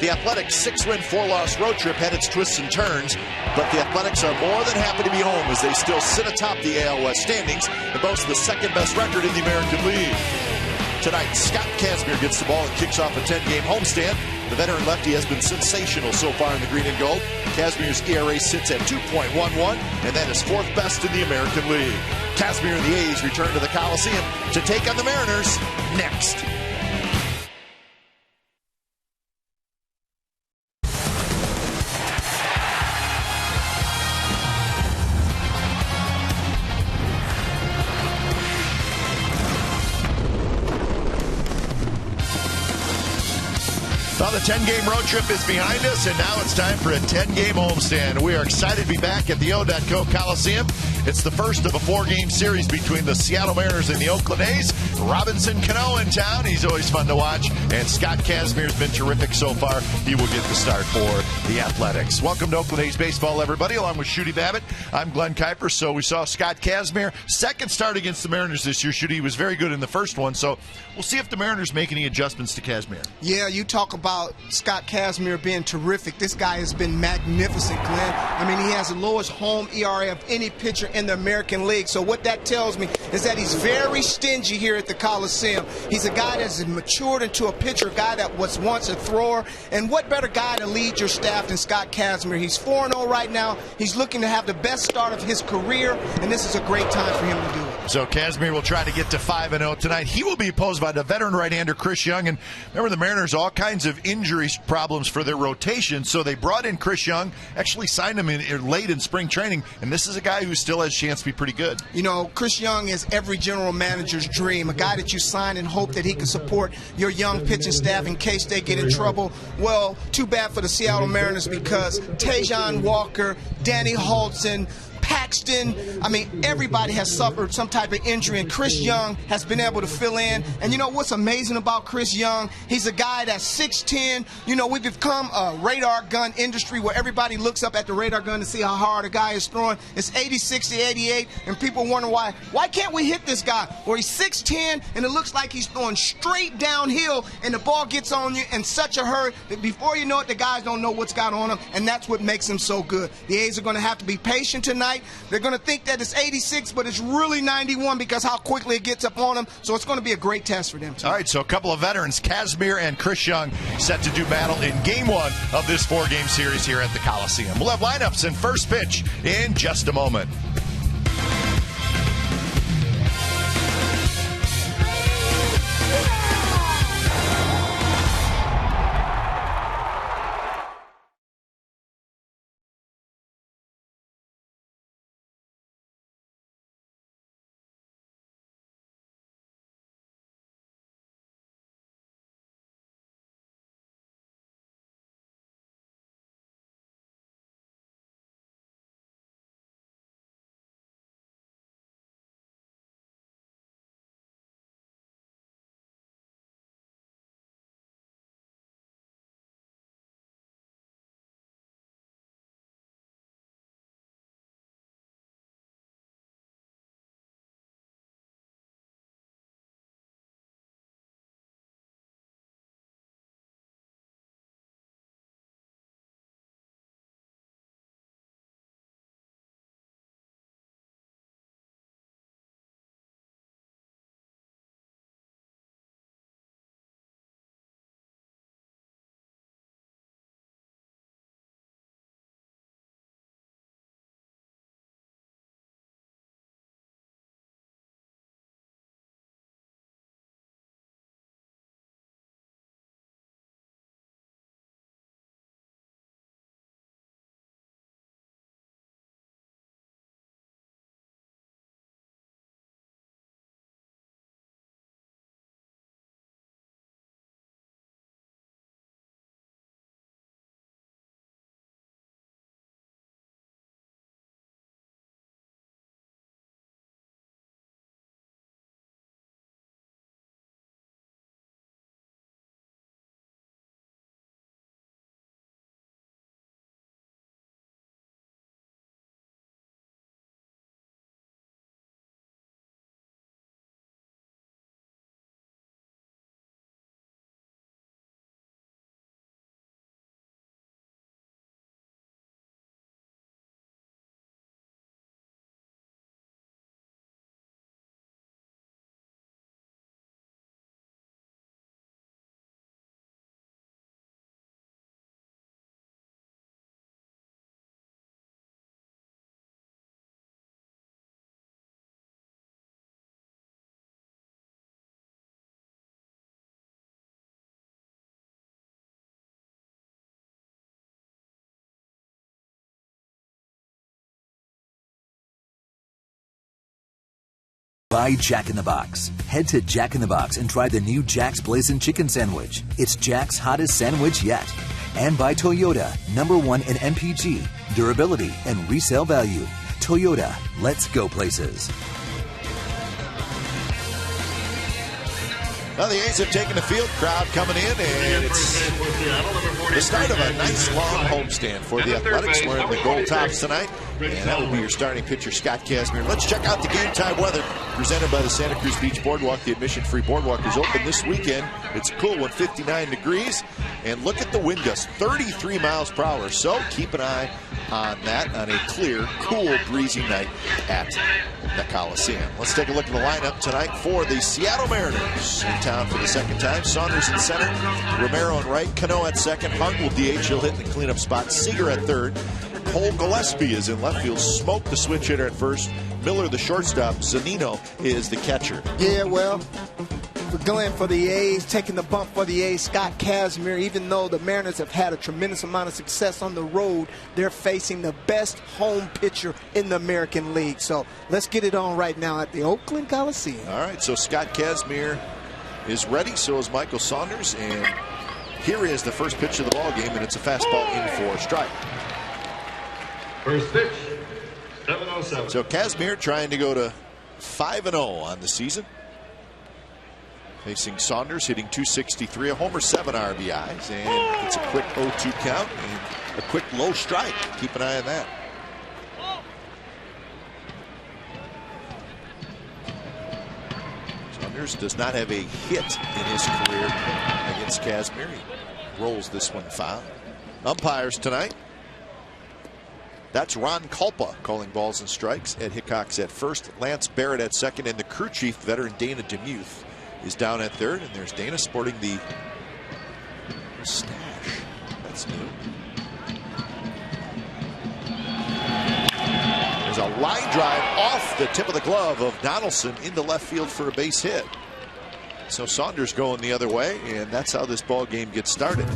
The Athletics' 6-win, 4-loss road trip had its twists and turns, but the Athletics are more than happy to be home as they still sit atop the AL West standings and boast the second-best record in the American League. Tonight, Scott Kazmir gets the ball and kicks off a 10-game homestand. The veteran lefty has been sensational so far in the green and gold. Kazmir's ERA sits at 2.11, and that is fourth best in the American League. Kazmir and the A's return to the Coliseum to take on the Mariners next. Well, the 10-game road trip is behind us, and now it's time for a 10-game homestand. We are excited to be back at the O.Co Coliseum. It's the first of a 4-game series between the Seattle Mariners and the Oakland A's. Robinson Cano in town. He's always fun to watch. And Scott Kazmir's been terrific so far. He will get the start for the Athletics. Welcome to Oakland A's baseball, everybody, along with Shooty Babbitt. I'm Glenn Kuiper. So we saw Scott Kazmir, second start against the Mariners this year. Shooty was very good in the first one. So we'll see if the Mariners make any adjustments to Kazmir. Yeah, you talk about Scott Kazmir being terrific. This guy has been magnificent, Glenn. I mean, he has the lowest home ERA of any pitcher in the American League. So what that tells me is that he's very stingy here at the Coliseum. He's a guy that's matured into a pitcher, a guy that was once a thrower. And what better guy to lead your staff than Scott Kazmir? He's 4-0 right now. He's looking to have the best start of his career, and this is a great time for him to do it. So Kazmir will try to get to 5-0 tonight. He will be opposed by the veteran right-hander Chris Young. And remember, the Mariners, all kinds of injury problems for their rotation, so they brought in Chris Young, actually signed him late in spring training, and this is a guy who still has a chance to be pretty good. You know, Chris Young is every general manager's dream, a guy that you sign and hope that he can support your young pitching staff in case they get in trouble. Well, too bad for the Seattle Mariners because Tajon Walker, Danny Hultzen, Paxton, I mean, everybody has suffered some type of injury, and Chris Young has been able to fill in. And you know what's amazing about Chris Young? He's a guy that's 6'10". You know, we've become a radar gun industry where everybody looks up at the radar gun to see how hard a guy is throwing. It's 80, 60, 88, and people wonder why can't we hit this guy? Where he's 6'10", and it looks like he's throwing straight downhill, and the ball gets on you in such a hurry that before you know it, the guys don't know what's got on him, and that's what makes him so good. The A's are going to have to be patient tonight. They're going to think that it's 86, but it's really 91 because how quickly it gets up on them. So it's going to be a great test for them, too. All right, so a couple of veterans, Kazmir and Chris Young, set to do battle in Game 1 of this 4-game series here at the Coliseum. We'll have lineups and first pitch in just a moment. By Jack in the Box. Head to Jack in the Box and try the new Jack's Blazing Chicken Sandwich. It's Jack's hottest sandwich yet. And by Toyota, #1 in MPG, durability, and resale value. Toyota, let's go places. Well, the A's have taken the field, crowd coming in, and it's the start of a nice long homestand for the Athletics. We're in the gold tops tonight, and that will be your starting pitcher, Scott Kazmir. Let's check out the game time weather presented by the Santa Cruz Beach Boardwalk. The admission-free boardwalk is open this weekend. It's a cool one, 59 degrees, and look at the wind gusts, 33 miles per hour. So keep an eye on that on a clear, cool, breezy night at the Coliseum. Let's take a look at the lineup tonight for the Seattle Mariners. In town for the second time. Saunders in center, Romero in right, Cano at second, Hart will DH, he'll hit the cleanup spot, Seager at third, Cole Gillespie is in left field, Smoke the switch hitter at first, Miller the shortstop, Zunino is the catcher. Yeah, well, for Glenn, for the A's, taking the bump for the A's, Scott Kazmir. Even though the Mariners have had a tremendous amount of success on the road, they're facing the best home pitcher in the American League. So let's get it on right now at the Oakland Coliseum. All right, so Scott Kazmir is ready, so is Michael Saunders, and here is the first pitch of the ball game, and it's a fastball in for a strike. First pitch, 7-0-7. So Kazmir trying to go to 5-0 on the season. Facing Saunders, hitting .263, a homer, 7 RBIs, and it's a quick 0-2 count and a quick low strike. Keep an eye on that. Saunders does not have a hit in his career against Kazmir. He rolls this one foul. Umpires tonight. That's Ron Kulpa calling balls and strikes. Ed Hickox at first, Lance Barrett at second, and the crew chief, veteran Dana DeMuth, is down at third, and there's Dana sporting the stash. That's new. There's a line drive off the tip of the glove of Donaldson into left field for a base hit. So Saunders going the other way, and that's how this ball game gets started.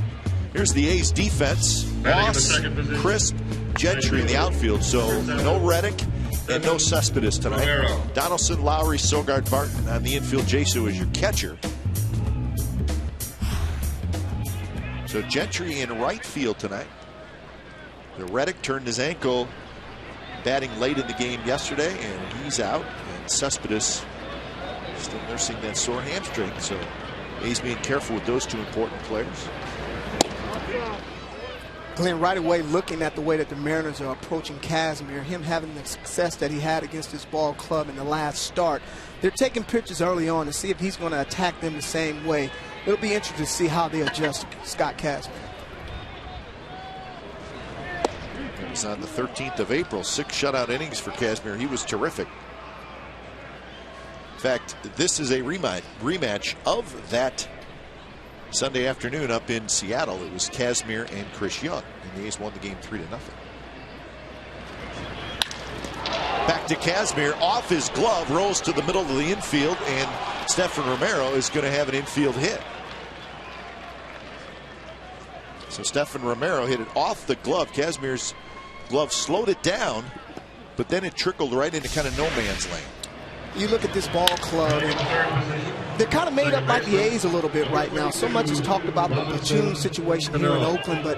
Here's the A's defense. Moss, Crisp, Gentry in the outfield. So no Reddick and no Cespedes tonight. Donaldson, Lowry, Sogard, Barton on the infield. Jesu is your catcher. So Gentry in right field tonight. The Reddick turned his ankle batting late in the game yesterday, and he's out. And Cespedes still nursing that sore hamstring. So A's being careful with those two important players. Glenn, right away looking at the way that the Mariners are approaching Kazmir, him having the success that he had against his ball club in the last start, they're taking pitches early on to see if he's going to attack them the same way. It'll be interesting to see how they adjust Scott Kazmir. It was on the 13th of April, 6 shutout innings for Kazmir. He was terrific. In fact, this is a rematch of that Sunday afternoon up in Seattle. It was Kazmir and Chris Young, and the A's won the game 3-0. Back to Kazmir, off his glove, rolls to the middle of the infield, and Stephen Romero is going to have an infield hit. So Stephen Romero hit it off the glove. Kazmir's glove slowed it down, but then it trickled right into kind of no man's land. You look at this ball club, and they're kind of made up like the A's a little bit right now. So much is talked about the platoon situation here in Oakland, but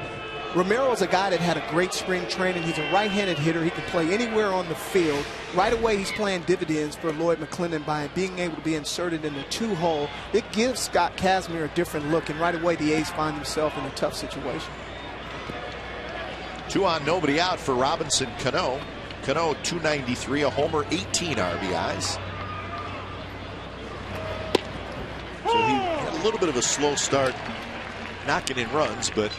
Romero's a guy that had a great spring training. He's a right-handed hitter. He can play anywhere on the field. Right away, he's playing dividends for Lloyd McClendon by being able to be inserted in the 2-hole. It gives Scott Kazmir a different look, and right away the A's find themselves in a tough situation. 2 on, nobody out for Robinson Cano. Cano, .293, a homer, 18 RBIs. So he had a little bit of a slow start knocking in runs, but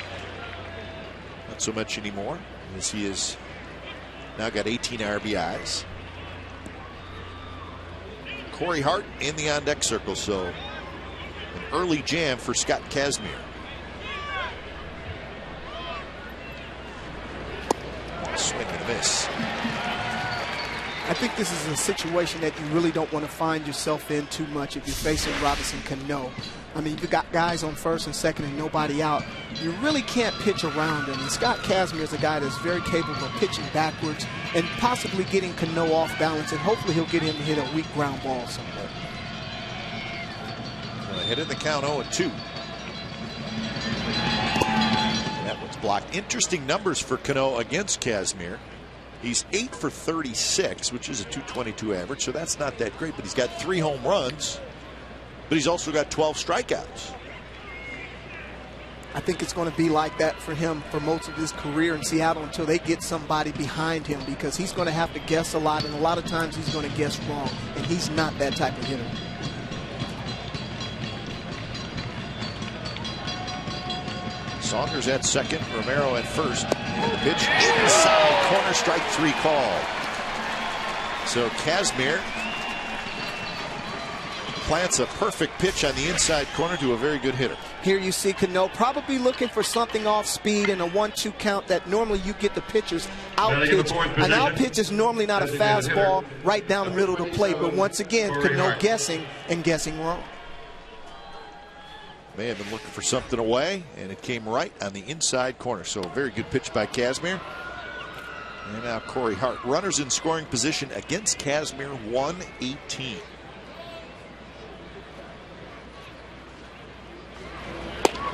not so much anymore, as he has now got 18 RBIs. Corey Hart in the on-deck circle, so an early jam for Scott Kazmir. Swing and a miss. I think this is a situation that you really don't want to find yourself in too much if you're facing Robinson Cano. I mean, you've got guys on first and second and nobody out. You really can't pitch around him. And Scott Kazmir is a guy that's very capable of pitching backwards and possibly getting Cano off balance, and hopefully he'll get him to hit a weak ground ball somewhere. Hit in the count 0-2. That one's blocked. Interesting numbers for Cano against Kazmir. He's 8 for 36, which is a .222 average, so that's not that great, but he's got 3 home runs, but he's also got 12 strikeouts. I think it's going to be like that for him for most of his career in Seattle until they get somebody behind him, because he's going to have to guess a lot, and a lot of times he's going to guess wrong, and he's not that type of hitter. Saunders at second, Romero at first. And the pitch inside corner, strike 3 call. So Kazmir plants a perfect pitch on the inside corner to a very good hitter. Here you see Cano probably looking for something off speed in a 1-2 count that normally you get the pitchers out pitch. An out pitch is normally not a fastball right down the middle of the plate, but once again, Cano guessing and guessing wrong. May have been looking for something away, and it came right on the inside corner. So a very good pitch by Kazmir. And now Corey Hart. Runners in scoring position against Kazmir, 118.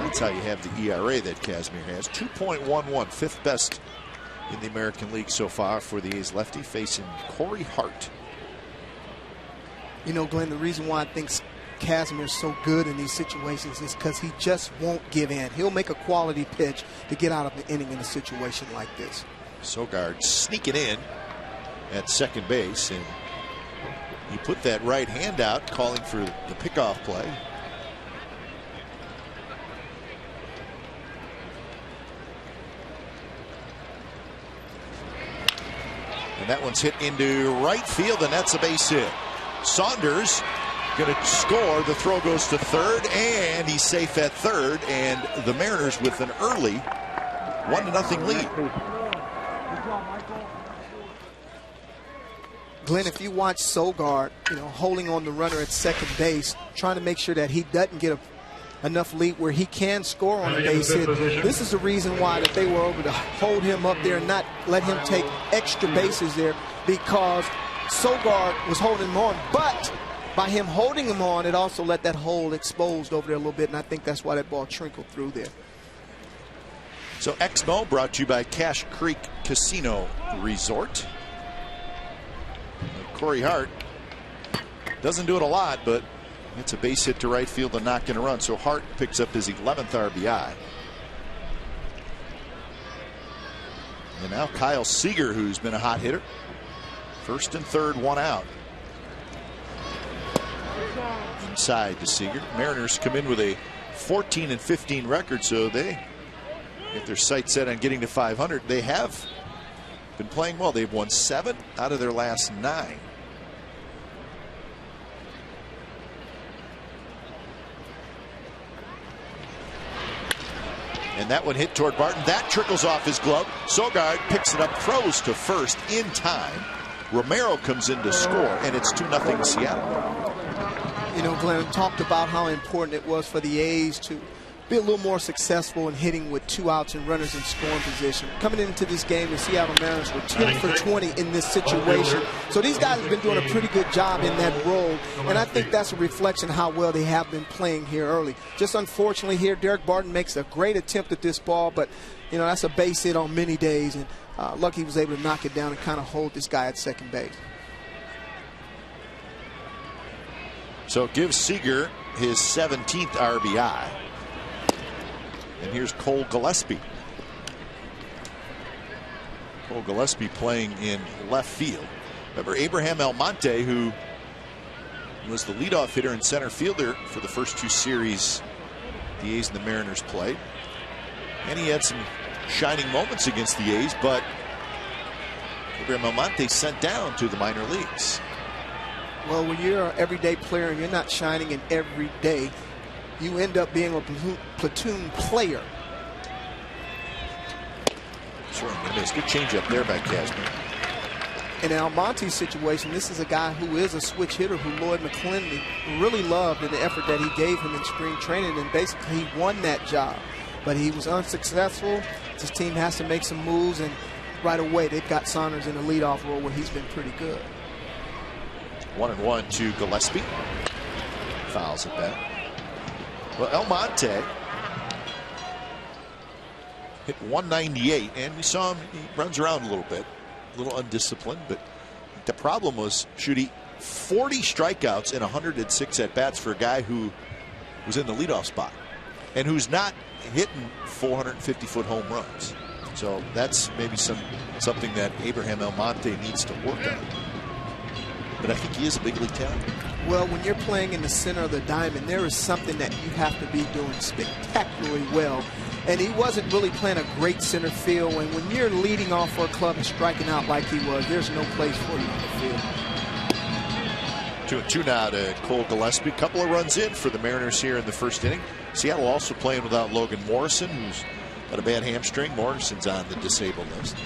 That's how you have the ERA that Kazmir has. 2.11, 5th best in the American League so far for the A's lefty, facing Corey Hart. You know, Glenn, the reason why I think Kazmir is so good in these situations is because he just won't give in. He'll make a quality pitch to get out of the inning in a situation like this. Sogard sneaking in at second base, and he put that right hand out, calling for the pickoff play. And that one's hit into right field, and that's a base hit. Saunders going to score. The throw goes to third, and he's safe at third. And the Mariners with an early 1-0 lead. Glenn, if you watch Sogard, holding on the runner at second base, trying to make sure that he doesn't get enough lead where he can score on a base hit. This is the reason why that they were able to hold him up there and not let him take extra bases there, because Sogard was holding him on, but by him holding him on, it also let that hole exposed over there a little bit, and I think that's why that ball trickled through there. So Exmo brought to you by Cache Creek Casino Resort. Corey Hart doesn't do it a lot, but it's a base hit to right field and not going to run. So Hart picks up his 11th RBI. And now Kyle Seager, who's been a hot hitter. First and third, 1 out. Inside to Seager. Mariners come in with a 14-15 record, so they get their sights set on getting to 500. They have been playing well. They've won 7 out of their last 9. And that one hit toward Barton. That trickles off his glove. Sogard picks it up, throws to first in time. Romero comes in to score, and it's 2-0 Seattle. You know, Glenn talked about how important it was for the A's to be a little more successful in hitting with 2 outs and runners in scoring position. Coming into this game, the Seattle Mariners were 10 for 20 in this situation. So these guys have been doing a pretty good job in that role, and I think that's a reflection of how well they have been playing here early. Just unfortunately here, Derek Barton makes a great attempt at this ball, but, that's a base hit on many days, and lucky he was able to knock it down and kind of hold this guy at second base. So it gives Seager his 17th RBI. And here's Cole Gillespie. Cole Gillespie playing in left field. Remember Abraham Almonte, who was the leadoff hitter and center fielder for the first 2 series the A's and the Mariners played. And he had some shining moments against the A's, but Abraham Almonte sent down to the minor leagues. Well, when you're an everyday player and you're not shining in every day, you end up being a platoon player. Sure, good changeup there by Kazmir. In Almonte's situation, this is a guy who is a switch hitter who Lloyd McClendon really loved in the effort that he gave him in spring training, and basically he won that job. But he was unsuccessful. His team has to make some moves, and right away they've got Saunders in the leadoff role where he's been pretty good. 1-1 to Gillespie. Fouls it back. Well, Almonte hit 198, and we saw him, he runs around a little bit. A little undisciplined, but the problem was, Shooty, 40 strikeouts and 106 at-bats for a guy who was in the leadoff spot and who's not hitting 450-foot home runs. So that's maybe something that Abraham Almonte needs to work on. But I think he is a big league talent. Well, when you're playing in the center of the diamond, there is something that you have to be doing spectacularly well. And he wasn't really playing a great center field. And when you're leading off for a club and striking out like he was, there's no place for you on the field. 2-2 now to Cole Gillespie. Couple of runs in for the Mariners here in the first inning. Seattle also playing without Logan Morrison, who's got a bad hamstring. Morrison's on the disabled list.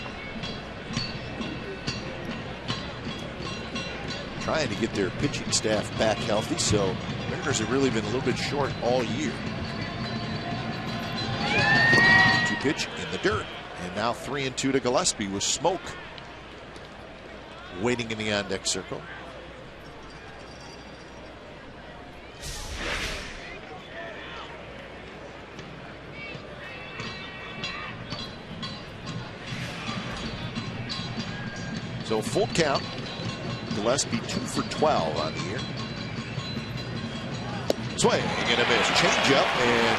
Trying to get their pitching staff back healthy, so Mariners have really been a little bit short all year. 2-pitch in the dirt, and now 3-2 to Gillespie with Smoke waiting in the on-deck circle. So full count. Gillespie 2 for 12 on the year. Swing and a miss. Change up, and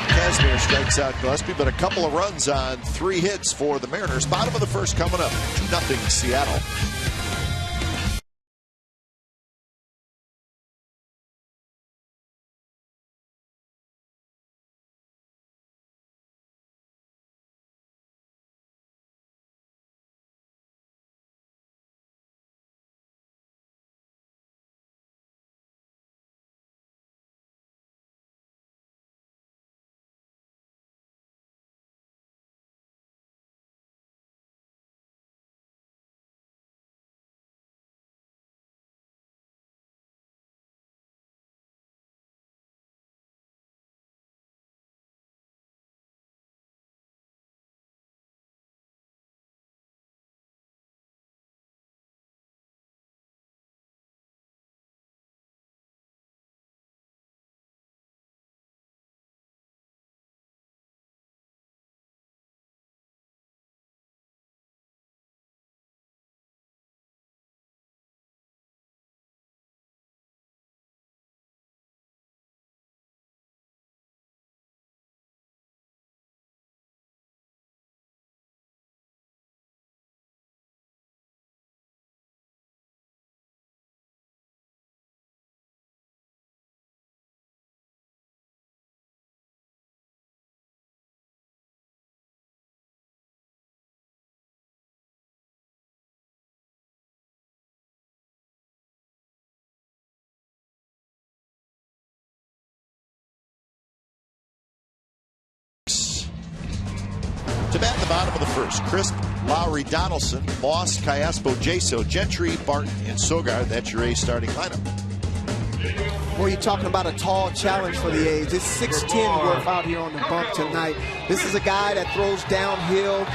Casimir strikes out Gillespie, but a couple of runs on 3 hits for the Mariners. Bottom of the first coming up. 2-0 Seattle. To bat in the bottom of the first, Crisp, Lowry, Donaldson, Moss, Callaspo, Jaso, Gentry, Barton, and Sogard. That's your A's starting lineup. Well, you're talking about a tall challenge for the A's. It's 6'10" worth out here on the bump tonight. This is a guy that throws downhill.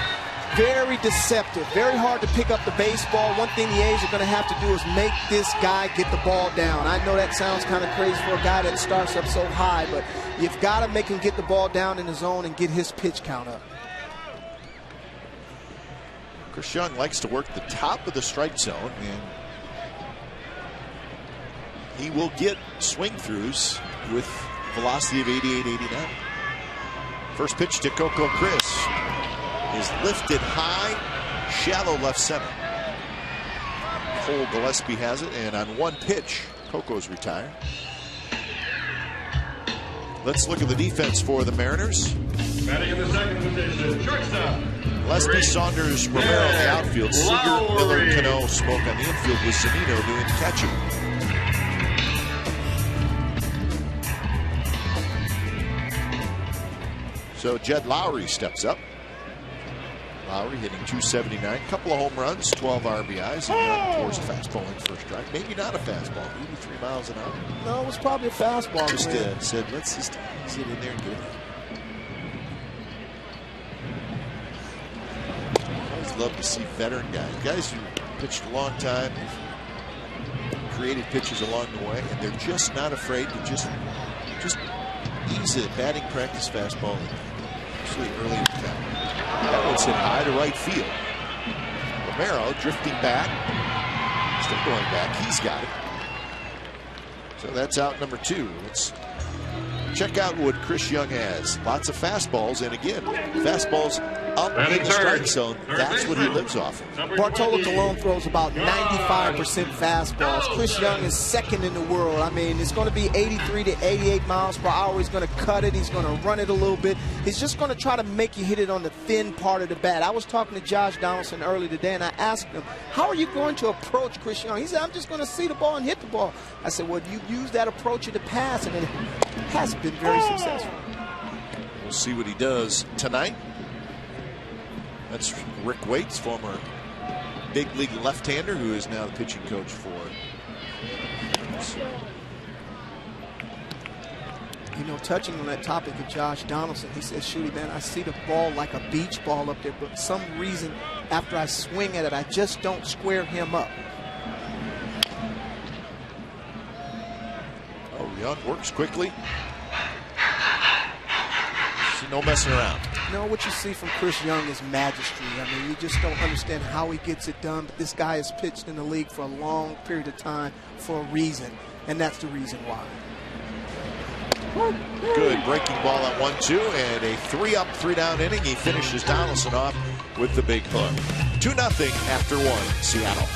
Very deceptive. Very hard to pick up the baseball. One thing the A's are going to have to do is make this guy get the ball down. I know that sounds kind of crazy for a guy that starts up so high, but you've got to make him get the ball down in the zone and get his pitch count up. Chris Young likes to work the top of the strike zone, and he will get swing throughs with velocity of 88, 89. First pitch to Coco Chris is lifted high, shallow left center. Cole Gillespie has it, and on one pitch, Coco's retired. Let's look at the defense for the Mariners. Batting in the second position, shortstop. Gillespie, Saunders, Romero in the outfield. Seager, Miller, Cano, Smoke on the infield with Zunino doing the catching. So Jed Lowry steps up. Lowry hitting .279, couple of home runs, 12 RBIs, and Young pours a fastball in first strike. Maybe not a fastball, 83 miles an hour. No, it was probably a fastball. Just said, let's just sit in there and get it. I always love to see veteran guys who pitched a long time, created pitches along the way, and they're just not afraid to just ease a batting practice fastball, usually early in the count. That one's hit high to right field. Romero drifting back, still going back. He's got it. So that's out number 2. Let's check out what Chris Young has. Lots of fastballs, and again, fastballs up in the strike zone. That's what he lives off of. Bartolo Colon throws about 95% fastballs. Chris Young is second in the world. I mean, it's going to be 83 to 88 miles per hour. He's going to cut it. He's going to run it a little bit. He's just going to try to make you hit it on the thin part of the bat. I was talking to Josh Donaldson earlier today, and I asked him, how are you going to approach Chris Young? He said, I'm just going to see the ball and hit the ball. I said, well, you use that approach in the past, and it has been very successful. We'll see what he does tonight. That's Rick Waits, former big league left-hander, who is now the pitching coach for. You know, touching on that topic of Josh Donaldson, he says, Shooty, man, I see the ball like a beach ball up there, but for some reason, after I swing at it, I just don't square him up. Oh, Young works quickly. See, no messing around. No, what you see from Chris Young is majesty. I mean, you just don't understand how he gets it done, but this guy has pitched in the league for a long period of time for a reason, and that's the reason why. Good breaking ball at 1-2, and a 3-up, 3-down inning. He finishes Donaldson off with the big hook. 2-0 after 1, Seattle.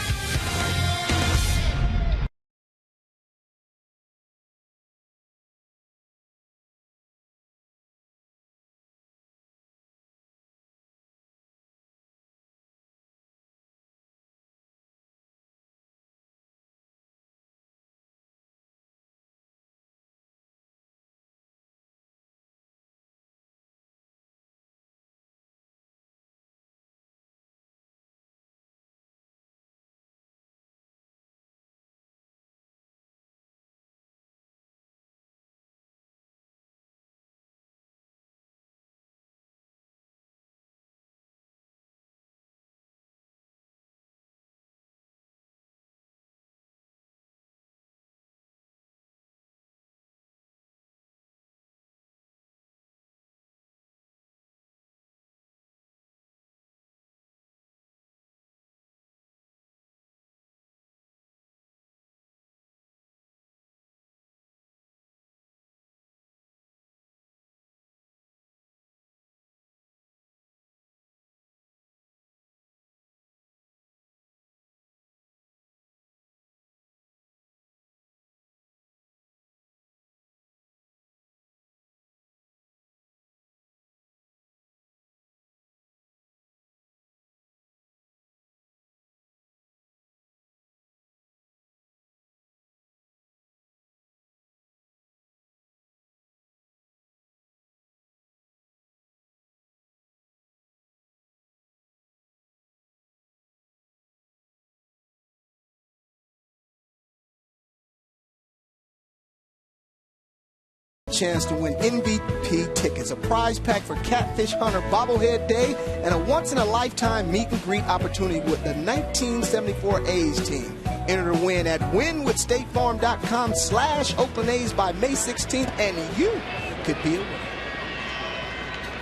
Chance to win MVP tickets, a prize pack for Catfish Hunter Bobblehead Day, and a once-in-a-lifetime meet-and-greet opportunity with the 1974 A's team. Enter to win at winwithstatefarm.com/Oakland A's by May 16th, and you could be a winner.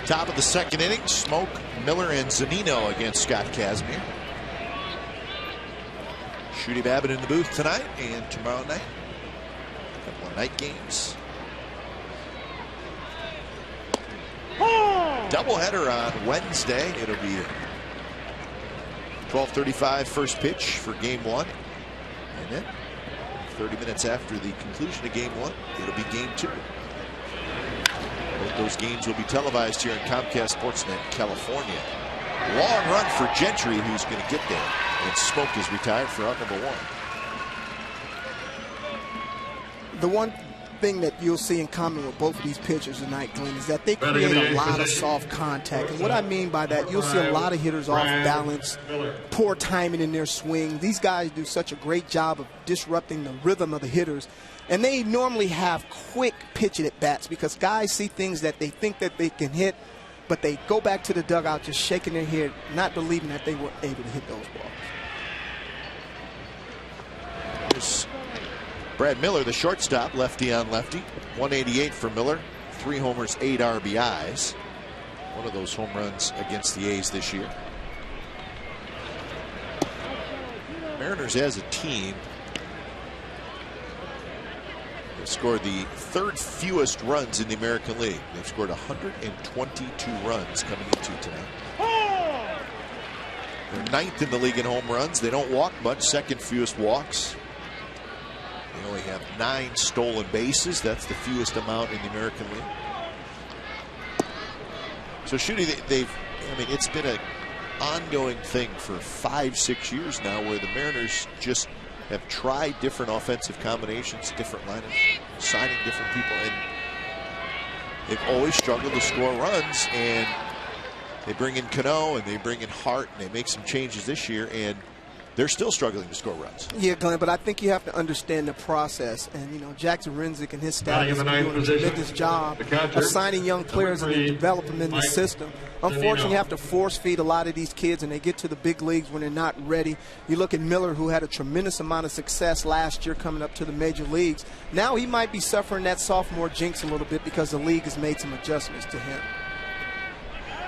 Top of the second inning, Smoke, Miller, and Zunino against Scott Kazmir. Shooty Babbitt in the booth tonight and tomorrow night. A couple of night games. Doubleheader on Wednesday. It'll be 12:35 first pitch for game 1. And then 30 minutes after the conclusion of game 1, it'll be game 2. Both those games will be televised here in Comcast Sportsnet, California. Long run for Gentry, who's going to get there. And Smoke is retired for out number 1. The one thing that you'll see in common with both of these pitchers tonight, Glenn, is that they create a lot of soft contact. And what I mean by that, you'll see a lot of hitters off balance, poor timing in their swing. These guys do such a great job of disrupting the rhythm of the hitters. And they normally have quick pitch at bats because guys see things that they think that they can hit, but they go back to the dugout just shaking their head, not believing that they were able to hit those balls. Here's Brad Miller, the shortstop, lefty on lefty. 188 for Miller, 3 homers, 8 RBIs. One of those home runs against the A's this year. Mariners as a team have scored the 3rd fewest runs in the American League. They've scored 122 runs coming into tonight. They're 9th in the league in home runs. They don't walk much, 2nd fewest walks. They only have 9 stolen bases. That's the fewest amount in the American League. So Shooty, I mean, it's been an ongoing thing for 5-6 years now where the Mariners just have tried different offensive combinations, different lineups, signing different people, and they've always struggled to score runs. And they bring in Cano and they bring in Hart and they make some changes this year, and they're still struggling to score runs. Yeah, Glenn, but I think you have to understand the process. And, you know, Jackson Renzick and his staff is doing a tremendous job of signing young players and developing them in the system. Unfortunately, you have to force feed a lot of these kids, and they get to the big leagues when they're not ready. You look at Miller, who had a tremendous amount of success last year coming up to the major leagues. Now he might be suffering that sophomore jinx a little bit because the league has made some adjustments to him.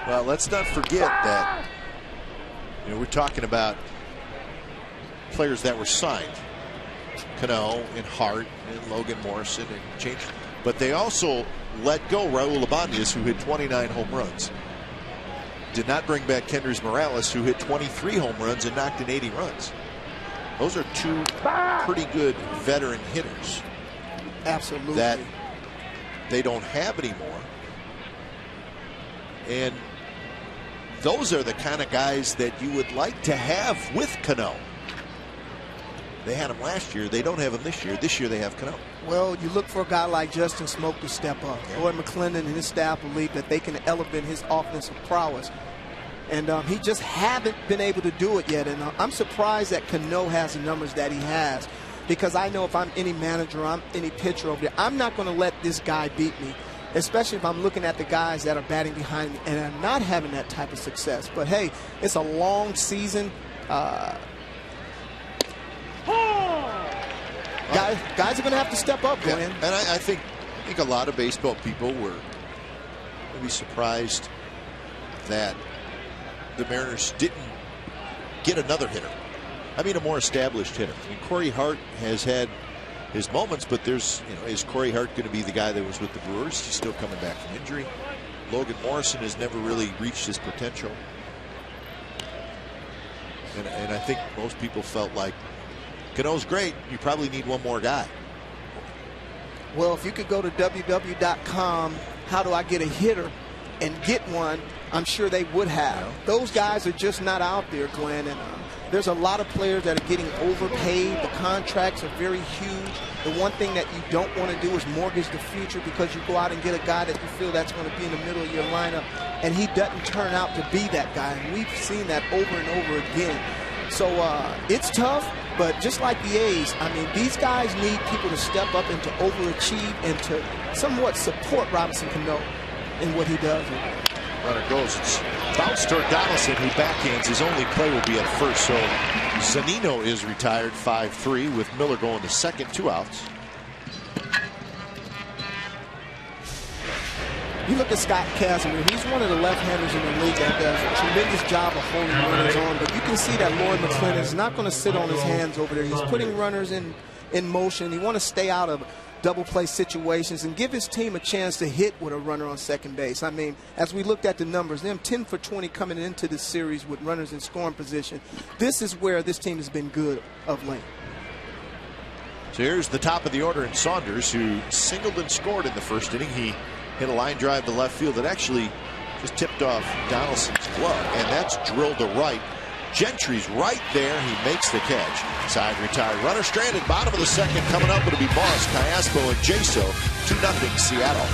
Well, let's not forget that, you know, we're talking about players that were signed, Cano and Hart and Logan Morrison and changed, but they also let go Raul Ibanez, who hit 29 home runs. Did not bring back Kendrys Morales, who hit 23 home runs and knocked in 80 runs. Those are 2 pretty good veteran hitters. Absolutely. That they don't have anymore. And those are the kind of guys that you would like to have with Cano. They had him last year. They don't have him this year. This year they have Cano. Well, you look for a guy like Justin Smoke to step up. Yeah. Lloyd McClendon and his staff believe that they can elevate his offensive prowess. And he just haven't been able to do it yet. And I'm surprised that Cano has the numbers that he has. Because I know if I'm any manager, I'm any pitcher over there, I'm not going to let this guy beat me. Especially if I'm looking at the guys that are batting behind me and are not having that type of success. But, hey, it's a long season. Guys are going to have to step up, Glenn. Yeah. And I think a lot of baseball people were maybe surprised that the Mariners didn't get another hitter. I mean, a more established hitter. I mean, Corey Hart has had his moments, but there's, you know, is Corey Hart going to be the guy that was with the Brewers? He's still coming back from injury. Logan Morrison has never really reached his potential. And I think most people felt like Cano's great. You probably need one more guy. Well, if you could go to www.com, how do I get a hitter, and get one, I'm sure they would have. Those guys are just not out there, Glenn. And there's a lot of players that are getting overpaid. The contracts are very huge. The one thing that you don't want to do is mortgage the future because you go out and get a guy that you feel that's going to be in the middle of your lineup, and he doesn't turn out to be that guy. And we've seen that over and over again. So it's tough, but just like the A's, I mean, these guys need people to step up and to overachieve and to somewhat support Robinson Cano in what he does. Runner goes. It's bounced toward Donaldson, who backhands. His only play will be at first. So Zunino is retired 5-3 with Miller going to second, 2 outs. You look at Scott Casimir, he's one of the left-handers in the league that does a tremendous job of holding runners on, but you can see that Lloyd McClendon is not going to sit on his hands over there. He's putting runners in motion. He wants to stay out of double play situations and give his team a chance to hit with a runner on second base. I mean, as we looked at the numbers, them 10 for 20 coming into this series with runners in scoring position, this is where this team has been good of late. So here's the top of the order in Saunders, who singled and scored in the first inning. He hit a line drive to left field that actually just tipped off Donaldson's glove, and that's drilled to right. Gentry's right there. He makes the catch. Side retired runner stranded. Bottom of the second coming up. It'll be Moss, Cayaspo, and Jaso. 2-0 Seattle.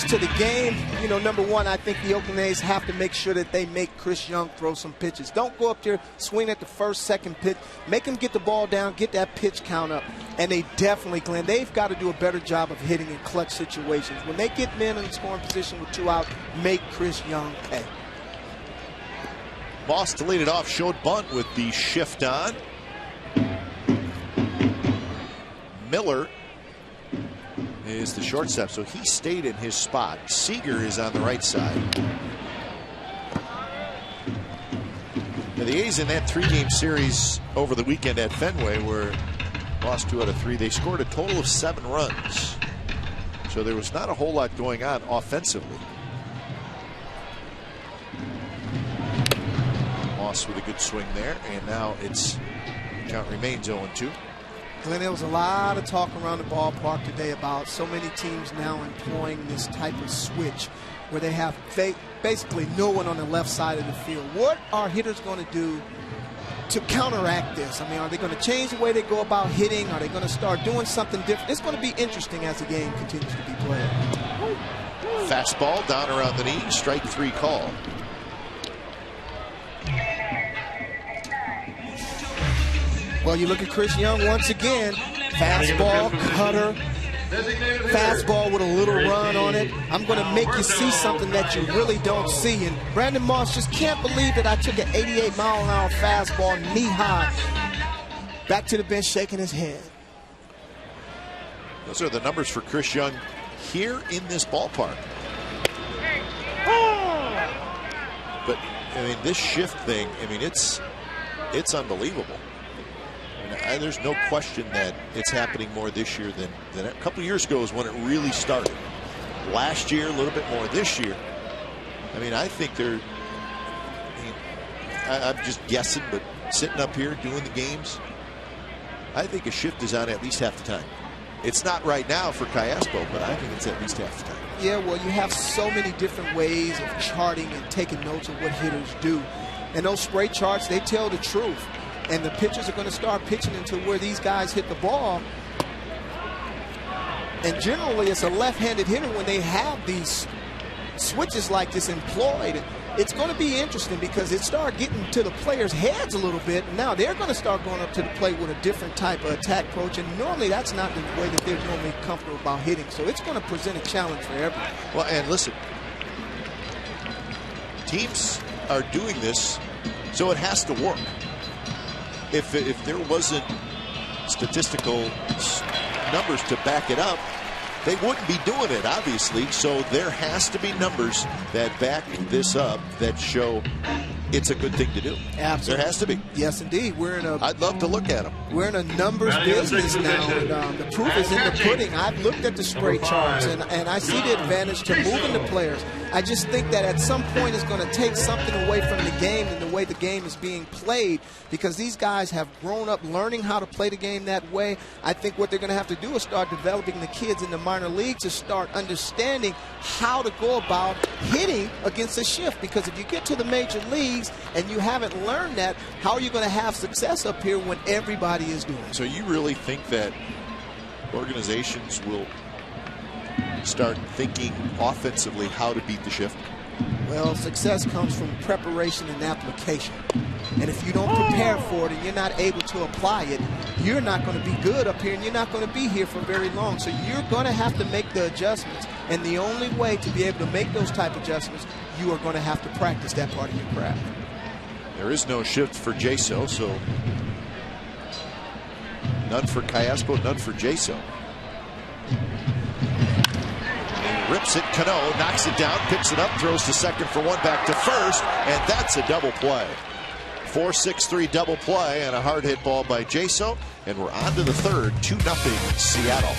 To the game, you know, number one, I think the Oakland A's have to make sure that they make Chris Young throw some pitches. Don't go up there, swing at the first, second pitch. Make him get the ball down, get that pitch count up. And they definitely, Glenn, they've got to do a better job of hitting in clutch situations. When they get men in scoring position with 2 out, make Chris Young pay. Moss to lead it off, showed bunt with the shift on. Miller is the shortstop, so he stayed in his spot. Seager is on the right side. Now the A's in that 3-game series over the weekend at Fenway were lost 2 out of 3. They scored a total of 7 runs. So there was not a whole lot going on offensively. Moss with a good swing there, and now it's count remains 0-2. Glenn, there was a lot of talk around the ballpark today about so many teams now employing this type of switch where they have basically no one on the left side of the field. What are hitters going to do to counteract this? I mean, are they going to change the way they go about hitting? Are they going to start doing something different? It's going to be interesting as the game continues to be played. Fastball down around the knee, strike 3 call. Well, you look at Chris Young once again, fastball, cutter, fastball with a little run on it. I'm going to make you see something that you really don't see. And Brandon Moss just can't believe that I took an 88-mile-an-hour fastball knee high. Back to the bench shaking his head. Those are the numbers for Chris Young here in this ballpark. But, I mean, this shift thing, I mean, it's unbelievable. There's no question that it's happening more this year than a couple years ago is when it really started. Last year, a little bit more this year. I mean, I think they're, I'm just guessing, but sitting up here doing the games, I think a shift is on at least half the time. It's not right now for Cayaspo, but I think it's at least half the time. Yeah, well, you have so many different ways of charting and taking notes of what hitters do. And those spray charts, they tell the truth. And the pitchers are going to start pitching into where these guys hit the ball. And generally, it's a left-handed hitter when they have these switches like this employed. It's going to be interesting because it started getting to the players' heads a little bit. Now they're going to start going up to the plate with a different type of attack approach. And normally, that's not the way that they're normally comfortable about hitting. So it's going to present a challenge for everyone. Well, and listen, teams are doing this, so it has to work. If there wasn't statistical numbers to back it up, they wouldn't be doing it, obviously. So there has to be numbers that back this up that show it's a good thing to do. Absolutely. There has to be. Yes, indeed. I'd love to look at them. We're in a numbers business now, and the proof is in the pudding. I've looked at the straight charts, and I see the advantage to moving the players. I just think that at some point it's going to take something away from the game and the way the game is being played, because these guys have grown up learning how to play the game that way. I think what they're going to have to do is start developing the kids in the minor leagues to start understanding how to go about hitting against a shift, because if you get to the major leagues and you haven't learned that, how are you going to have success up here when everybody is doing it? So you really think that organizations will start thinking offensively how to beat the shift? Well, success comes from preparation and application. And if you don't prepare for it and you're not able to apply it, you're not going to be good up here, and you're not going to be here for very long. So you're going to have to make the adjustments. And the only way to be able to make those type of adjustments, you are going to have to practice that part of your craft. There is no shift for Jaso, so none for Callaspo, none for Jaso. Rips it, Cano knocks it down, picks it up, throws to second for one, back to first, and that's a double play. 4-6-3 double play and a hard hit ball by Jaso, and we're on to the third, 2-0 Seattle.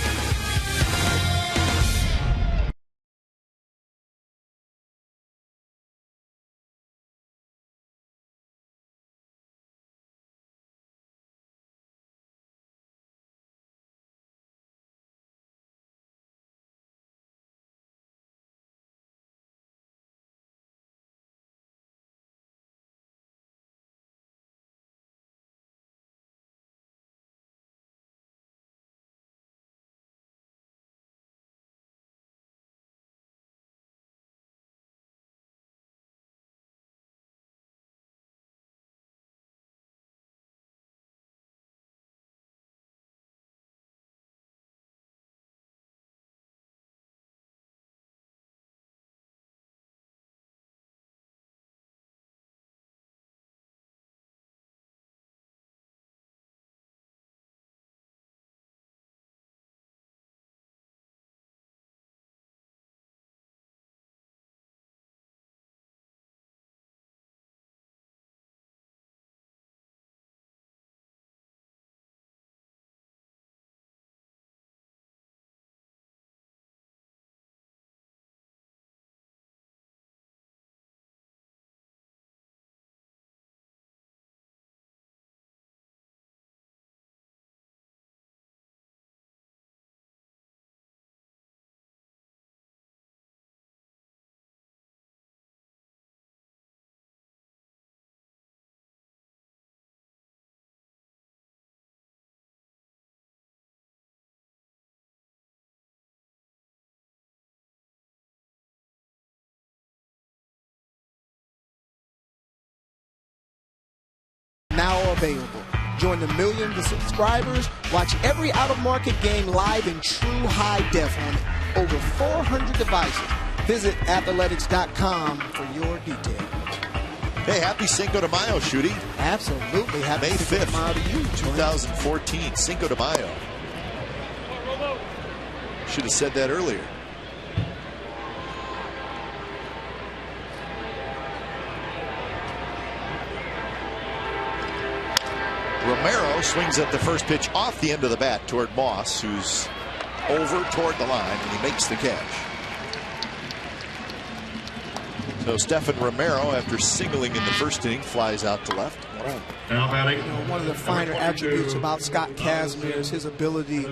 Now available. Join the millions of subscribers. Watch every out-of-market game live in true high def on over 400 devices. Visit athletics.com for your details. Hey, happy Cinco de Mayo, Shooty. Absolutely. Happy May 5th, Cinco de Mayo to you, 2014, Cinco de Mayo. Should have said that earlier. Romero swings at the first pitch off the end of the bat toward Moss, who's over toward the line, and he makes the catch. So Stephen Romero, after singling in the first inning, flies out to left. Now batting. One of the finer attributes about Scott Kazmir is his ability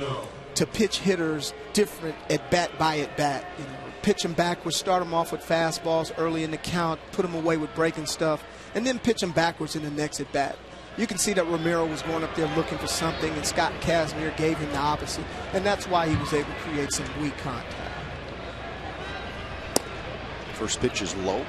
to pitch hitters different at bat by at bat. You know, pitch them backwards, start them off with fastballs early in the count, put them away with breaking stuff, and then pitch them backwards in the next at bat. You can see that Romero was going up there looking for something, and Scott Kazmir gave him the opposite, and that's why he was able to create some weak contact. First pitch is low.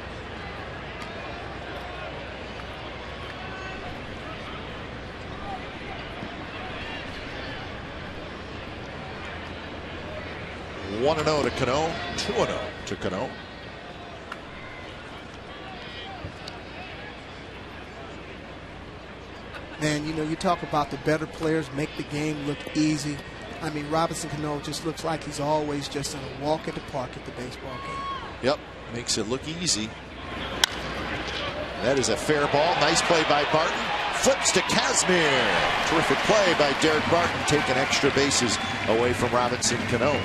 One 1-0 to Cano, 2-0 to Cano. Man, you know, you talk about the better players make the game look easy. I mean, Robinson Cano just looks like he's always just going to walk at the park at the baseball game. Yep, makes it look easy. That is a fair ball. Nice play by Barton. Flips to Kazmir. Terrific play by Derek Barton, taking extra bases away from Robinson Cano.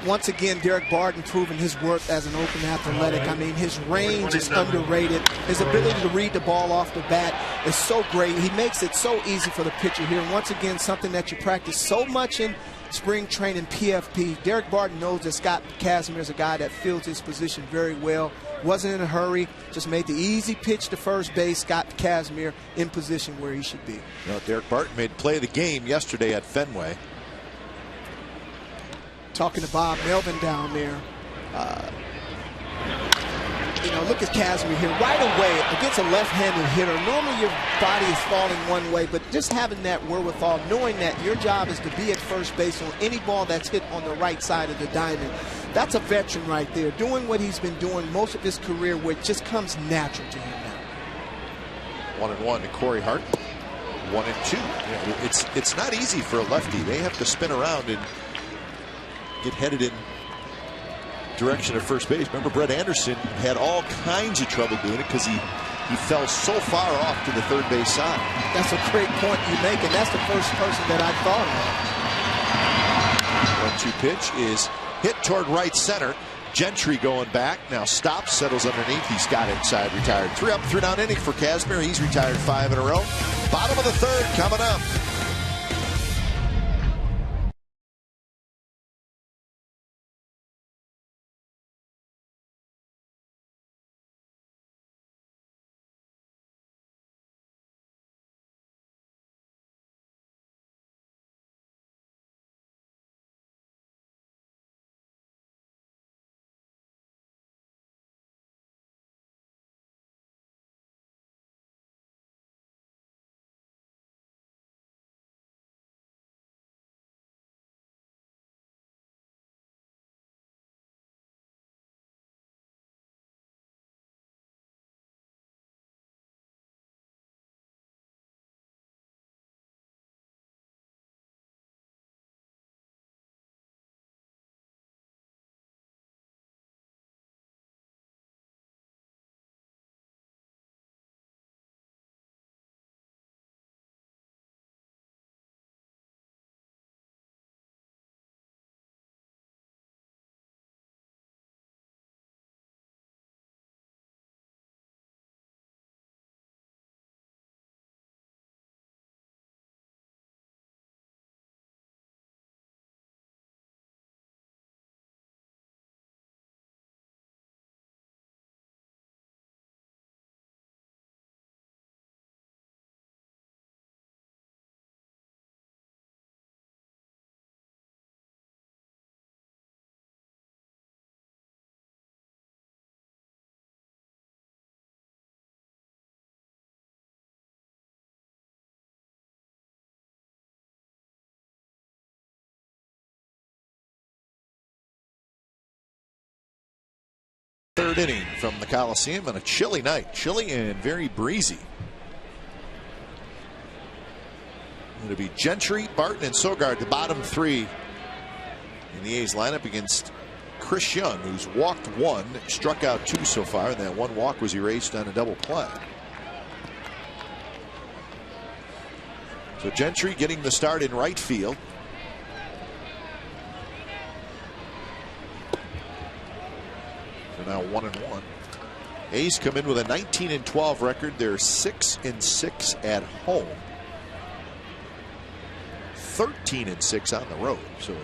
Once again, Derek Barton proving his worth as an Oakland Athletic. I mean, his range is underrated. His ability to read the ball off the bat is so great. He makes it so easy for the pitcher here. And once again, something that you practice so much in spring training, PFP. Derek Barton knows that Scott Kazmir is a guy that fills his position very well. Wasn't in a hurry, just made the easy pitch to first base, got Kazmir in position where he should be. Derek Barton made play of the game yesterday at Fenway. Talking to Bob Melvin down there. Look at Kazmir here. Right away, against a left-handed hitter, normally your body is falling one way, but just having that wherewithal, knowing that your job is to be at first base on any ball that's hit on the right side of the diamond, that's a veteran right there, doing what he's been doing most of his career, where it just comes natural to him now. 1-1 to Corey Hart. 1-2. It's not easy for a lefty. They have to spin around and get headed in direction of first base. Remember, Brett Anderson had all kinds of trouble doing it because he fell so far off to the third base side. That's a great point you make, and that's the first person that I thought of. 1-2 pitch is hit toward right center. Gentry going back. Now stops, settles underneath. He's got it inside, retired. 3 up, 3 down inning for Kazmir. He's retired 5 in a row. Bottom of the third coming up. Third inning from the Coliseum on a chilly night. Chilly and very breezy. It'll be Gentry, Barton, and Sogard, the bottom 3 in the A's lineup against Chris Young, who's walked 1, struck out 2 so far, and that 1 walk was erased on a double play. So Gentry getting the start in right field. So now 1-1. A's come in with a 19-12 record. They're 6-6 at home. 13-6 on the road. So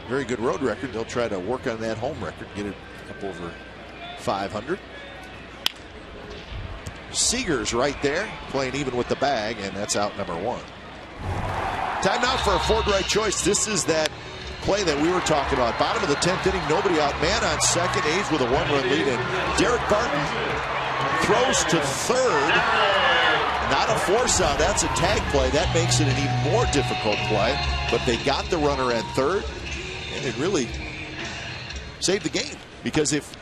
very good road record. They'll try to work on that home record, get it up over 500. Seager's right there, playing even with the bag, and that's out number 1. Time now for a Ford right choice. This is that play that we were talking about. Bottom of the 10th inning, nobody out. Man on second, A's with a 1-run lead, and Derek Barton throws to third. Not a force out. That's a tag play. That makes it an even more difficult play. But they got the runner at third, and it really saved the game. Because if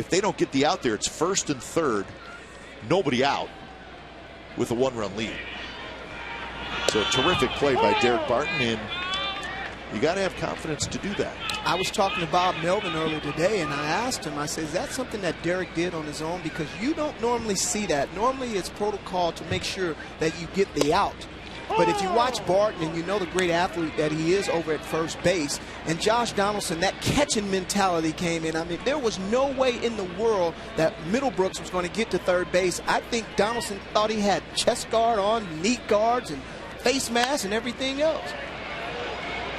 they don't get the out there, it's first and third, nobody out with a 1-run lead. So terrific play by Derek Barton, and you got to have confidence to do that. I was talking to Bob Melvin earlier today, and I asked him, I said, is that something that Derek did on his own? Because you don't normally see that. Normally it's protocol to make sure that you get the out. But if you watch Barton and you know the great athlete that he is over at first base, and Josh Donaldson, that catching mentality came in. I mean, there was no way in the world that Middlebrooks was going to get to third base. I think Donaldson thought he had chest guard on, knee guards, and face mask and everything else.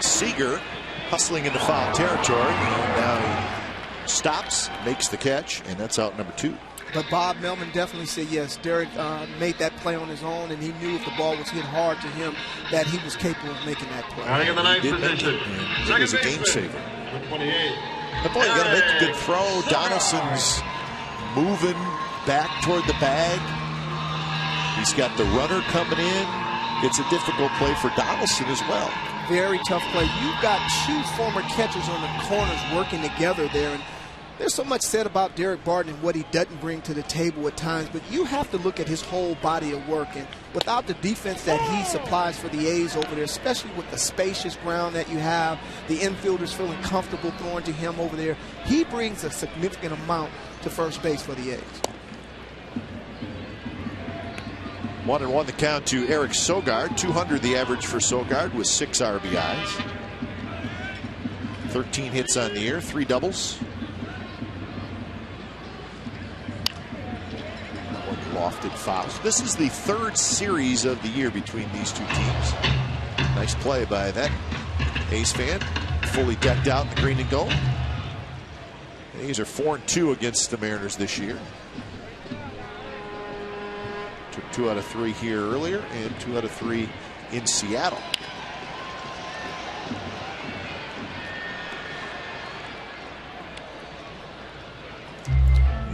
Seager hustling into foul territory, and now he stops, makes the catch, and that's out number 2. But Bob Melvin definitely said, yes, Derek made that play on his own, and he knew if the ball was hit hard to him that he was capable of making that play. Running in the ninth position. It was a game saver. But boy, you got to make a good throw. Donaldson's moving back toward the bag. He's got the runner coming in. It's a difficult play for Donaldson as well. Very tough play. You've got 2 former catchers on the corners working together there, and there's so much said about Derek Barton and what he doesn't bring to the table at times, but you have to look at his whole body of work. And without the defense that he supplies for the A's over there, especially with the spacious ground that you have, the infielders feeling comfortable throwing to him over there, he brings a significant amount to first base for the A's. 1-1 the count to Eric Sogard. 200 the average for Sogard with 6 RBIs. 13 hits on the year, 3 doubles. Lofted fouls. This is the 3rd series of the year between these 2 teams. Nice play by that A's fan. Fully decked out in the green and gold. The A's are 4-2 against the Mariners this year. Took 2 out of 3 here earlier and 2 out of 3 in Seattle.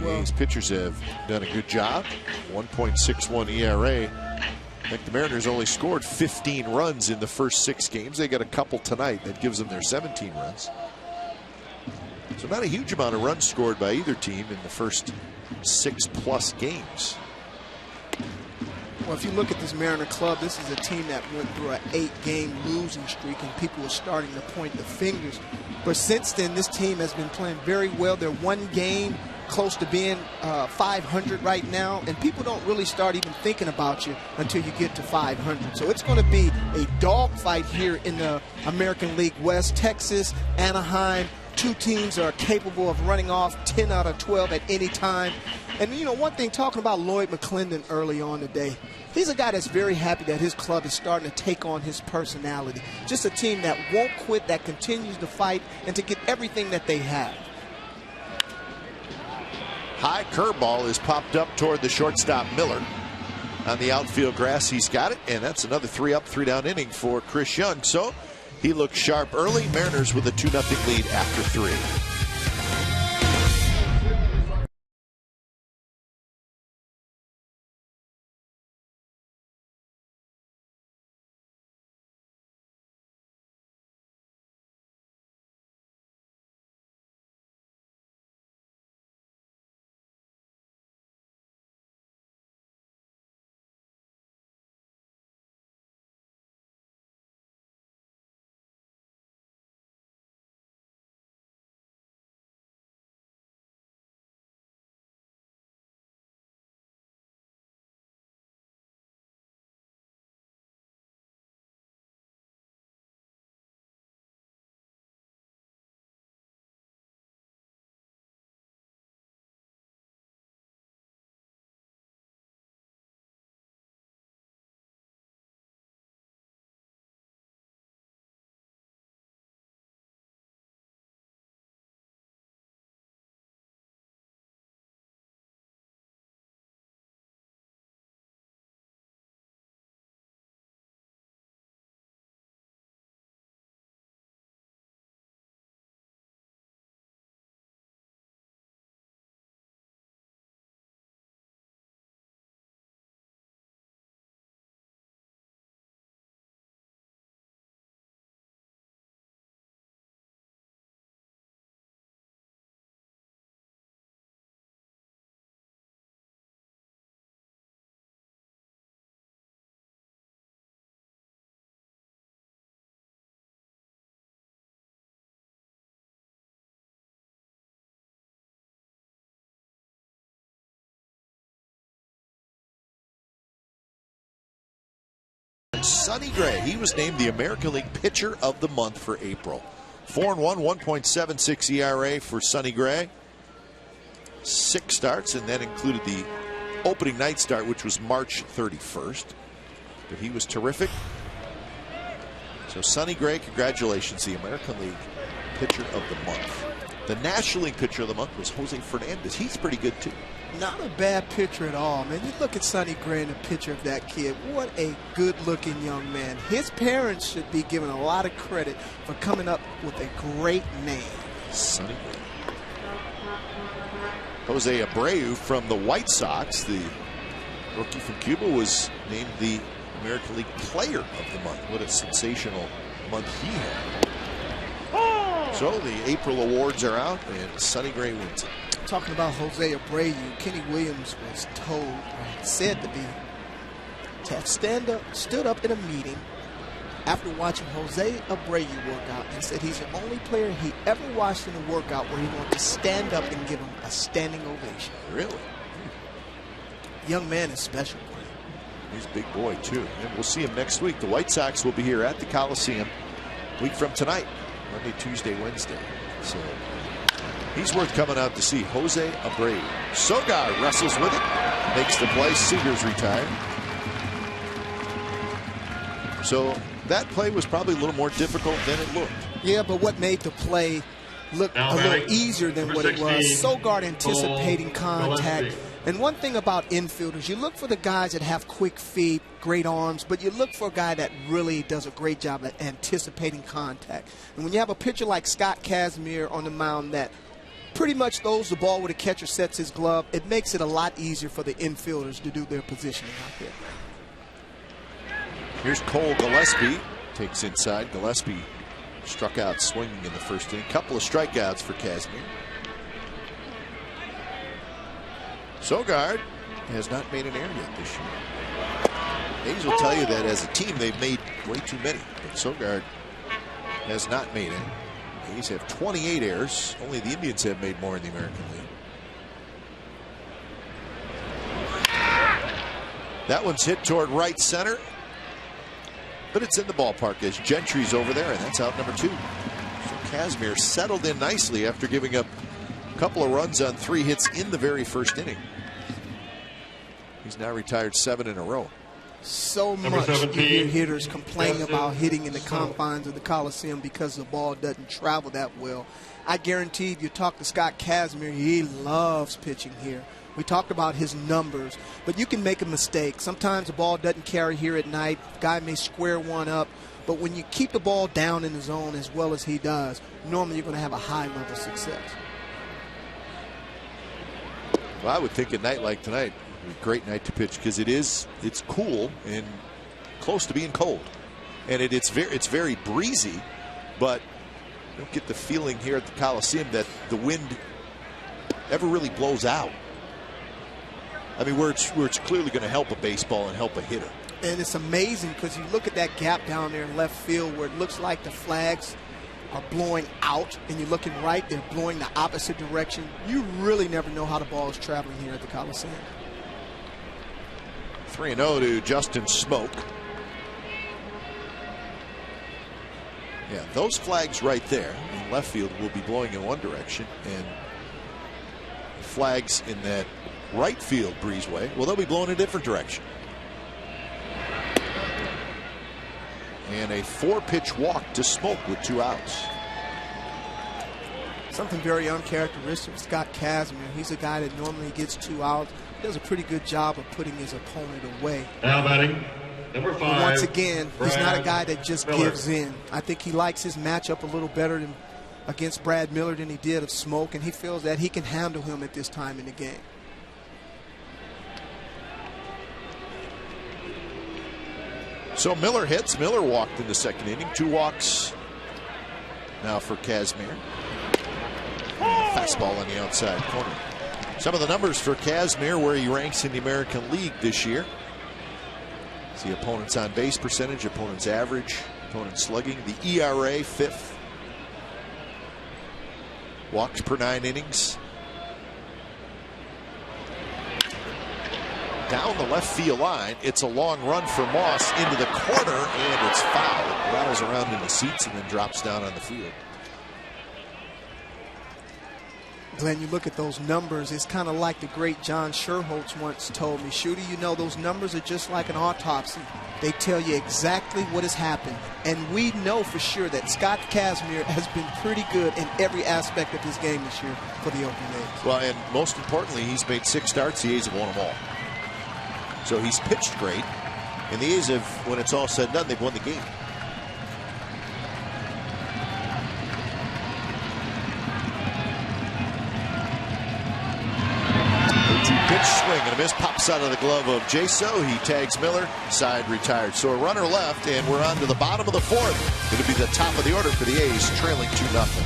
These pitchers have done a good job. 1.61 ERA. I think the Mariners only scored 15 runs in the first 6 games. They got a couple tonight that gives them their 17 runs. So not a huge amount of runs scored by either team in the first 6+ games. Well, if you look at this Mariner club, this is a team that went through an 8-game losing streak, and people were starting to point the fingers. But since then, this team has been playing very well. They're 1 game close to being 500 right now, and people don't really start even thinking about you until you get to 500. So it's going to be a dogfight here in the American League West. Texas, Anaheim, 2 teams are capable of running off 10 out of 12 at any time. And, you know, one thing, talking about Lloyd McClendon early on today, he's a guy that's very happy that his club is starting to take on his personality. Just a team that won't quit, that continues to fight, and to get everything that they have. High curveball is popped up toward the shortstop Miller. On the outfield grass, he's got it, and that's another 3-up, 3-down inning for Chris Young. So he looked sharp early. Mariners with a 2-0 lead after 3. Sonny Gray, he was named the American League Pitcher of the Month for April. 4-1, 1.76 ERA for Sonny Gray. 6 starts, and that included the opening night start, which was March 31st. But he was terrific. So Sonny Gray, congratulations, the American League Pitcher of the Month. The National League Pitcher of the Month was Jose Fernandez. He's pretty good too. Not a bad pitcher at all, man. You look at Sonny Gray and the picture of that kid. What a good-looking young man. His parents should be given a lot of credit for coming up with a great name. Sonny Gray. Jose Abreu from the White Sox, the rookie from Cuba, was named the American League Player of the Month. What a sensational month he had. So the April awards are out, and Sonny Gray wins it. Talking about Jose Abreu, Kenny Williams was told, or said to have stood up in a meeting after watching Jose Abreu work out and said he's the only player he ever watched in a workout where he wanted to stand up and give him a standing ovation. Really? Young man is special. He's a big boy, too. And we'll see him next week. The White Sox will be here at the Coliseum a week from tonight, Monday, Tuesday, Wednesday. So he's worth coming out to see. Jose Abreu. Sogard wrestles with it, makes the play. Seager's retired. So that play was probably a little more difficult than it looked. Yeah, but what made the play look a little easier than what it was? Sogard anticipating contact. And one thing about infielders, you look for the guys that have quick feet, great arms, but you look for a guy that really does a great job at anticipating contact. And when you have a pitcher like Scott Kazmir on the mound that pretty much throws the ball where the catcher sets his glove, it makes it a lot easier for the infielders to do their positioning out there. Here's Cole Gillespie, takes inside. Gillespie struck out swinging in the first inning. Couple of strikeouts for Kazmir. Sogard has not made an error yet this year. Hayes will tell you that as a team they've made way too many, but Sogard has not made it. Hayes have 28 errors. Only the Indians have made more in the American League. That one's hit toward right center, but it's in the ballpark as Gentry's over there, and that's out number 2. So Kazmir settled in nicely after giving up a couple of runs on 3 hits in the very first inning. He's now retired 7 in a row. So much you hear hitters complain about hitting in the confines of the Coliseum because the ball doesn't travel that well. I guarantee if you talk to Scott Kazmir, he loves pitching here. We talked about his numbers, but you can make a mistake. Sometimes the ball doesn't carry here at night. The guy may square one up, but when you keep the ball down in the zone as well as he does, normally you're going to have a high level of success. Well, I would think a night like tonight, a great night to pitch because it's cool and close to being cold, and it's very breezy, but you don't get the feeling here at the Coliseum that the wind ever really blows out. I mean, where it's clearly going to help a baseball and help a hitter. And it's amazing because you look at that gap down there in left field where it looks like the flags are blowing out, and you're looking right, they're blowing the opposite direction. You really never know how the ball is traveling here at the Coliseum. 3-0 to Justin Smoke. Yeah, those flags right there in left field will be blowing in one direction, and flags in that right field breezeway, well, they'll be blowing in a different direction. And a 4-pitch walk to Smoke with 2 outs. Something very uncharacteristic of Scott Kazmir. He's a guy that normally gets 2 outs. He does a pretty good job of putting his opponent away. Now batting, number 5. But once again, he's not a guy that just Miller. gives in. I think he likes his matchup a little better against Brad Miller than he did of Smoke, and he feels that he can handle him at this time in the game. So Miller hits. Miller walked in the second inning. 2 walks now for Kazmir. Fastball on the outside corner. Some of the numbers for Kazmir, where he ranks in the American League this year. See opponents on base percentage, opponents average, opponents slugging. The ERA 5th. Walks per 9 innings. down the left field line. It's a long run for Moss into the corner, and it's fouled. It rattles around in the seats and then drops down on the field. Glenn, you look at those numbers, it's kind of like the great John Sherholtz once told me, Shooty, you know, those numbers are just like an autopsy. They tell you exactly what has happened. And we know for sure that Scott Kazmir has been pretty good in every aspect of his game this year for the Oakland A's. Well, and most importantly, he's made 6 starts. The A's have won them all. So he's pitched great. And the A's have, when it's all said and done, they've won the game. 2-pitch swing and a miss, pops out of the glove of Jaso. He tags Miller, side retired. So a runner left, and we're on to the bottom of the 4th. It'll be the top of the order for the A's, trailing 2-0.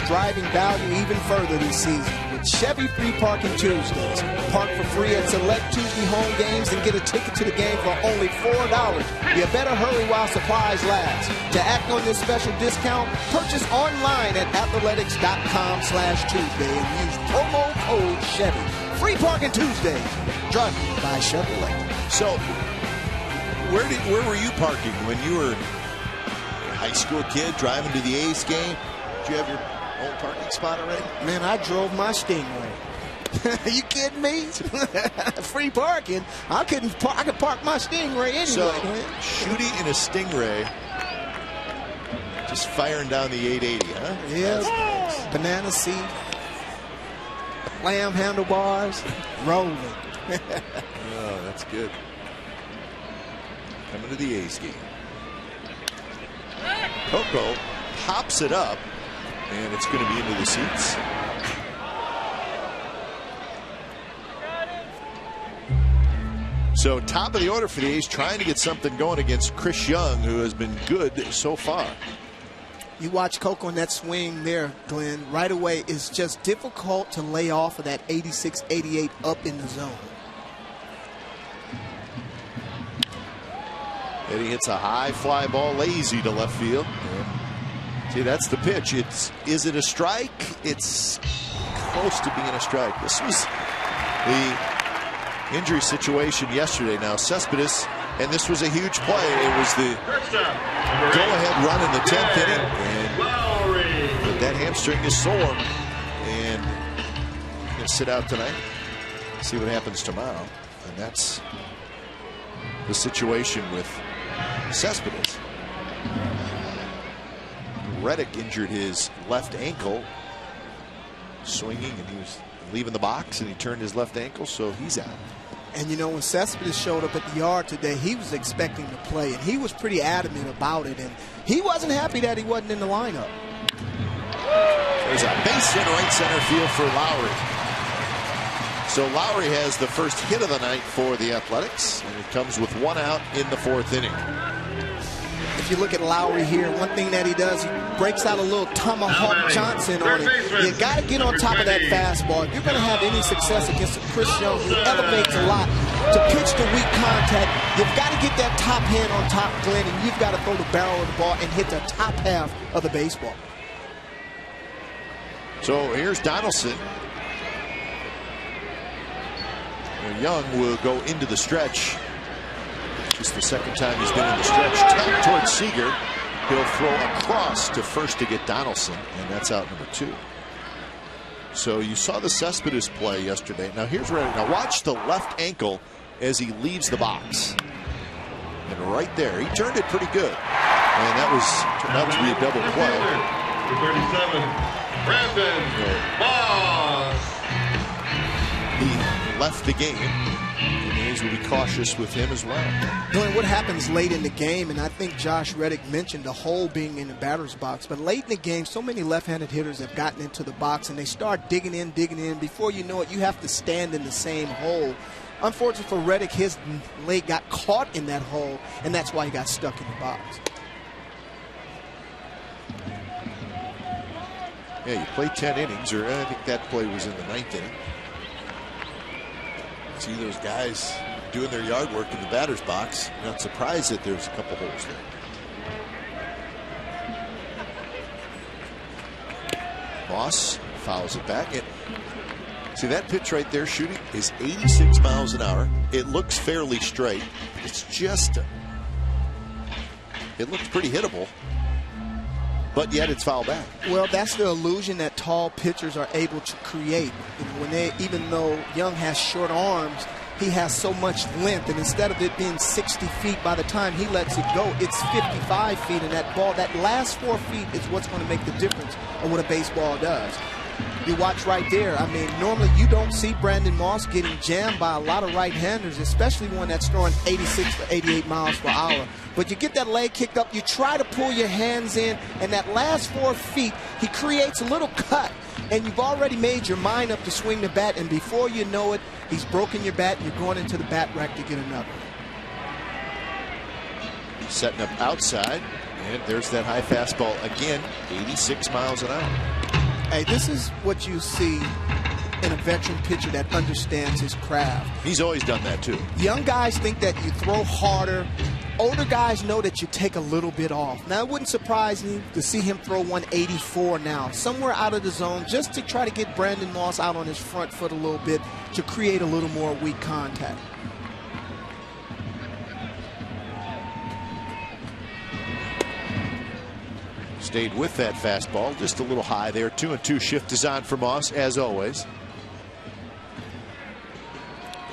Driving value even further this season with Chevy Free Parking Tuesdays. Park for free at select Tuesday home games and get a ticket to the game for only $4. You better hurry while supplies last. To act on this special discount, purchase online at athletics.com/Tuesday and use promo code Chevy. Free Parking Tuesday, driven by Chevrolet. So, where were you parking when you were a high school kid driving to the A's game? Did you have your own parking spot already? Man, I drove my Stingray. Are you kidding me? Free parking. I could park my Stingray anyway. So, shooting in a Stingray, just firing down the 880, huh? Yeah. Nice. Banana seat, lamb handlebars, rolling. Oh, that's good. Coming to the A's game. Coco pops it up. And it's going to be into the seats. So top of the order for the A's, trying to get something going against Chris Young, who has been good so far. You watch Coco in that swing there, Glenn, right away. It's just difficult to lay off of that 86, 88 up in the zone. And he hits a high fly ball lazy to left field. See, that's the pitch. Is it a strike? It's close to being a strike. This was the injury situation yesterday. Now Cespedes, and this was a huge play. It was the go-ahead run in the 10th inning. But that hamstring is sore, and he'll sit out tonight. See what happens tomorrow. And that's the situation with Cespedes. Reddick injured his left ankle swinging, and he was leaving the box, and he turned his left ankle, so he's out. And you know, when Cespedes showed up at the yard today, he was expecting to play, and he was pretty adamant about it, and he wasn't happy that he wasn't in the lineup. There's a base hit right center field for Lowry. So Lowry has the first hit of the night for the Athletics, and it comes with 1 out in the 4th inning. If you look at Lowry here, one thing that he does, he breaks out a little Tomahawk Johnson on him. You got to get on top of that fastball. If you're going to have any success against a Chris Young who elevates a lot to pitch to weak contact, you've got to get that top hand on top, Glenn, and you've got to throw the barrel of the ball and hit the top half of the baseball. So here's Donaldson. Young will go into the stretch. Just the second time he's been in the stretch. Tap towards Seager. He'll throw across to first to get Donaldson, and that's out number 2. So you saw the Cespedes play yesterday. Now here's Reddick. Now watch the left ankle as he leaves the box. And right there, he turned it pretty good. And that turned out to be a double play. 37, Brandon Moss. He left the game. Will be cautious with him as well. Glenn, what happens late in the game, and I think Josh Reddick mentioned the hole being in the batter's box, but late in the game, so many left-handed hitters have gotten into the box, and they start digging in. Before you know it, you have to stand in the same hole. Unfortunately for Reddick, his leg got caught in that hole, and that's why he got stuck in the box. Yeah, you play 10 innings, or I think that play was in the 9th inning. See those guys doing their yard work in the batter's box. I'm not surprised that there's a couple holes there. Moss fouls it back. See that pitch right there shooting is 86 miles an hour. It looks fairly straight. It's just, it looks pretty hittable, but yet it's foul back. Well, that's the illusion that tall pitchers are able to create. When even though Young has short arms, he has so much length, and instead of it being 60 feet by the time he lets it go, it's 55 feet, and that ball, that last 4 feet is what's going to make the difference of what a baseball does. You watch right there. I mean, normally you don't see Brandon Moss getting jammed by a lot of right-handers, especially one that's throwing 86 to 88 miles per hour. But you get that leg kicked up, you try to pull your hands in, and that last 4 feet, he creates a little cut, and you've already made your mind up to swing the bat, and before you know it, he's broken your bat, and you're going into the bat rack to get another. Setting up outside, and there's that high fastball again, 86 miles an hour. Hey, this is what you see in a veteran pitcher that understands his craft. He's always done that too. Young guys think that you throw harder. Older guys know that you take a little bit off. Now, it wouldn't surprise me to see him throw 184 now, somewhere out of the zone, just to try to get Brandon Moss out on his front foot a little bit to create a little more weak contact. Stayed with that fastball, just a little high there. 2-2 shift is on for Moss, as always.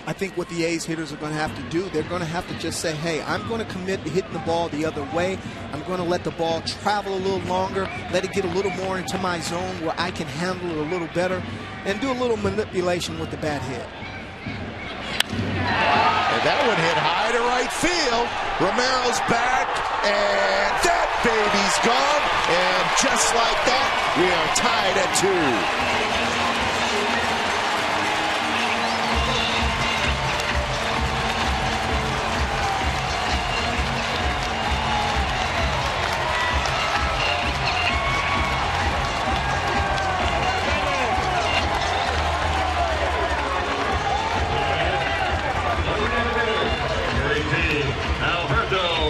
I think what the A's hitters are going to have to do, they're going to have to just say, hey, I'm going to commit to hitting the ball the other way. I'm going to let the ball travel a little longer, let it get a little more into my zone where I can handle it a little better, and do a little manipulation with the bat hit. And that one hit high to right field. Romero's back, and that baby's gone. And just like that, we are tied at 2.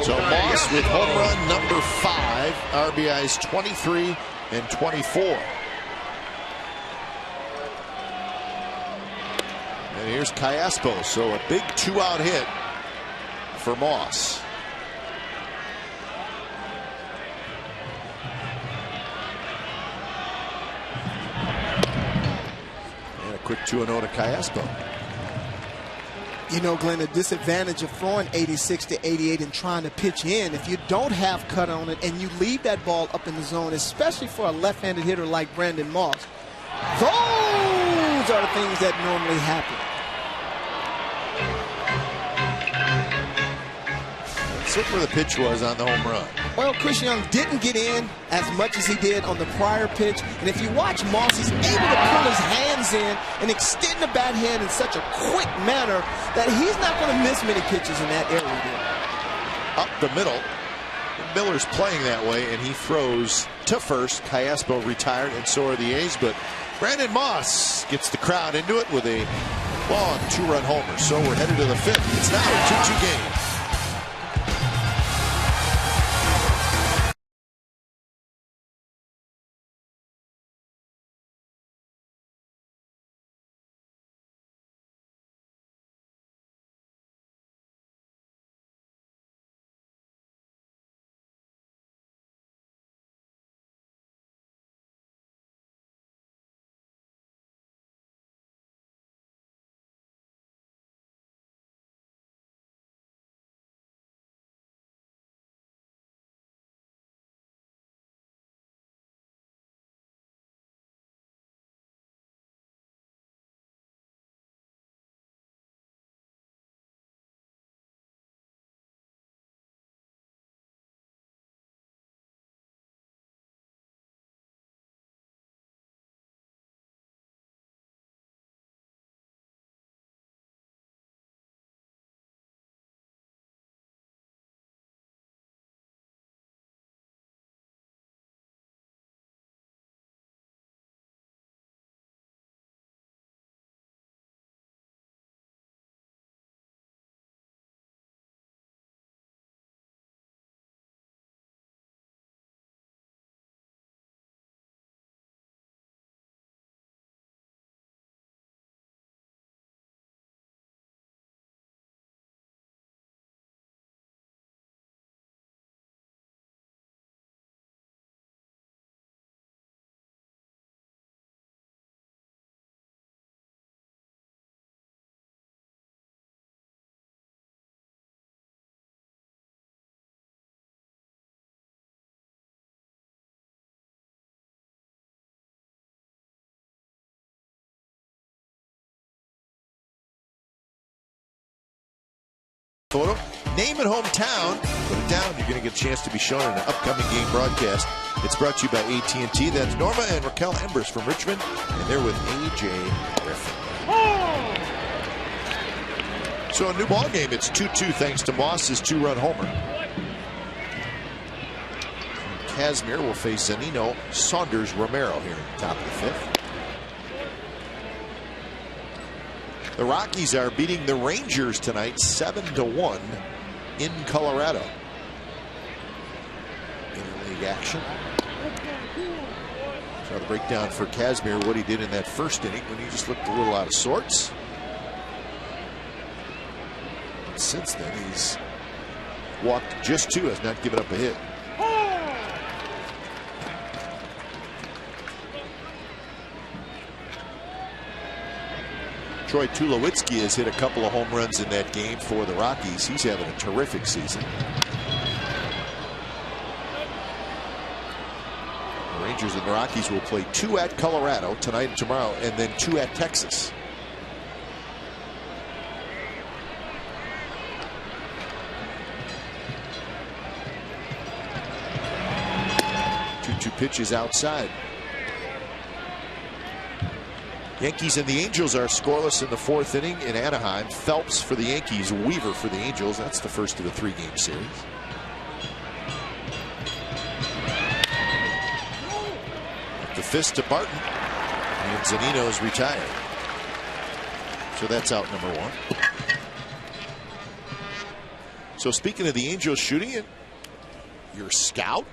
So Moss with home run number 5, RBIs 23 and 24. And here's Callaspo, so a big 2-out hit for Moss. And a quick 2-0 to Callaspo. You know, Glenn, the disadvantage of throwing 86 to 88 and trying to pitch in, if you don't have cut on it and you leave that ball up in the zone, especially for a left-handed hitter like Brandon Moss, those are the things that normally happen. Let's look where the pitch was on the home run. Well, Chris Young didn't get in as much as he did on the prior pitch. And if you watch Moss, he's able to pull his hands in and extend the bat hand in such a quick manner that he's not going to miss many pitches in that area there. Up the middle. Miller's playing that way, and he throws to first. Callaspo retired, and so are the A's. But Brandon Moss gets the crowd into it with a long 2-run homer. So we're headed to the 5th. It's now a 2-2 game. Photo. Name and hometown. Put it down. You're going to get a chance to be shown in an upcoming game broadcast. It's brought to you by AT&T. That's Norma and Raquel Embers from Richmond, and they're with A.J. Griffin. So a new ball game. It's 2-2 thanks to Moss's 2-run homer. Kazmir will face Zanino Saunders Romero here at the top of the 5th. The Rockies are beating the Rangers tonight 7-1 in Colorado. Interleague action. So the breakdown for Kazmir, what he did in that first inning when he just looked a little out of sorts. Since then, he's walked just 2, has not given up a hit. Troy Tulowitzki has hit a couple of home runs in that game for the Rockies. He's having a terrific season. The Rangers and the Rockies will play 2 at Colorado tonight and tomorrow, and then 2 at Texas. Two pitches outside. Yankees and the Angels are scoreless in the 4th inning in Anaheim. Phelps for the Yankees, Weaver for the Angels. That's the first of a 3-game series. The fist to Barton, and Zanino's retired. So that's out number 1. So speaking of the Angels shooting it, your scout.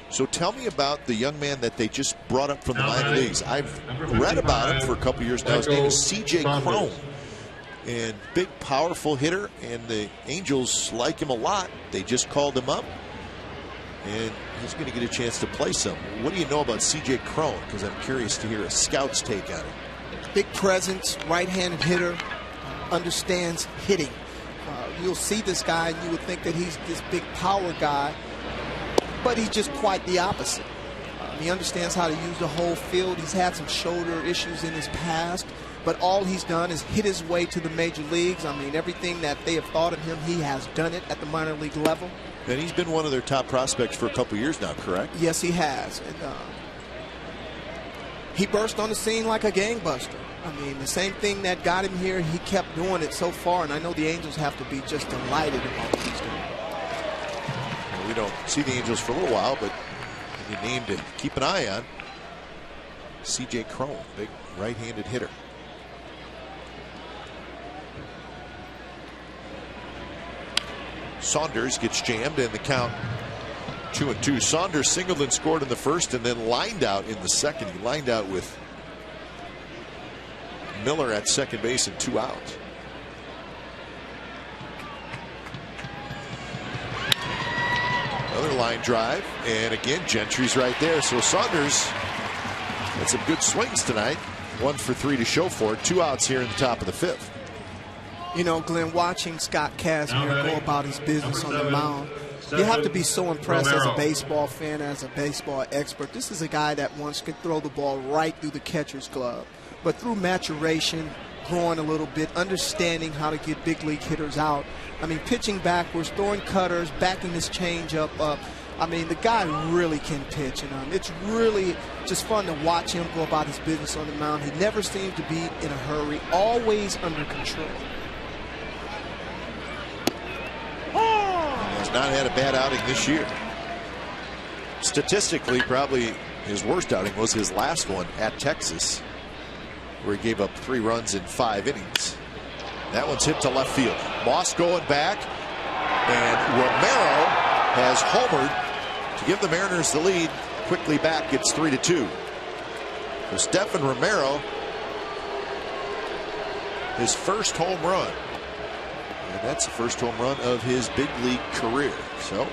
So tell me about the young man that they just brought up from the minor leagues. I've read about him for a couple years now. His name is C.J. Cron. And big, powerful hitter. And the Angels like him a lot. They just called him up. And he's going to get a chance to play some. What do you know about C.J. Cron? Because I'm curious to hear a scout's take on it. Big presence, right-handed hitter, understands hitting. You'll see this guy and you would think that he's this big power guy. But he's just quite the opposite. He understands how to use the whole field. He's had some shoulder issues in his past, but all he's done is hit his way to the major leagues. I mean, everything that they have thought of him, he has done it at the minor league level. And he's been one of their top prospects for a couple years now, correct? Yes, he has. And, he burst on the scene like a gangbuster. I mean, the same thing that got him here, he kept doing it so far, and I know the Angels have to be just delighted about what he's doing. Well, we don't see the Angels for a little while, but you named to keep an eye on C.J. Cron, big right-handed hitter. Saunders gets jammed, and the count 2-2. Saunders singled and scored in the first, and then lined out in the second. He lined out with Miller at second base and 2 outs. Another line drive, and again Gentry's right there. So Saunders had some good swings tonight. 1 for 3 to show for it. 2 outs here in the top of the 5th. You know, Glenn, watching Scott Kazmir go about his business on the mound, you have to be so impressed as a baseball fan, as a baseball expert. This is a guy that once could throw the ball right through the catcher's glove. But through maturation, growing a little bit, understanding how to get big league hitters out. I mean, pitching backwards, throwing cutters, backing his changeup up. I mean, the guy really can pitch, and it's really just fun to watch him go about his business on the mound. He never seemed to be in a hurry, always under control. He has not had a bad outing this year. Statistically, probably his worst outing was his last one at Texas, where he gave up 3 runs in 5 innings. That one's hit to left field. Moss going back, and Romero has homered to give the Mariners the lead. Quickly back, gets 3-2. So Stephen Romero, his first home run. And that's the first home run of his big league career. So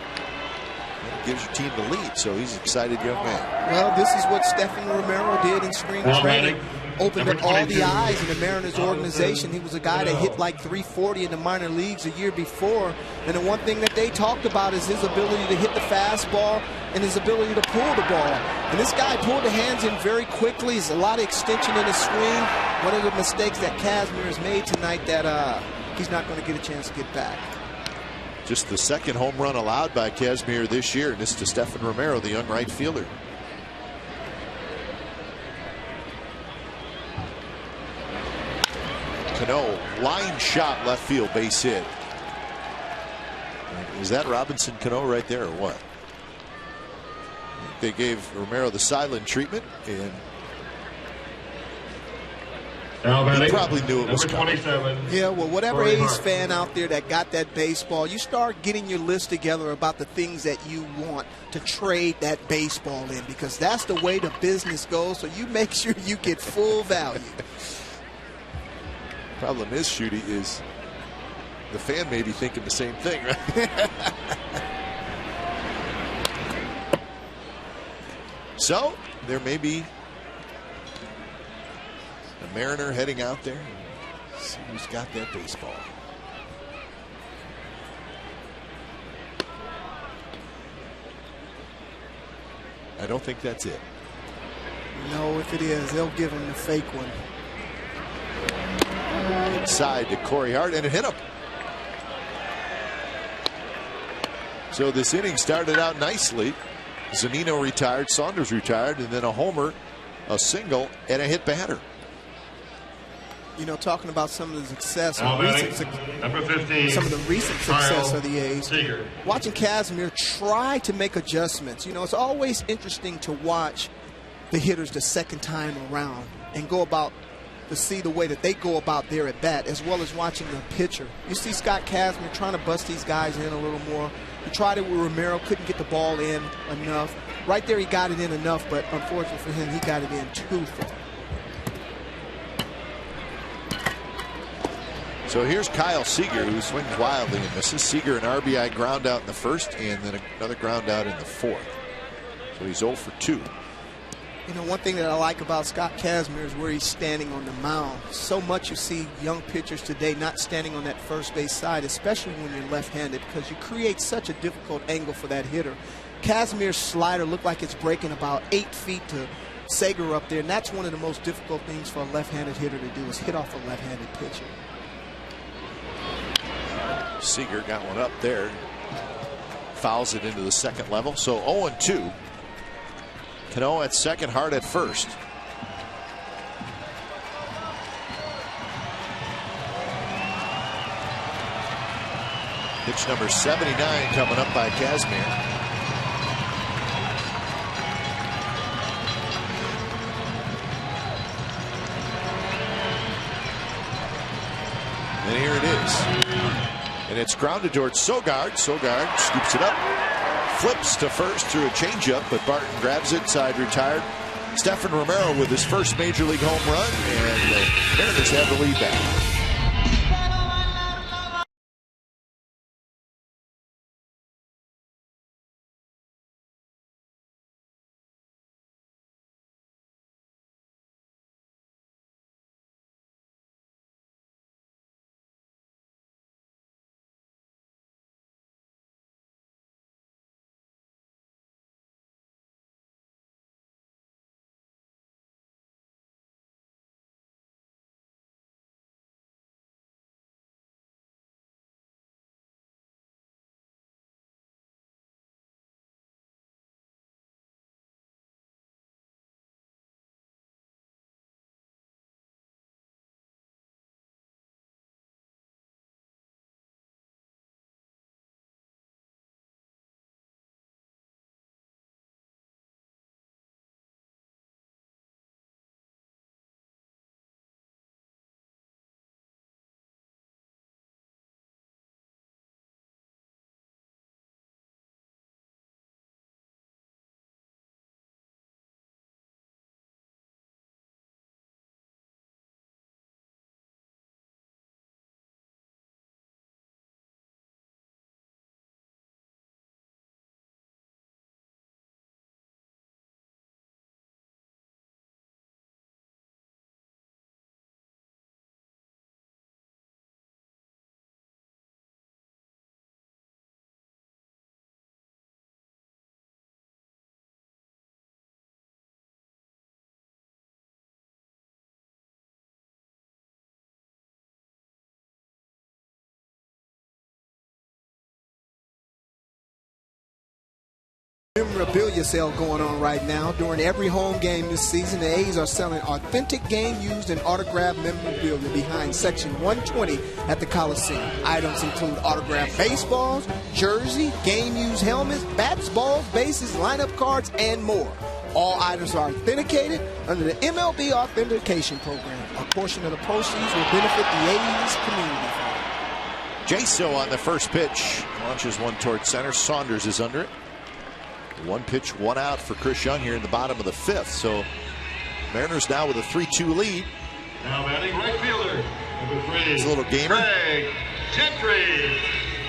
that gives your team the lead. So he's an excited young man. Well, this is what Stephen Romero did in spring training. Opened up all the eyes in the Mariners organization. He was a guy that hit like 340 in the minor leagues a year before. And the one thing that they talked about is his ability to hit the fastball and his ability to pull the ball. And this guy pulled the hands in very quickly. There's a lot of extension in his swing. One of the mistakes that Kazmir has made tonight that he's not going to get a chance to get back. Just the second home run allowed by Kazmir this year. And this is to Stephen Romero, the young right fielder. Cano, line shot, left field, base hit. Is that Robinson Cano right there or what? They gave Romero the silent treatment, and he probably knew it was coming. Yeah, well, whatever A's fan out there that got that baseball, you start getting your list together about the things that you want to trade that baseball in, because that's the way the business goes, so you make sure you get full value. Problem is, Shooty, is the fan may be thinking the same thing, right? So there may be a Mariner heading out there. See who's got that baseball. I don't think that's it. No, if it is, they'll give him the fake one. Inside to Corey Hart, and it hit him. So this inning started out nicely. Zunino retired, Saunders retired, and then a homer, a single, and a hit batter. You know, talking about some of the success, Number 15, some of the recent success Kyle of the A's. Seager. Watching Kazmir try to make adjustments. You know, it's always interesting to watch the hitters the second time around and go about to see the way that they go about their at bat, as well as watching the pitcher. You see Scott Kazmir trying to bust these guys in a little more. He tried it with Romero, couldn't get the ball in enough. Right there, he got it in enough, but unfortunately for him, he got it in too far. So here's Kyle Seager, who swings wildly and misses. Seager, an RBI ground out in the first, and then another ground out in the fourth. So he's 0 for 2. You know, one thing that I like about Scott Kazmir is where he's standing on the mound. So much you see young pitchers today not standing on that first base side, especially when you're left-handed, because you create such a difficult angle for that hitter. Kazmir's slider looked like it's breaking about 8 feet to Sager up there, and that's one of the most difficult things for a left-handed hitter to do is hit off a left-handed pitcher. Seager got one up there. Fouls it into the second level. So 0-2. Cano at second, Hart at first. Pitch number 79 coming up by Kazmir. And here it is. And it's grounded towards Sogard. Sogard scoops it up. Flips to first through a changeup, but Barton grabs it. Side retired. Stephan Romero with his first major league home run. And the Mariners have the lead back. Memorabilia sale going on right now. During every home game this season, the A's are selling authentic game-used and autographed memorabilia behind Section 120 at the Coliseum. Items include autographed baseballs, jersey, game-used helmets, bats, balls, bases, lineup cards, and more. All items are authenticated under the MLB Authentication Program. A portion of the proceeds will benefit the A's community fund. Jaso on the first pitch. Launches one towards center. Saunders is under it. One pitch, one out for Chris Young here in the bottom of the fifth. So Mariners now with a 3-2 lead. Now batting right fielder, number 3. It's a little gamer. Craig Gentry.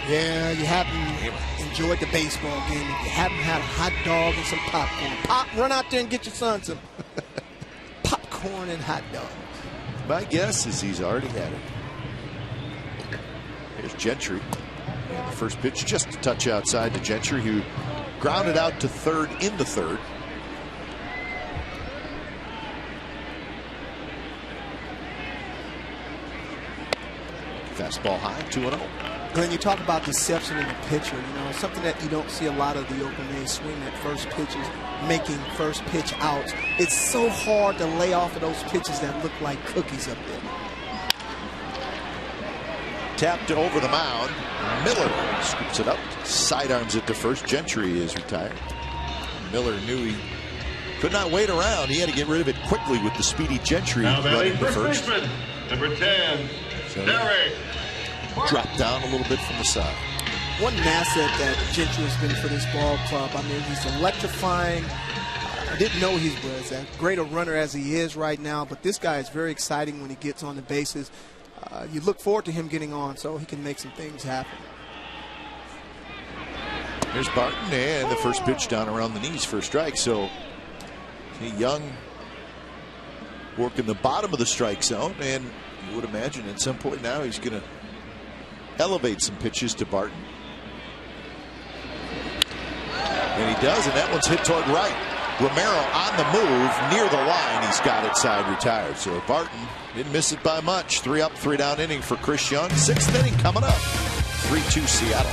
Yeah, you haven't enjoyed the baseball game. If you haven't had a hot dog and some popcorn, run out there and get your son some popcorn and hot dogs. My guess is he's already had it. Here's Gentry. And the first pitch just a touch outside to Gentry, who grounded out to third in the third. Fastball high, 2-0. Glenn, you talk about deception in the pitcher. You know, something that you don't see a lot of the Oakland A's swing at first pitches, making first pitch outs. It's so hard to lay off of those pitches that look like cookies up there. Tapped over the mound. Miller scoops it up, sidearms it to first. Gentry is retired. Miller knew he could not wait around. He had to get rid of it quickly with the speedy Gentry running to first. Number 10, So Derek. dropped down a little bit from the side. What an asset that Gentry has been for this ball club. I mean, he's electrifying. I didn't know he was as great a runner as he is right now, but this guy is very exciting when he gets on the bases. You look forward to him getting on so he can make some things happen. Here's Barton, and the first pitch down around the knees for a strike. So Young working the bottom of the strike zone, and you would imagine at some point now he's going to elevate some pitches to Barton. And he does, and that one's hit toward right. Romero on the move near the line. He's got it side retired. So Barton didn't miss it by much. 3 up, 3 down inning for Chris Young. 6th inning coming up. 3-2 Seattle.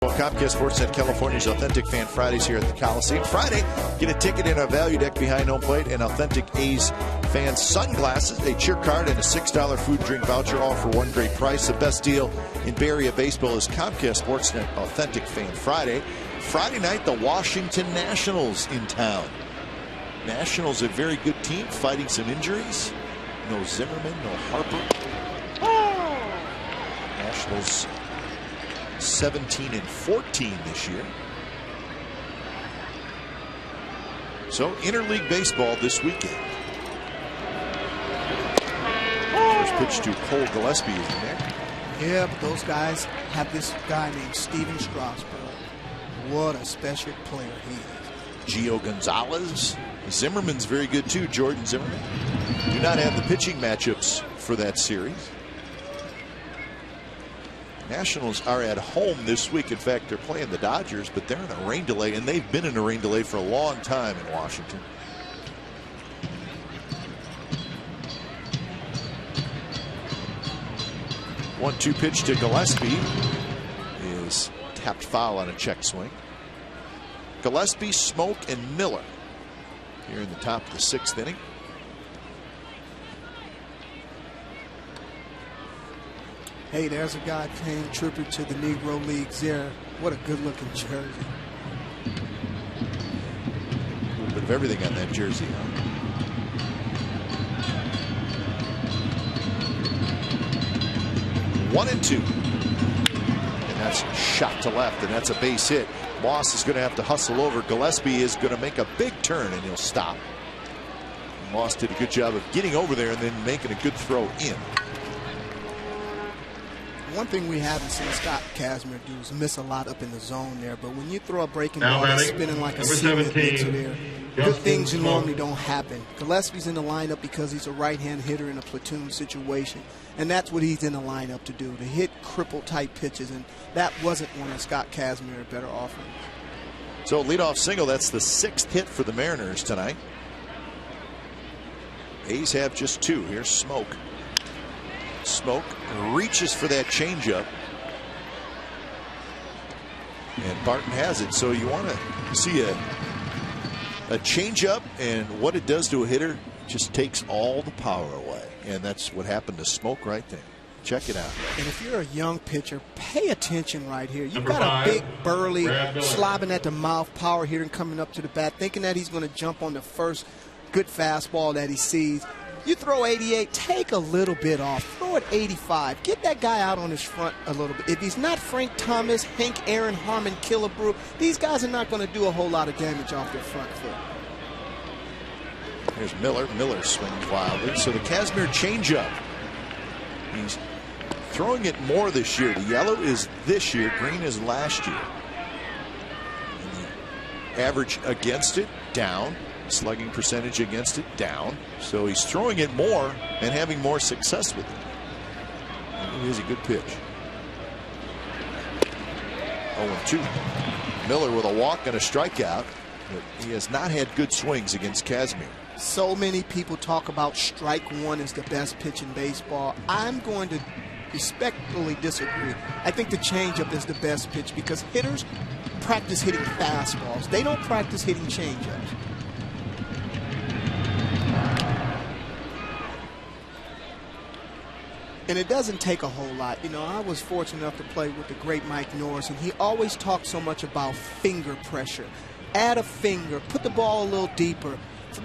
Comcast Sportsnet, California's Authentic Fan Fridays here at the Coliseum. Friday, get a ticket in our value deck behind home plate and Authentic A's fan sunglasses, a cheer card, and a $6 food drink voucher, all for one great price. The best deal in Bay Area baseball is Comcast Sportsnet Authentic Fan Friday. Friday night, the Washington Nationals in town. Nationals, a very good team, fighting some injuries. No Zimmerman, no Harper. Nationals 17-14 this year. So interleague baseball this weekend. First pitch to Cole Gillespie is in there. Yeah, but those guys have this guy named Steven Strasburg. What a special player he is. Gio Gonzalez. Zimmerman's very good too, Jordan Zimmerman. Do not have the pitching matchups for that series. Nationals are at home this week. In fact, they're playing the Dodgers, but they're in a rain delay, and they've been in a rain delay for a long time in Washington. One-two pitch to Gillespie is tapped foul on a check swing. Gillespie, Smoke, and Miller here in the top of the 6th inning. Hey, there's a guy paying tribute to the Negro Leagues there. What a good-looking jersey. A little bit of everything on that jersey. 1-2. And that's shot to left, and that's a base hit. Moss is going to have to hustle over. Gillespie is going to make a big turn, and he'll stop. Moss did a good job of getting over there and then making a good throw in. One thing we haven't seen Scott Kazmir do is miss a lot up in the zone there, but when you throw a breaking ball that's spinning like a cement into there, good things normally don't happen. Gillespie's in the lineup because he's a right-hand hitter in a platoon situation, and that's what he's in the lineup to do, to hit cripple-type pitches, and that wasn't one of Scott Kazmir's better offerings. So leadoff single, that's the 6th hit for the Mariners tonight. A's have just 2. Here's Smoke. Smoke reaches for that changeup, and Barton has it. So you want to see a changeup, and what it does to a hitter, just takes all the power away, and that's what happened to Smoke right there. Check it out. And if you're a young pitcher, pay attention right here. You've got a big, burly, slobbing at the mouth power hitter coming up to the bat, thinking that he's going to jump on the first good fastball that he sees. You throw 88, take a little bit off. Throw it 85. Get that guy out on his front a little bit. If he's not Frank Thomas, Hank Aaron, Harmon Killebrew, these guys are not going to do a whole lot of damage off their front foot. Here's Miller. Miller swings wildly. So the Kazmir changeup. He's throwing it more this year. The yellow is this year. Green is last year. And the average against it, down. Slugging percentage against it, down. So he's throwing it more and having more success with it. And it is a good pitch. 0-2. Miller with a walk and a strikeout. But he has not had good swings against Kazmir. So many people talk about strike one is the best pitch in baseball. I'm going to respectfully disagree. I think the changeup is the best pitch because hitters practice hitting fastballs. They don't practice hitting changeups. And it doesn't take a whole lot. You know, I was fortunate enough to play with the great Mike Norris, and he always talked so much about finger pressure. Add a finger, put the ball a little deeper,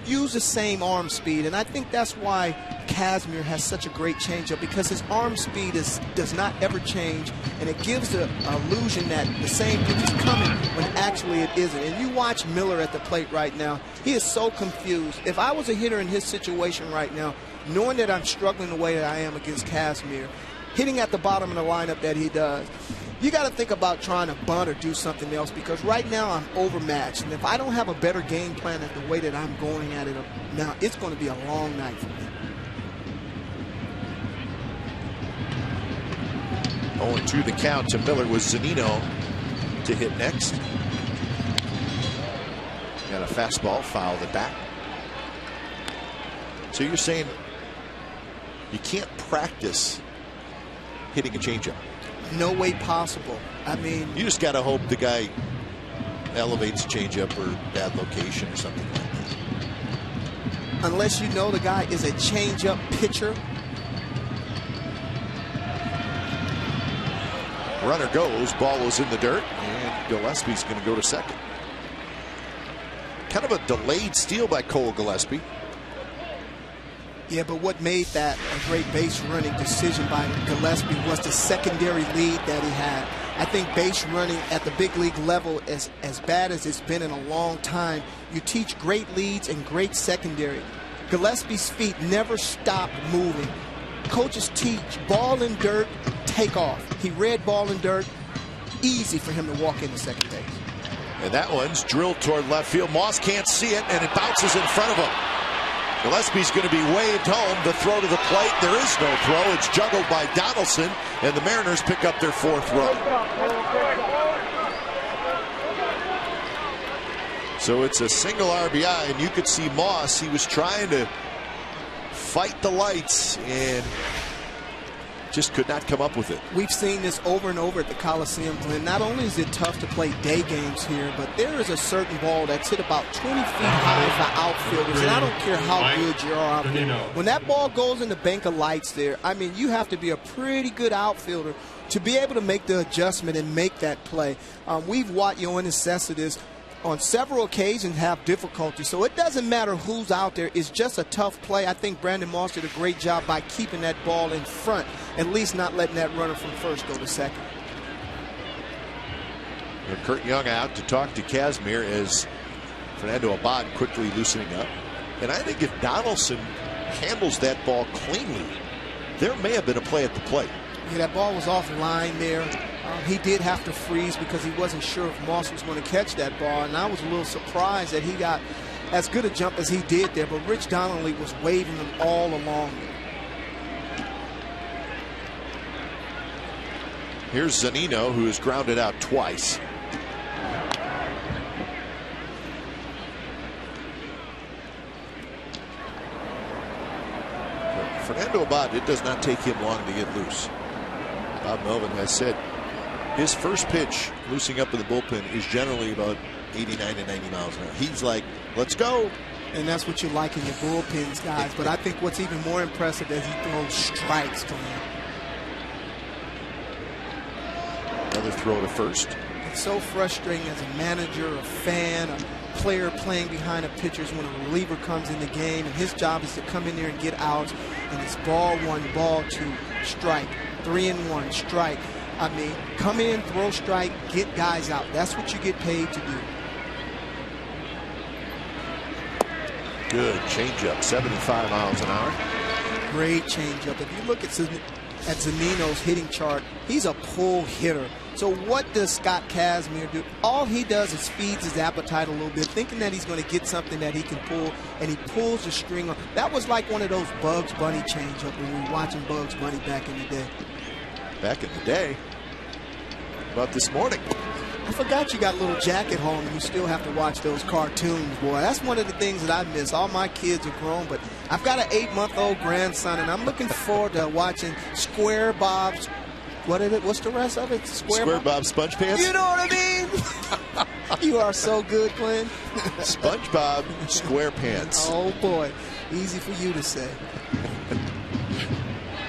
use the same arm speed, and I think that's why Kazmir has such a great changeup, because his arm speed does not ever change, and it gives the illusion that the same pitch is coming when actually it isn't. And you watch Miller at the plate right now, he is so confused. If I was a hitter in his situation right now, knowing that I'm struggling the way that I am against Kazmir, hitting at the bottom of the lineup that he does, you got to think about trying to bunt or do something else, because right now I'm overmatched. And if I don't have a better game plan at the way that I'm going at it now, it's going to be a long night for me. 0-2 the count to Miller with Zunino to hit next. Got a fastball, fouled it back. So you're saying you can't practice hitting a changeup? No way possible. I mean, you just got to hope the guy elevates a changeup or bad location or something like that. Unless you know the guy is a changeup pitcher. Runner goes, ball was in the dirt, and Gillespie's going to go to second. Kind of a delayed steal by Cole Gillespie. Yeah, but what made that a great base running decision by Gillespie was the secondary lead that he had. I think base running at the big league level is as bad as it's been in a long time. You teach great leads and great secondary. Gillespie's feet never stopped moving. Coaches teach ball in dirt, take off. He read ball in dirt, easy for him to walk into second base. And that one's drilled toward left field. Moss can't see it, and it bounces in front of him. Gillespie's going to be waved home. The throw to the plate. There is no throw. It's juggled by Donaldson, and the Mariners pick up their fourth run. So it's a single RBI, and you could see Moss. He was trying to fight the lights and just could not come up with it. We've seen this over and over at the Coliseum, Glenn. Not only is it tough to play day games here, but there is a certain ball that's hit about 20 feet high for outfielders, and I don't care how good you are out there. When that ball goes in the bank of lights there, I mean, you have to be a pretty good outfielder to be able to make the adjustment and make that play. We've watched Yoenis Cespedes on several occasions have difficulty. So it doesn't matter who's out there. It's just a tough play. I think Brandon Moss did a great job by keeping that ball in front, at least not letting that runner from first go to second. Kurt Young out to talk to Kazmir as Fernando Abad quickly loosening up. And I think if Donaldson handles that ball cleanly, there may have been a play at the plate. Yeah, that ball was offline there. He did have to freeze because he wasn't sure if Moss was going to catch that ball, and I was a little surprised that he got as good a jump as he did there, but Rich Donnelly was waving him all along there. Here's Zunino, who has grounded out twice. Fernando Abad, it does not take him long to get loose. Bob Melvin has said his first pitch loosening up in the bullpen is generally about 89 to 90 miles an hour. He's like, let's go. And that's what you like in your bullpens, guys. But I think what's even more impressive is he throws strikes to him. Another throw to first. It's so frustrating as a manager, a fan, a player playing behind the pitchers when a reliever comes in the game, and his job is to come in there and get outs, and it's ball one, ball two, strike, 3-1, strike. I mean, come in, throw strike, get guys out. That's what you get paid to do. Good changeup, 75 miles an hour. Great changeup. If you look at Zunino's hitting chart, he's a pull hitter. So what does Scott Kazmir do? All he does is feeds his appetite a little bit, thinking that he's going to get something that he can pull, and he pulls the string on. That was like one of those Bugs Bunny changeup when we were watching Bugs Bunny back in the day. Back in the day? About this morning? I forgot you got a little Jack at home and you still have to watch those cartoons, boy. That's one of the things that I miss. All my kids are grown, but I've got an 8-month-old grandson, and I'm looking forward to watching Square Bob's. What is it? What's the rest of it? Square Bob Sponge Pants? You know what I mean? You are so good, Glenn. SpongeBob Square Pants. Oh, boy. Easy for you to say.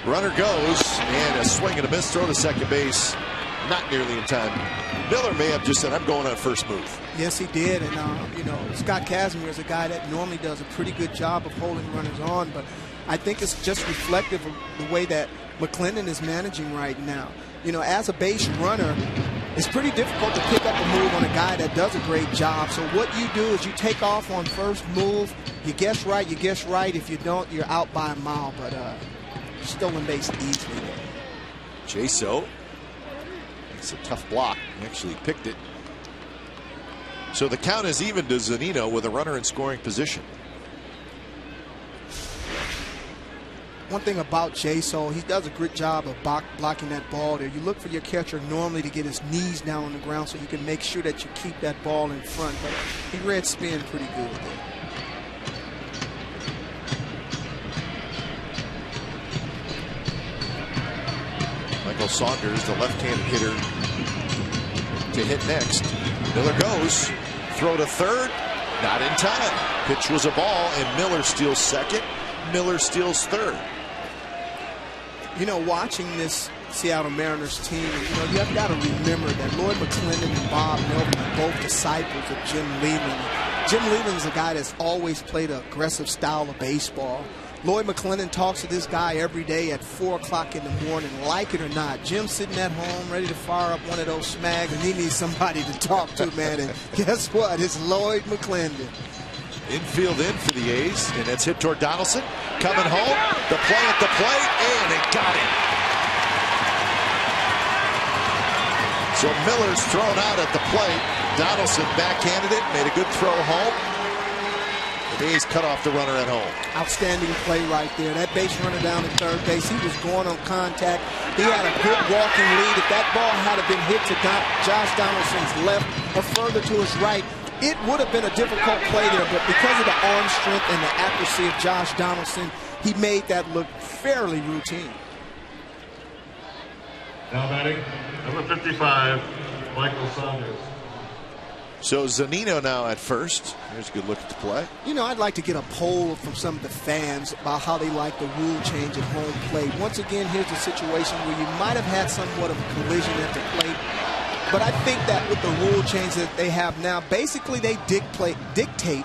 Runner goes, and a swing and a miss, throw to second base. Not nearly in time. Miller may have just said, I'm going on first move. Yes, he did. And, you know, Scott Kazmir is a guy that normally does a pretty good job of holding runners on, but I think it's just reflective of the way that McClendon is managing right now. You know, as a base runner, it's pretty difficult to pick up a move on a guy that does a great job. So what you do is you take off on first move. You guess right, you guess right. If you don't, you're out by a mile. But stolen base easily there. Jaso. It's a tough block. He actually picked it. So the count is even to Zunino with a runner in scoring position. One thing about Jaso, he does a good job of blocking that ball there. You look for your catcher normally to get his knees down on the ground so you can make sure that you keep that ball in front. But he read spin pretty good there. Michael Saunders, the left-handed hitter, to hit next. Miller goes. Throw to third. Not in time. Pitch was a ball, and Miller steals second. Miller steals third. You know, watching this Seattle Mariners team, you know, you have got to remember that Lloyd McClendon and Bob Melvin are both disciples of Jim Leyland. Jim Leyland is a guy that's always played an aggressive style of baseball. Lloyd McClendon talks to this guy every day at 4 o'clock in the morning, like it or not. Jim's sitting at home ready to fire up one of those smags, and he needs somebody to talk to, man. And guess what? It's Lloyd McClendon. Infield in for the A's, and it's hit toward Donaldson. Coming home, the play at the plate, and it got him. So Miller's thrown out at the plate. Donaldson backhanded it, made a good throw home. The A's cut off the runner at home. Outstanding play right there. That base runner down at third base, he was going on contact. He had a good walking lead. If that ball had been hit to Josh Donaldson's left or further to his right, it would have been a difficult play there, but because of the arm strength and the accuracy of Josh Donaldson, he made that look fairly routine. Now batting, number 55, Michael Saunders. So Zunino now at first. Here's a good look at the play. You know, I'd like to get a poll from some of the fans about how they like the rule change at home plate. Once again, here's a situation where you might have had somewhat of a collision at the plate. But I think that with the rule change that they have now, basically they dictate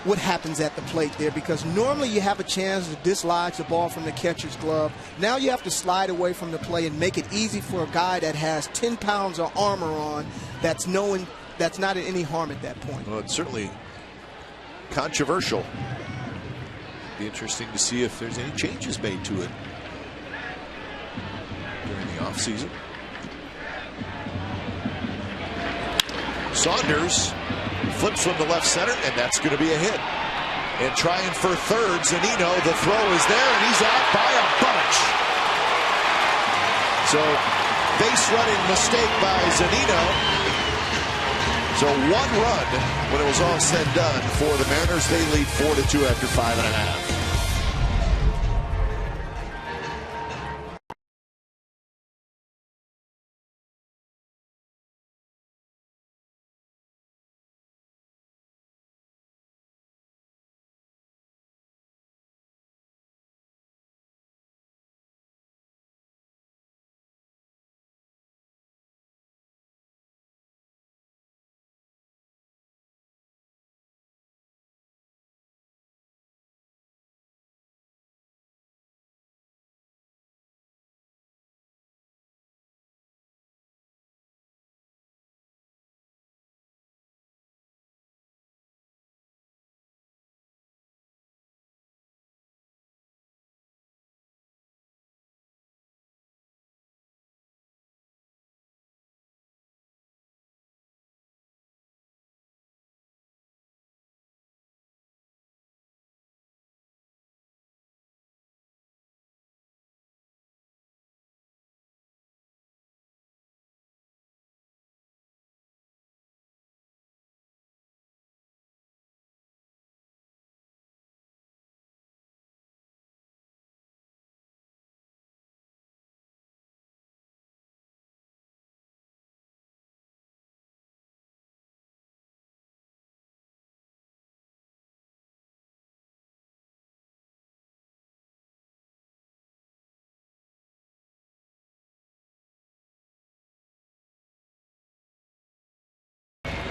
what happens at the plate there, because normally you have a chance to dislodge the ball from the catcher's glove. Now you have to slide away from the play and make it easy for a guy that has 10 pounds of armor on that's not in any harm at that point. Well, it's certainly controversial. Be interesting to see if there's any changes made to it during the offseason. Saunders flips from the left center, and that's going to be a hit. And trying for third, Zunino, the throw is there, and he's out by a bunch. So, base running mistake by Zunino. So 1 run when it was all said and done for the Mariners. They lead 4-2 after 5.5.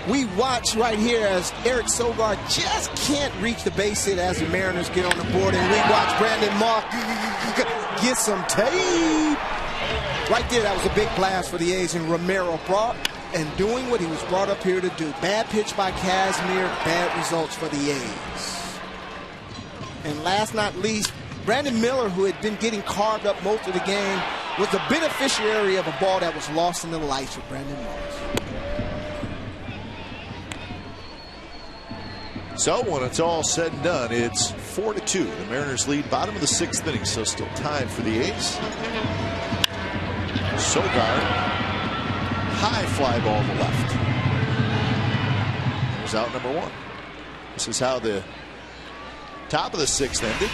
We watch right here as Eric Sogard just can't reach the base hit as the Mariners get on the board, and we watch Brandon Moss get some tape. Right there, that was a big blast for the A's, and Romero doing what he was brought up here to do. Bad pitch by Kazmir, bad results for the A's. And last not least, Brandon Miller, who had been getting carved up most of the game, was the beneficiary of a ball that was lost in the lights for Brandon Moss. So when it's all said and done, it's 4-2. The Mariners lead bottom of the 6th inning, so still tied for the A's. Sogard, high fly ball to left. There's out number 1. This is how the top of the 6th ended.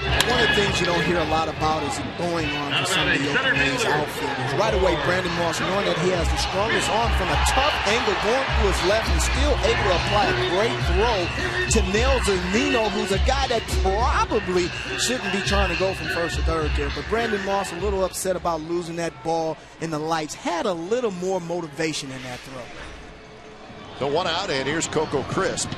One of the things you don't hear a lot about is going on for some of the Oakland A's outfielders. Right away, Brandon Moss, knowing that he has the strongest arm from a tough angle going through his left, and still able to apply a great throw to Nel Zunino, who's a guy that probably shouldn't be trying to go from first to third there. But Brandon Moss, a little upset about losing that ball in the lights, had a little more motivation in that throw. So 1 out, and here's Coco Crisp.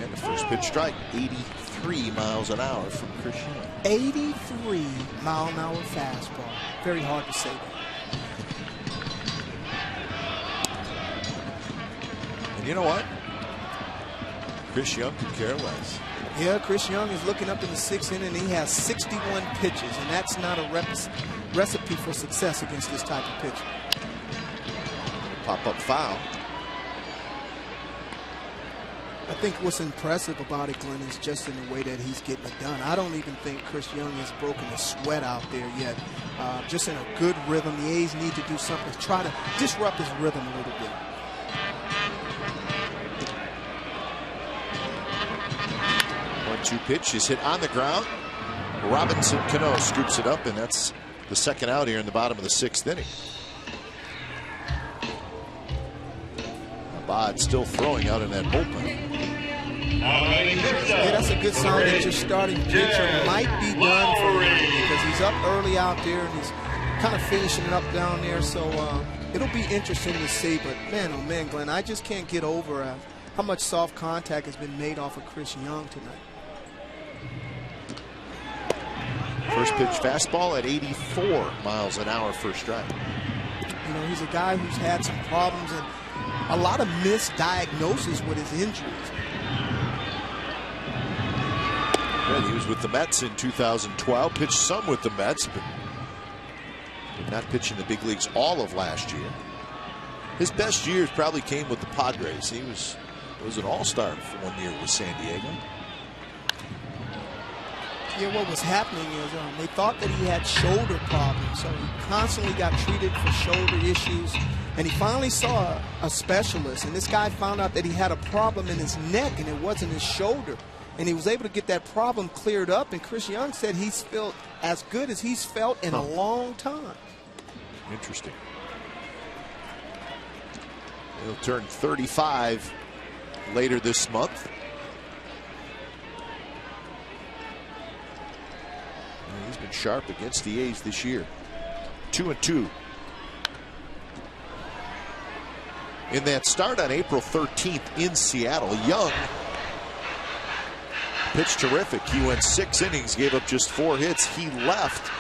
And the first pitch strike, 83 miles an hour from Chris Young. 83-mile-an-hour fastball. Very hard to say that. And you know what? Chris Young could care less. Yeah, Chris Young is looking up in the 6th inning, and he has 61 pitches, and that's not a recipe for success against this type of pitcher. Pop-up foul. I think what's impressive about it, Glenn, is just in the way that he's getting it done. I don't even think Chris Young has broken a sweat out there yet. Just in a good rhythm. The A's need to do something to try to disrupt his rhythm a little bit. One-two pitch is hit on the ground. Robinson Cano scoops it up, and that's the second out here in the bottom of the 6th inning. Abad still throwing out in that bullpen. Yeah, that's a good sign that your starting pitcher might be done for him, because he's up early out there and he's kind of finishing it up down there. So it'll be interesting to see. But man, oh man, Glenn, I just can't get over how much soft contact has been made off of Chris Young tonight. First pitch fastball at 84 miles an hour first strike. You know, he's a guy who's had some problems and a lot of misdiagnosis with his injuries. Yeah, he was with the Mets in 2012, pitched some with the Mets, but did not pitch in the big leagues all of last year. His best years probably came with the Padres. He was an all-star for 1 year with San Diego. Yeah, what was happening is they thought that he had shoulder problems, so he constantly got treated for shoulder issues, and he finally saw a specialist, and this guy found out that he had a problem in his neck, and it wasn't his shoulder, and he was able to get that problem cleared up, and Chris Young said he's felt as good as he's felt in a long time. Interesting. He'll turn 35 later this month. He's been sharp against the A's this year. 2-2. In that start on April 13th in Seattle, Young pitched terrific. He went 6 innings, gave up just 4 hits. He left,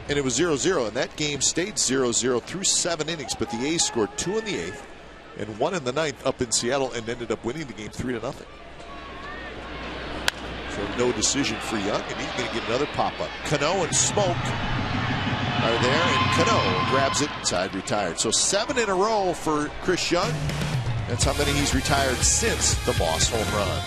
and it was 0-0, and that game stayed 0-0 through 7 innings, but the A's scored 2 in the 8th and 1 in the 9th up in Seattle and ended up winning the game 3-0. So no decision for Young, and he's going to get another pop-up. Cano and Smoke are there, and Cano grabs it inside, retired. So 7 in a row for Chris Young. That's how many he's retired since the Moss home run.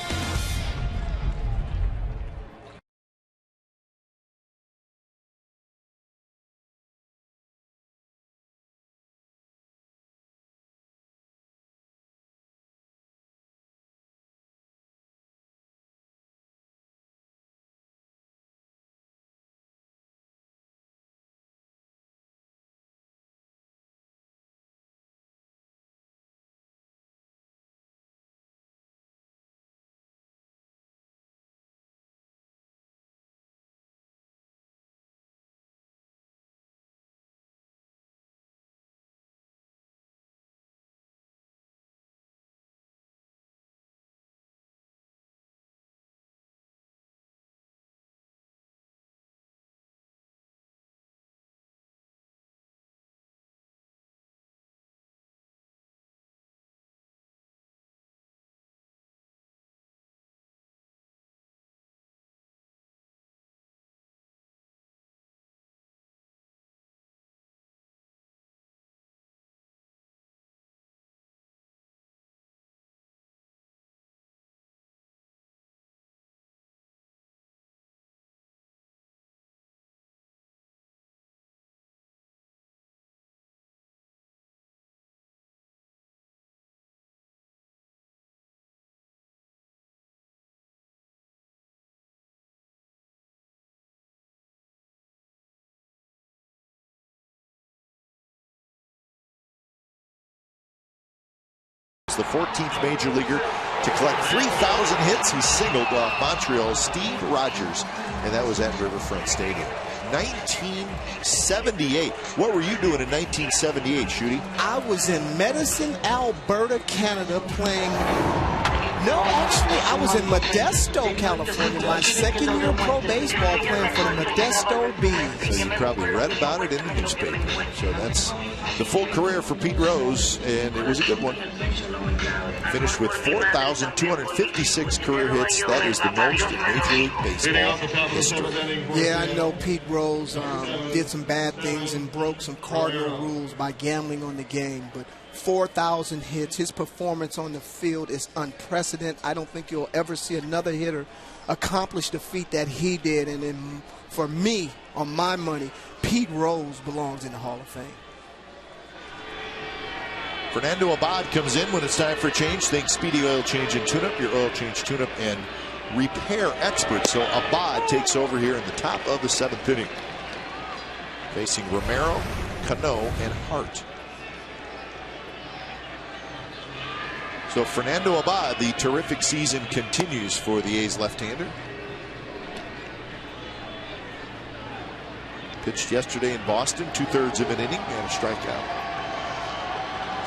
The 14th major leaguer to collect 3,000 hits. He singled off Montreal's Steve Rogers, and that was at Riverfront Stadium. 1978. What were you doing in 1978, Shooty? I was in Medicine, Alberta, Canada, playing. No, actually, I was in Modesto, California, my second year of pro baseball, playing for the Modesto Bees. So you probably read about it in the newspaper. So that's the full career for Pete Rose, and it was a good one. Finished with 4,256 career hits. That is the most in Major League Baseball history. Yeah, I know Pete Rose did some bad things and broke some cardinal rules by gambling on the game, but 4,000 hits. His performance on the field is unprecedented. I don't think you'll ever see another hitter accomplish the feat that he did. And then for me, on my money, Pete Rose belongs in the Hall of Fame. Fernando Abad comes in when it's time for a change. Think Speedy Oil Change and Tune-Up, your oil change, tune-up, and repair expert. So Abad takes over here in the top of the 7th inning, facing Romero, Cano, and Hart. So Fernando Abad, the terrific season continues for the A's left-hander. Pitched yesterday in Boston, 2/3 of an inning and a strikeout.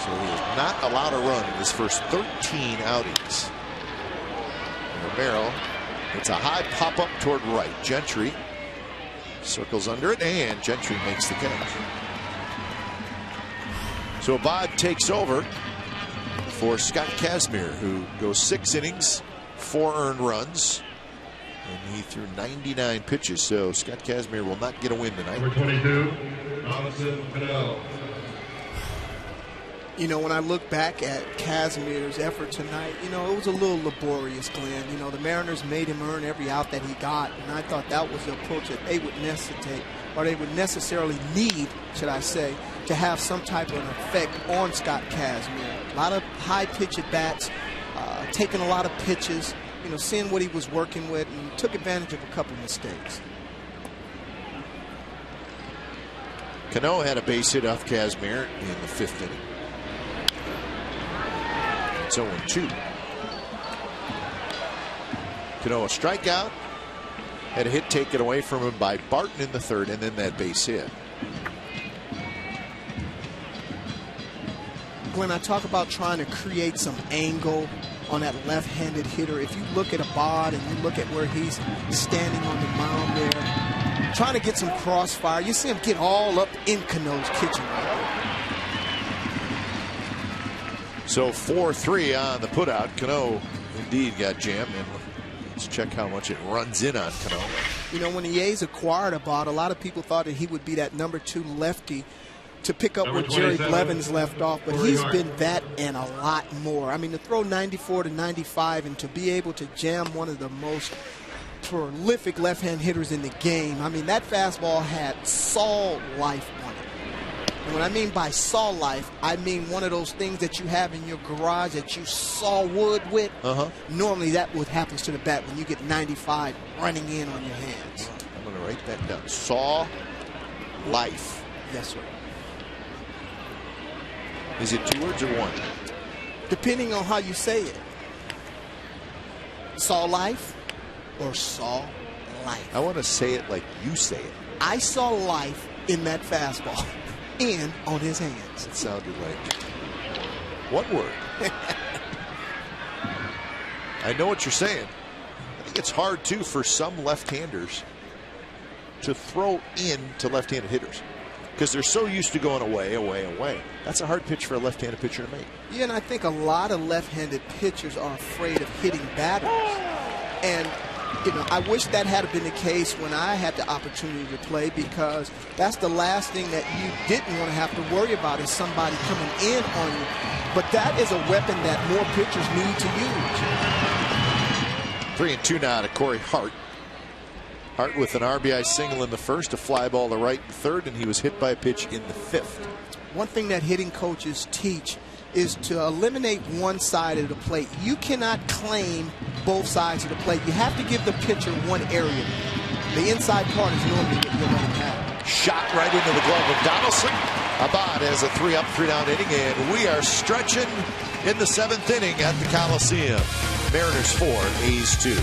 So he is not allowed a run in his first 13 outings. Romero, it's a high pop-up toward right. Gentry circles under it, and Gentry makes the catch. So Abad takes over for Scott Kazmir, who goes 6 innings, 4 earned runs, and he threw 99 pitches. So Scott Kazmir will not get a win tonight. Number 22, Jonathan Cano. You know, when I look back at Kazmir's effort tonight, you know, it was a little laborious, Glenn. You know, the Mariners made him earn every out that he got, and I thought that was the approach that they would necessarily need, should I say, to have some type of an effect on Scott Kazmir. A lot of high pitch at bats, taking a lot of pitches, you know, seeing what he was working with, and took advantage of a couple of mistakes. Cano had a base hit off Kazmir in the 5th inning. It's 0-2. Cano a strikeout. Had a hit taken away from him by Barton in the 3rd, and then that base hit. Glenn, I talk about trying to create some angle on that left-handed hitter. If you look at Abad and you look at where he's standing on the mound there, trying to get some crossfire, you see him get all up in Cano's kitchen right there. So 4-3 on the putout. Cano indeed got jammed, and let's check how much it runs in on Cano. You know, when the A's acquired Abad, a lot of people thought that he would be that number 2 lefty to pick up where Jerry Blevins left off, but he's been that and a lot more. I mean, to throw 94 to 95 and to be able to jam one of the most prolific left-hand hitters in the game. I mean, that fastball had saw life on it. And what I mean by saw life, I mean one of those things that you have in your garage that you saw wood with. Normally that what happens to the bat when you get 95 running in on your hands. I'm going to write that down. Saw life. Yes, sir. Is it 2 words or 1? Depending on how you say it. Saw life or saw life. I want to say it like you say it. I saw life in that fastball and on his hands. It sounded like 1 word. I know what you're saying. I think it's hard too for some left-handers to throw in to left-handed hitters, because they're so used to going away, away, away. That's a hard pitch for a left-handed pitcher to make. Yeah, and I think a lot of left-handed pitchers are afraid of hitting batters. And, you know, I wish that had been the case when I had the opportunity to play, because that's the last thing that you didn't want to have to worry about is somebody coming in on you. But that is a weapon that more pitchers need to use. 3-2 now to Corey Hart. Hart with an RBI single in the 1st, a fly ball to right in the 3rd, and he was hit by a pitch in the 5th. One thing that hitting coaches teach is to eliminate one side of the plate. You cannot claim both sides of the plate. You have to give the pitcher one area. The inside part is normally what you're going to have. Shot right into the glove of Donaldson. Abad has a 3-up, 3-down inning, and we are stretching in the 7th inning at the Coliseum. Mariners 4, A's 2.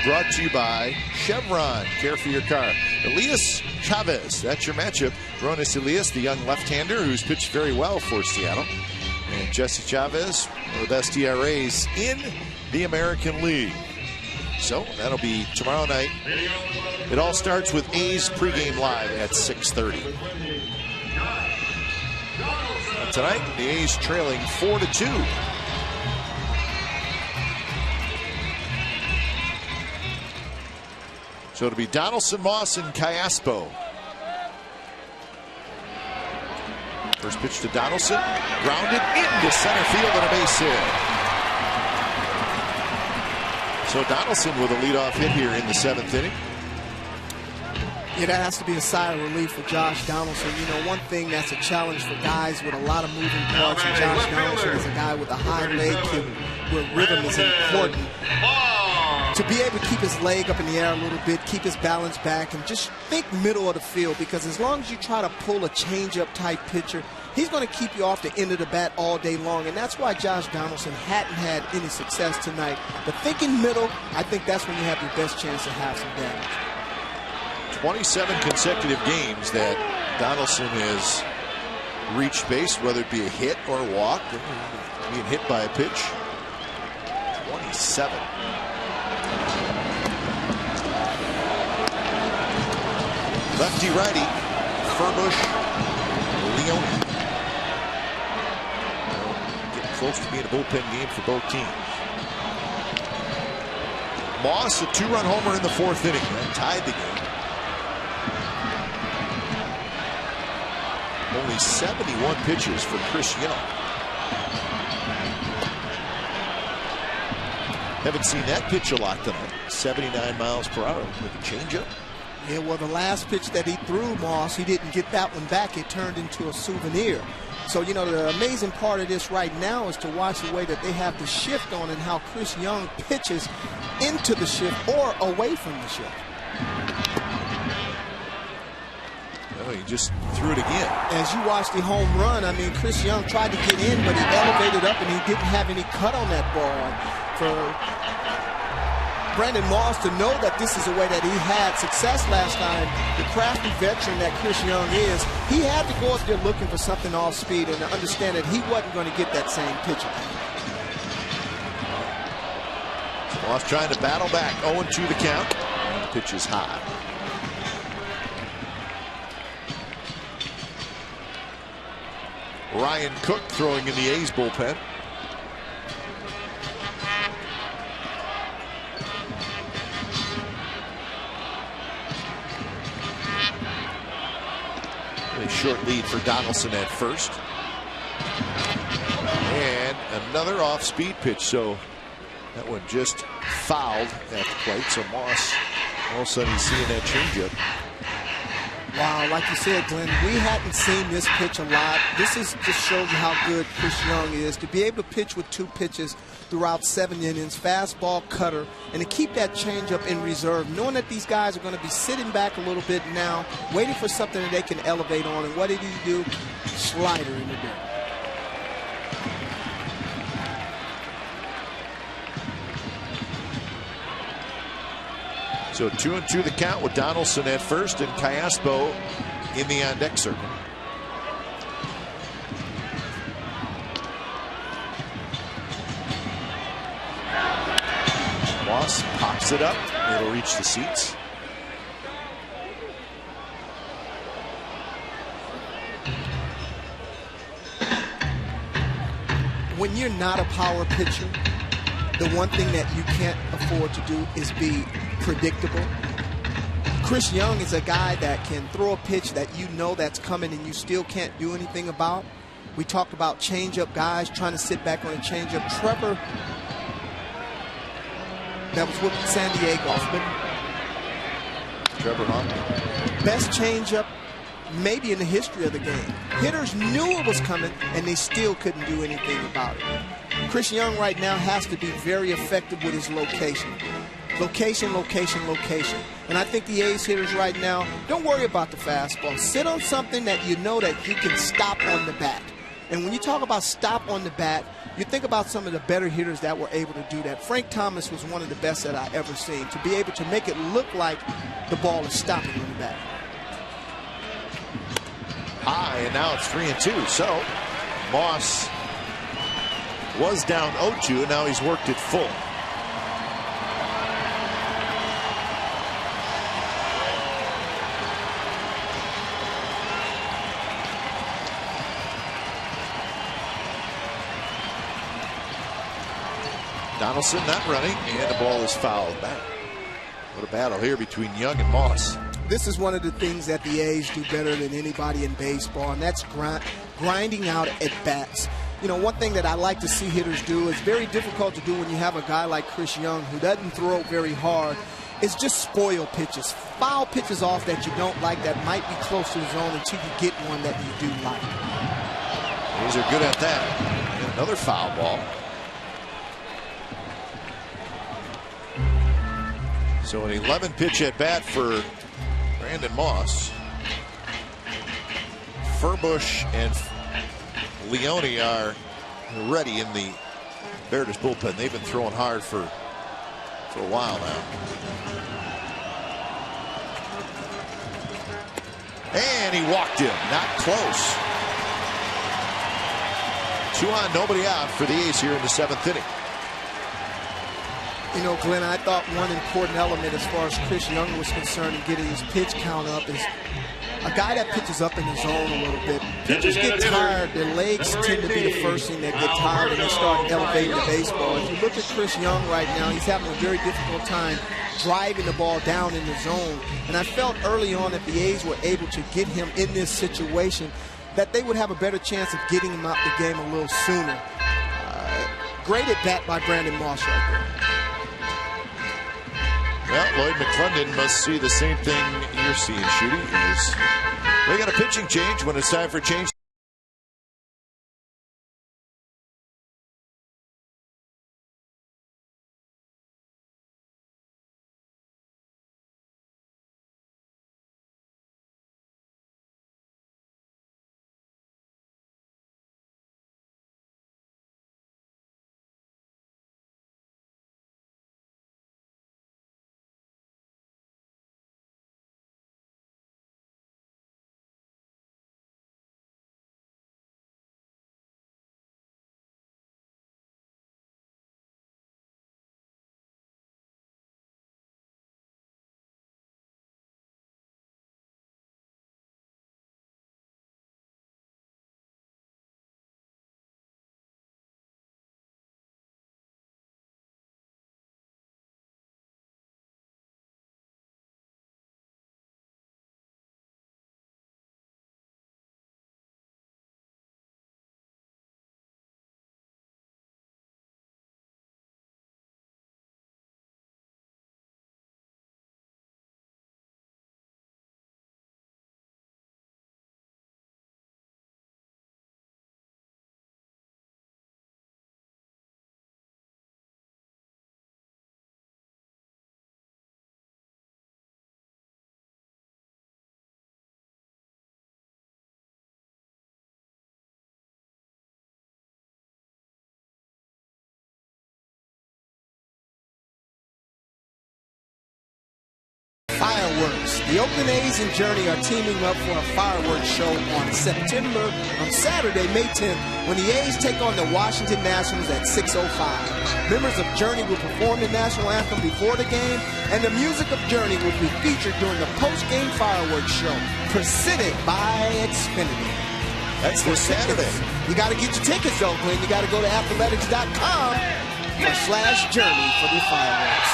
Brought to you by Chevron. Care for your car. Elias Chavez, that's your matchup. Ronis Elias, the young left-hander who's pitched very well for Seattle. And Jesse Chavez, one of the best ERAs in the American League. So that'll be tomorrow night. It all starts with A's pregame live at 6:30. And tonight, the A's trailing 4-2. So it'll be Donaldson, Moss, and Callaspo. First pitch to Donaldson, grounded into center field and a base hit. So Donaldson with a leadoff hit here in the 7th inning. Yeah, that has to be a sigh of relief for Josh Donaldson. You know, one thing that's a challenge for guys with a lot of moving parts, and Josh Donaldson is a guy with a high leg kick where rhythm is important. To be able to keep his leg up in the air a little bit, keep his balance back, and just think middle of the field, because as long as you try to pull a changeup type pitcher, he's going to keep you off the end of the bat all day long, and that's why Josh Donaldson hadn't had any success tonight. But thinking middle, I think that's when you have your best chance to have some damage. 27 consecutive games that Donaldson has reached base, whether it be a hit or a walk, being hit by a pitch. 27. Lefty righty, Furbush, Leone. Getting close to being a bullpen game for both teams. Moss, a 2-run homer in the 4th inning. That tied the game. Only 71 pitches for Chris Young. Haven't seen that pitch a lot tonight. 79 miles per hour with a changeup. Yeah, well, the last pitch that he threw, Moss, he didn't get that one back. It turned into a souvenir. So, you know, the amazing part of this right now is to watch the way that they have the shift on and how Chris Young pitches into the shift or away from the shift. Oh, he just threw it again. As you watch the home run, I mean, Chris Young tried to get in, but he elevated up and he didn't have any cut on that ball. For Brandon Moss to know that this is a way that he had success last time, the crafty veteran that Chris Young is, he had to go up there looking for something off speed and to understand that he wasn't going to get that same pitch. Moss trying to battle back. 0-2 the count. Pitch is high. Ryan Cook throwing in the A's bullpen. A short lead for Donaldson at first. And another off-speed pitch, so that one just fouled at the plate. So Moss, all of a sudden, he's seeing that changeup. Wow, like you said, Glenn, we hadn't seen this pitch a lot. This just shows you how good Chris Young is. To be able to pitch with 2 pitches throughout 7 innings, fastball, cutter, and to keep that changeup in reserve, knowing that these guys are going to be sitting back a little bit now, waiting for something that they can elevate on. And what did he do? Slider in the dirt. So 2-2 the count with Donaldson at first and Callaspo in the on-deck circle. Moss pops it up. It'll reach the seats. When you're not a power pitcher, the one thing that you can't afford to do is be predictable. Chris Young is a guy that can throw a pitch that you know that's coming and you still can't do anything about. We talked about changeup guys trying to sit back on a changeup. Trevor, that was with San Diego. Trevor Hunt. Best changeup maybe in the history of the game. Hitters knew it was coming and they still couldn't do anything about it. Chris Young right now has to be very effective with his location. Location, location, location. And I think the A's hitters right now, don't worry about the fastball. Sit on something that you know that you can stop on the bat. And when you talk about stop on the bat, you think about some of the better hitters that were able to do that. Frank Thomas was one of the best that I ever seen, to be able to make it look like the ball is stopping on the bat. High, and now it's 3-2. So Moss was down 0-2, and now he's worked it full. Donaldson not running, and the ball is fouled back. What a battle here between Young and Moss. This is one of the things that the A's do better than anybody in baseball, and that's grinding out at bats. You know, one thing that I like to see hitters do is very difficult to do when you have a guy like Chris Young who doesn't throw very hard. Is just spoil pitches, foul pitches off that you don't like that might be close to the zone until you get one that you do like. A's are good at that. And another foul ball. So an 11-pitch at bat for Brandon Moss. Furbush and Leone are ready in the Mariners bullpen. They've been throwing hard for a while now. And he walked him, not close. 2 on, nobody out for the A's here in the 7th inning. You know, Glenn, I thought one important element as far as Chris Young was concerned in getting his pitch count up is a guy that pitches up in the zone a little bit. Pitchers get tired. Their legs tend to be the first thing that get tired and they start elevating the baseball. If you look at Chris Young right now, he's having a very difficult time driving the ball down in the zone. And I felt early on that the A's were able to get him in this situation that they would have a better chance of getting him out the game a little sooner. Great at bat by Brandon Moss right there. Well, Lloyd McClendon must see the same thing you're seeing, Shooty. They got a pitching change when it's time for change. The Oakland A's and Journey are teaming up for a fireworks show on Saturday, May 10th, when the A's take on the Washington Nationals at 6:05. Members of Journey will perform the national anthem before the game, and the music of Journey will be featured during the post-game fireworks show, presented by Xfinity. That's this Saturday. You got to get your tickets, though, Glenn. You got to go to athletics.com/Journey for the fireworks.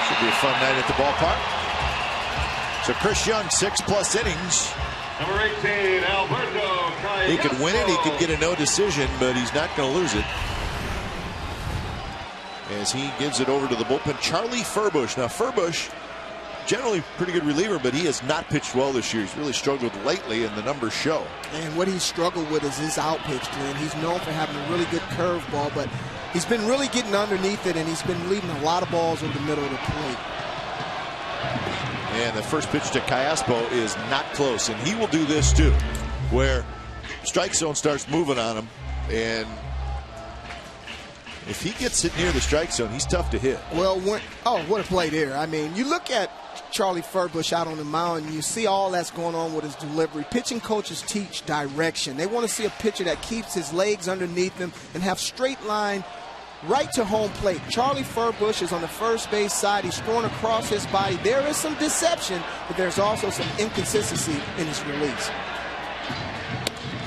Should be a fun night at the ballpark. So Chris Young, 6+ innings. Number 18, Alberto Castro. He could win it, he could get a no decision, but he's not going to lose it. As he gives it over to the bullpen, Charlie Furbush. Now Furbush, generally pretty good reliever, but he has not pitched well this year. He's really struggled lately, and the numbers show. And what he's struggled with is his out pitch, Glenn. He's known for having a really good curveball, but he's been really getting underneath it, and he's been leaving a lot of balls over the middle of the plate. And the first pitch to Callaspo is not close, and he will do this too, where strike zone starts moving on him, and if he gets it near the strike zone, he's tough to hit. Well, what a play there. I mean, you look at Charlie Furbush out on the mound, and you see all that's going on with his delivery. Pitching coaches teach direction. They want to see a pitcher that keeps his legs underneath him and have straight line right to home plate. Charlie Furbush is on the first base side. He's throwing across his body. There is some deception, but there's also some inconsistency in his release.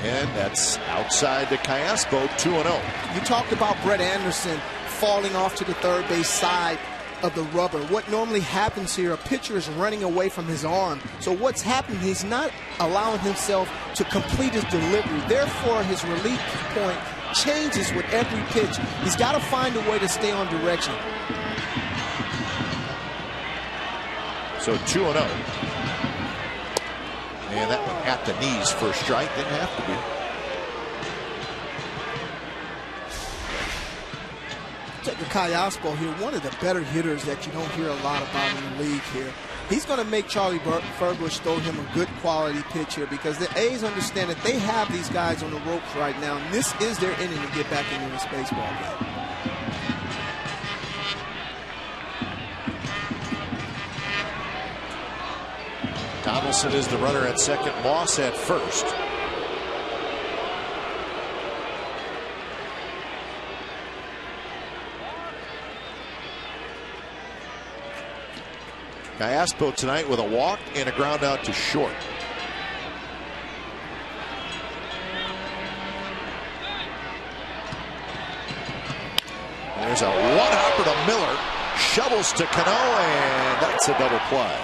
And that's outside to Callaspo, 2-0. You talked about Brett Anderson falling off to the third base side of the rubber. What normally happens here, a pitcher is running away from his arm. So what's happening, he's not allowing himself to complete his delivery. Therefore, his release point changes with every pitch. He's got to find a way to stay on direction. So 2-0. And that one at the knees for a strike. Didn't have to be. Take a Callaspo here, one of the better hitters that you don't hear a lot about in the league here. He's going to make Charlie Furbush throw him a good quality pitch here, because the A's understand that they have these guys on the ropes right now, and this is their inning to get back into this baseball game. Donaldson is the runner at second, Moss at first. Callaspo tonight with a walk and a ground out to short. There's a one-hopper to Miller. Shovels to Cano, and that's a double play.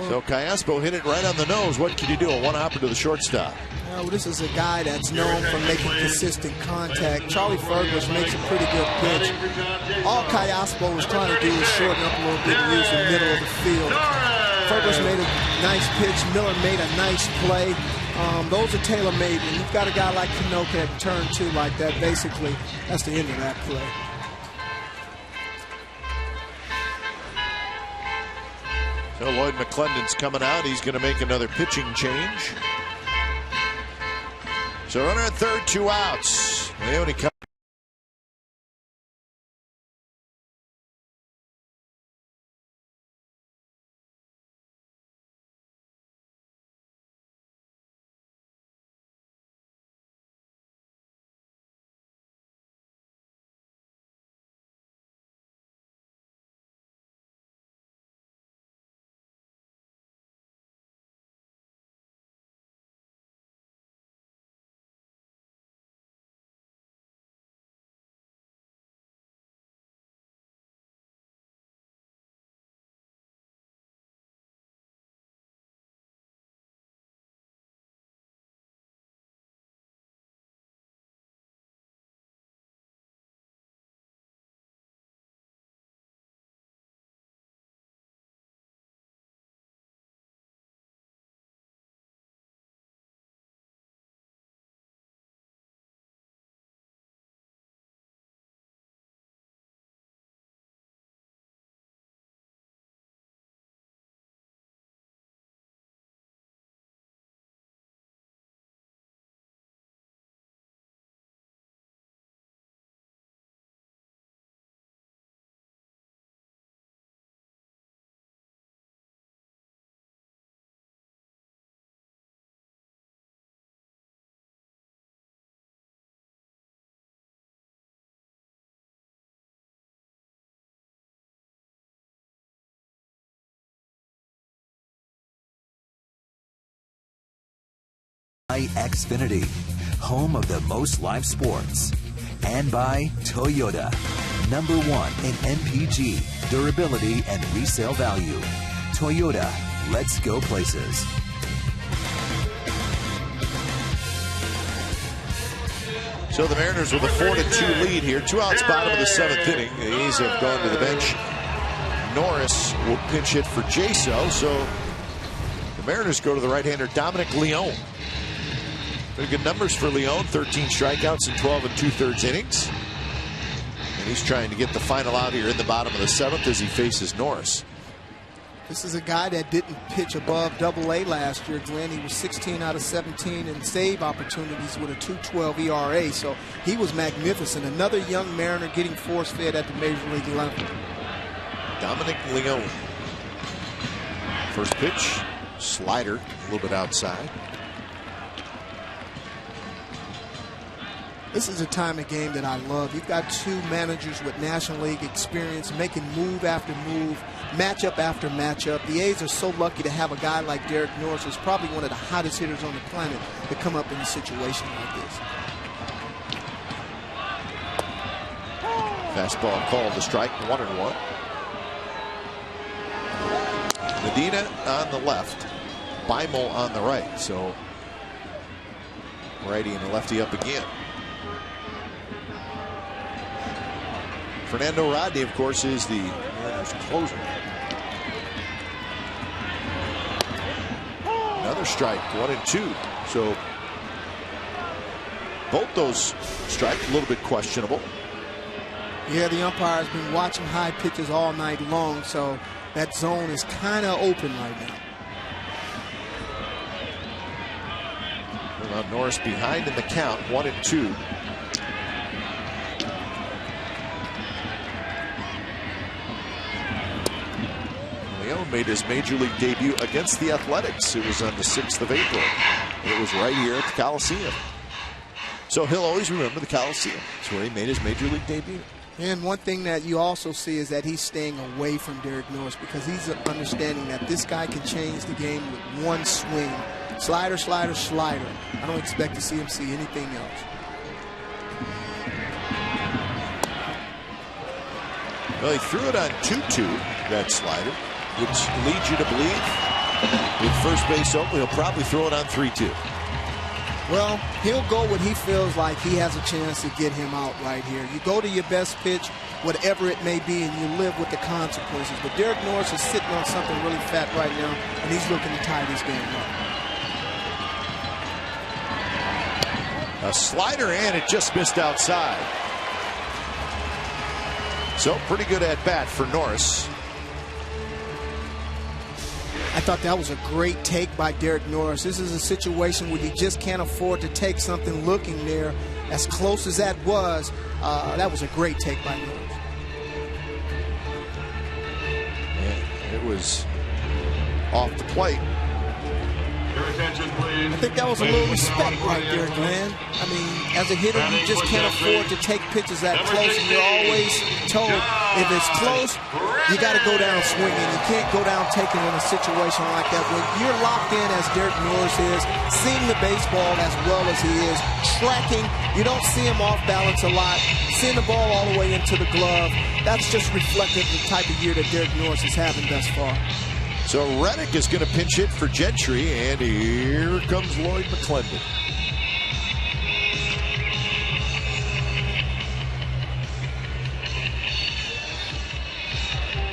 So Callaspo hit it right on the nose. What can you do? A one-hopper to the shortstop. Well, this is a guy that's known for making consistent contact. Charlie Furbush makes a pretty good pitch. All Callaspo was trying to do is shorten up a little bit and use the middle of the field. Furbush made a nice pitch. Miller made a nice play. Those are tailor-made. And you've got a guy like Cano that can turn two like that. Basically, that's the end of that play. So Lloyd McClendon's coming out. He's going to make another pitching change. So runner at third, 2 outs. Leone by Xfinity, home of the most live sports. And by Toyota, #1 in MPG, durability, and resale value. Toyota, let's go places. So the Mariners with a 4-2 lead here. 2 outs, bottom of the 7th inning. The A's have gone to the bench. Norris will pinch hit for Jaso. So the Mariners go to the right-hander Dominic Leone. Very good numbers for Leone. 13 strikeouts in 12 2/3 innings. And he's trying to get the final out here in the bottom of the 7th as he faces Norris. This is a guy that didn't pitch above Double-A last year, Glenn. He was 16 out of 17 in save opportunities with a 2.12 ERA. So he was magnificent. Another young Mariner getting force-fed at the Major League level. Dominic Leone. First pitch, slider, a little bit outside. This is a time of game that I love. You've got 2 managers with National League experience making move after move, matchup after matchup. The A's are so lucky to have a guy like Derek Norris, who's probably one of the hottest hitters on the planet, to come up in a situation like this. Fastball called to strike, 1-1. Medina on the left, Beimel on the right. So righty and the lefty up again. Fernando Rodney, of course, is the Mariners closer. Another strike, 1-2. So both those strikes a little bit questionable. Yeah, the umpire's been watching high pitches all night long, so that zone is kind of open right now. Well, Norris behind in the count, 1-2. Leone made his Major League debut against the Athletics. It was on the 6th of April. It was right here at the Coliseum. So he'll always remember the Coliseum. It's where he made his Major League debut. And one thing that you also see is that he's staying away from Derek Norris because he's understanding that this guy can change the game with one swing. Slider, slider, slider. I don't expect to see him see anything else. Well, he threw it on 2-2, that slider, which leads you to believe with first base open, he'll probably throw it on 3-2. Well, he'll go when he feels like he has a chance to get him out right here. You go to your best pitch, whatever it may be, and you live with the consequences. But Derek Norris is sitting on something really fat right now, and he's looking to tie this game up. A slider, and it just missed outside. So pretty good at bat for Norris. I thought that was a great take by Derek Norris. This is a situation where you just can't afford to take something looking there. As close as that was a great take by Norris. And it was off the plate. I think that was a little respect right there, Glenn. I mean, as a hitter, you just can't afford to take pitches that close, and you're always told if it's close, you got to go down swinging. You can't go down taking in a situation like that. When you're locked in, as Derek Norris is, seeing the baseball as well as he is, tracking, you don't see him off balance a lot, seeing the ball all the way into the glove, that's just reflective of the type of year that Derek Norris is having thus far. So Reddick is going to pinch hit for Gentry, and here comes Lloyd McClendon.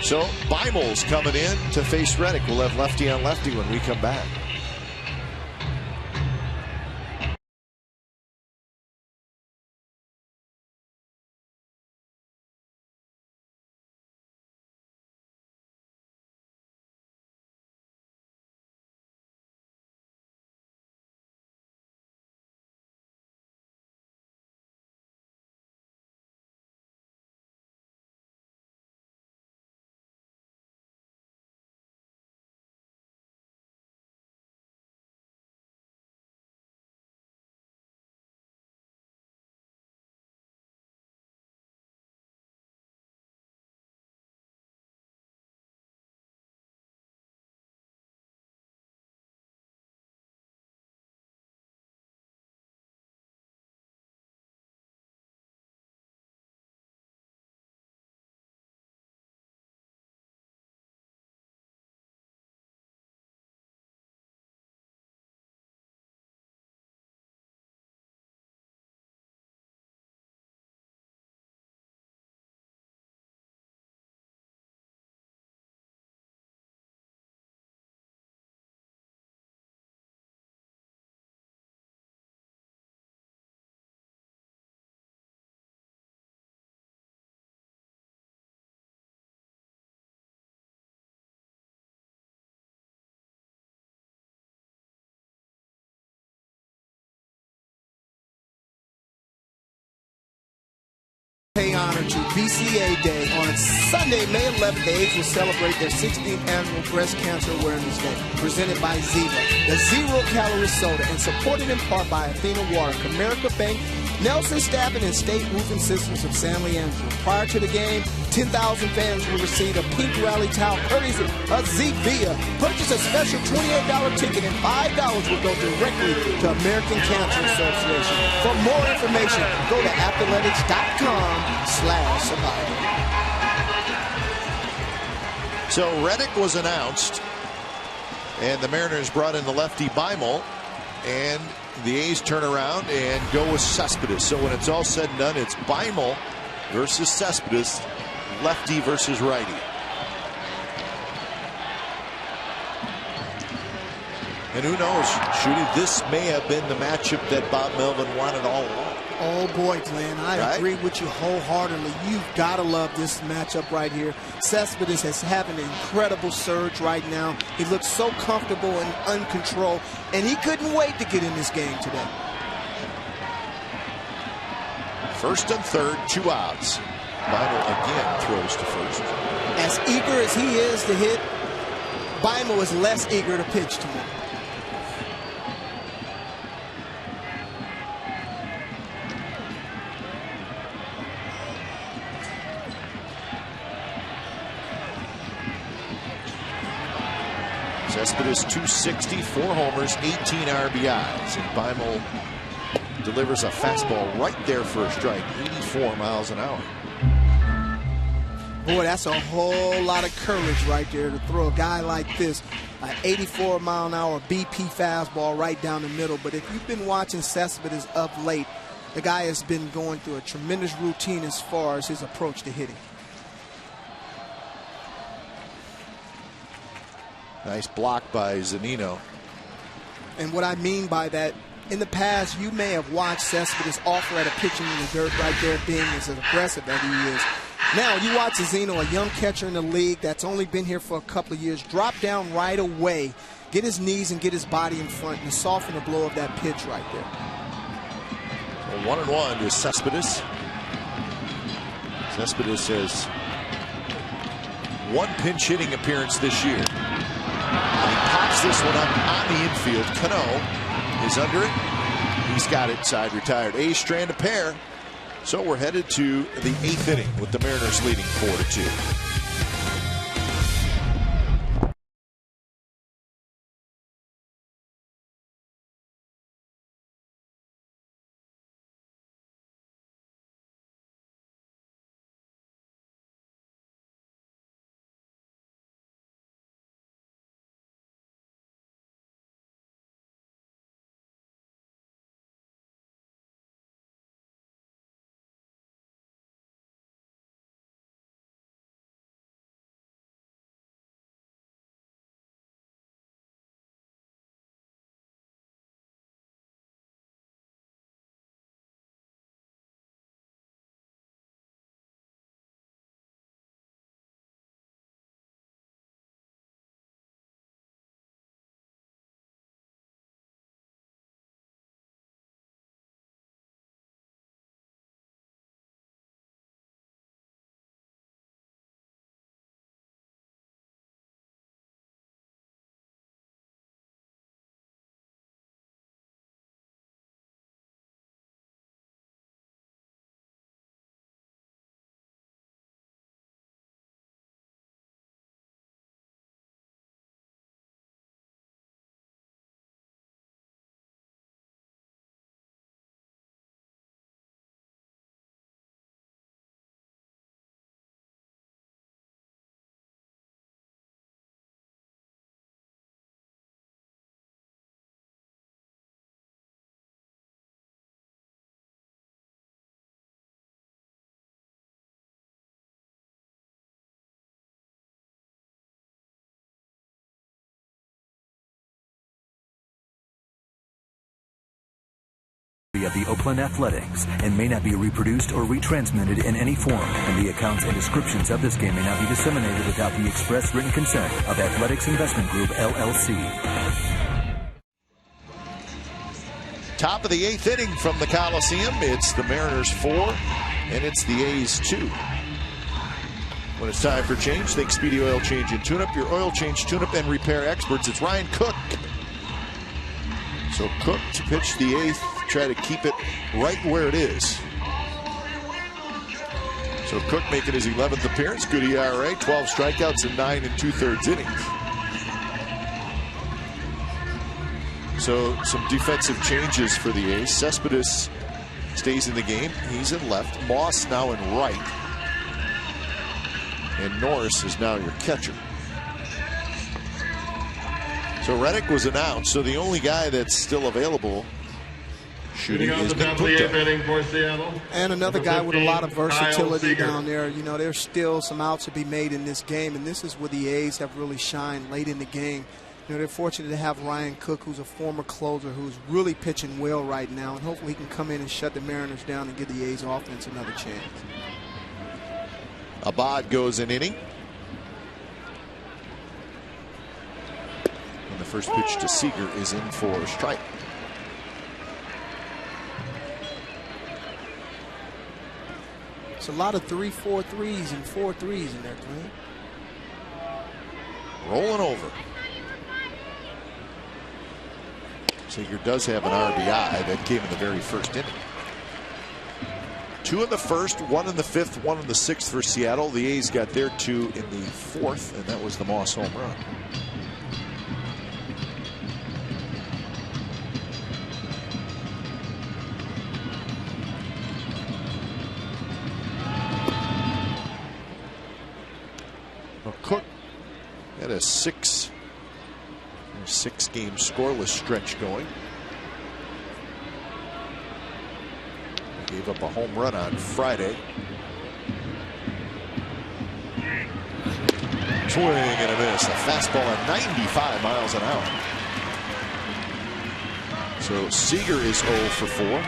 So Beimel's coming in to face Reddick. We'll have lefty on lefty when we come back. to BCA Day. On Sunday, May 11th, the A's will celebrate their 16th annual Breast Cancer Awareness Day, presented by Ziva, the zero-calorie soda, and supported in part by Athena Water, Comerica Bank, Nelson Staffing, and State Roofing Systems of San Leandro. Prior to the game, 10,000 fans will receive a pink rally towel courtesy of Zevia. Purchase a special $28 ticket and $5 will go directly to American Cancer Association. For more information, go to athletics.com/survivor. So Reddick was announced, and the Mariners brought in the lefty Beimel, and the A's turn around and go with Cespedes. So when it's all said and done, it's Beimel versus Cespedes, lefty versus righty. And who knows, Shooty, this may have been the matchup that Bob Melvin wanted all along. Oh boy, Glenn, I agree with you wholeheartedly. You've got to love this matchup right here. Cespedes is having an incredible surge right now. He looks so comfortable and uncontrolled, and he couldn't wait to get in this game today. First and third, 2 outs. Beimel again throws to first. As eager as he is to hit, Beimel is less eager to pitch to him. Cespedes 260, 4 homers, 18 RBIs, and Beimel delivers a fastball right there for a strike, 84 miles an hour. Boy, that's a whole lot of courage right there to throw a guy like this, an 84 mile an hour BP fastball right down the middle. But if you've been watching Cespedes of late, the guy has been going through a tremendous routine as far as his approach to hitting. Nice block by Zunino. And what I mean by that, in the past, you may have watched Cespedes offer at a pitching in the dirt right there, being as aggressive as he is. Now, you watch Zunino, a young catcher in the league that's only been here for a couple of years, drop down right away, get his knees and get his body in front and soften the blow of that pitch right there. Well, 1-1 to Cespedes. Cespedes has 1 pinch hitting appearance this year. And he pops this one up on the infield. Cano is under it. He's got it, side retired. A's strand a pair. So we're headed to the 8th inning with the Mariners leading 4-2. Of the Oakland Athletics and may not be reproduced or retransmitted in any form, and the accounts and descriptions of this game may not be disseminated without the express written consent of Athletics Investment Group, LLC. Top of the 8th inning from the Coliseum. It's the Mariners 4 And it's the A's 2. When it's time for change, think Speedy Oil Change and Tune-Up. Your oil change, tune-up, and repair experts. It's Ryan Cook. So Cook to pitch the 8th, try to keep it right where it is. So Cook making his 11th appearance. Good ERA, 12 strikeouts in 9 2/3 innings. So some defensive changes for the A's. Cespedes stays in the game. He's in left. Moss now in right. And Norris is now your catcher. So Reddick was announced. So the only guy that's still available shooting is Nick Punta. And another guy with a lot of versatility down there. You know, there's still some outs to be made in this game. And this is where the A's have really shined late in the game. You know, they're fortunate to have Ryan Cook, who's a former closer, who's really pitching well right now. And hopefully he can come in and shut the Mariners down and give the A's offense another chance. Abad goes an inning. And the first pitch to Seager is in for a strike. It's a lot of 3-4-3s and 4-3s in there, Glenn. Rolling over. Seager does have an RBI that came in the very first inning. 2 in the first, 1 in the 5th, 1 in the 6th for Seattle. The A's got their 2 in the 4th, and that was the Moss home run. Well, Cook had a 6-game scoreless stretch going. Gave up a home run on Friday. Swing and a miss. A fastball at 95 miles an hour. So Seager is 0 for 4.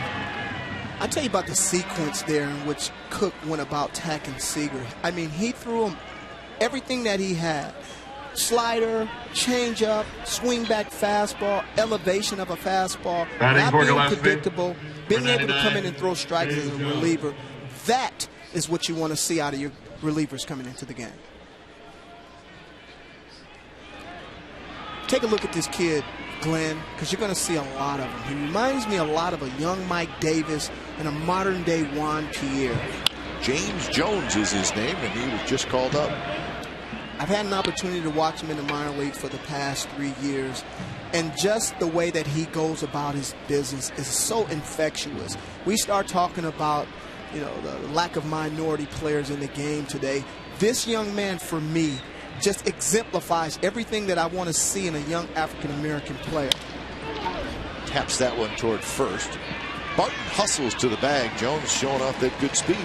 I'll tell you about the sequence there in which Cook went about attacking Seager. I mean, he threw him everything that he had. Slider, changeup, swing back fastball, elevation of a fastball, not being predictable, being able to come in and throw strikes as a reliever. That is what you want to see out of your relievers coming into the game. Take a look at this kid, Glenn, because you're going to see a lot of him. He reminds me a lot of a young Mike Davis and a modern-day Juan Pierre. James Jones is his name, and he was just called up. I've had an opportunity to watch him in the minor leagues for the past 3 years, and just the way that he goes about his business is so infectious. We start talking about, you know, the lack of minority players in the game today. This young man, for me, just exemplifies everything that I want to see in a young African-American player. Taps that one toward first. Barton hustles to the bag. Jones showing off that good speed.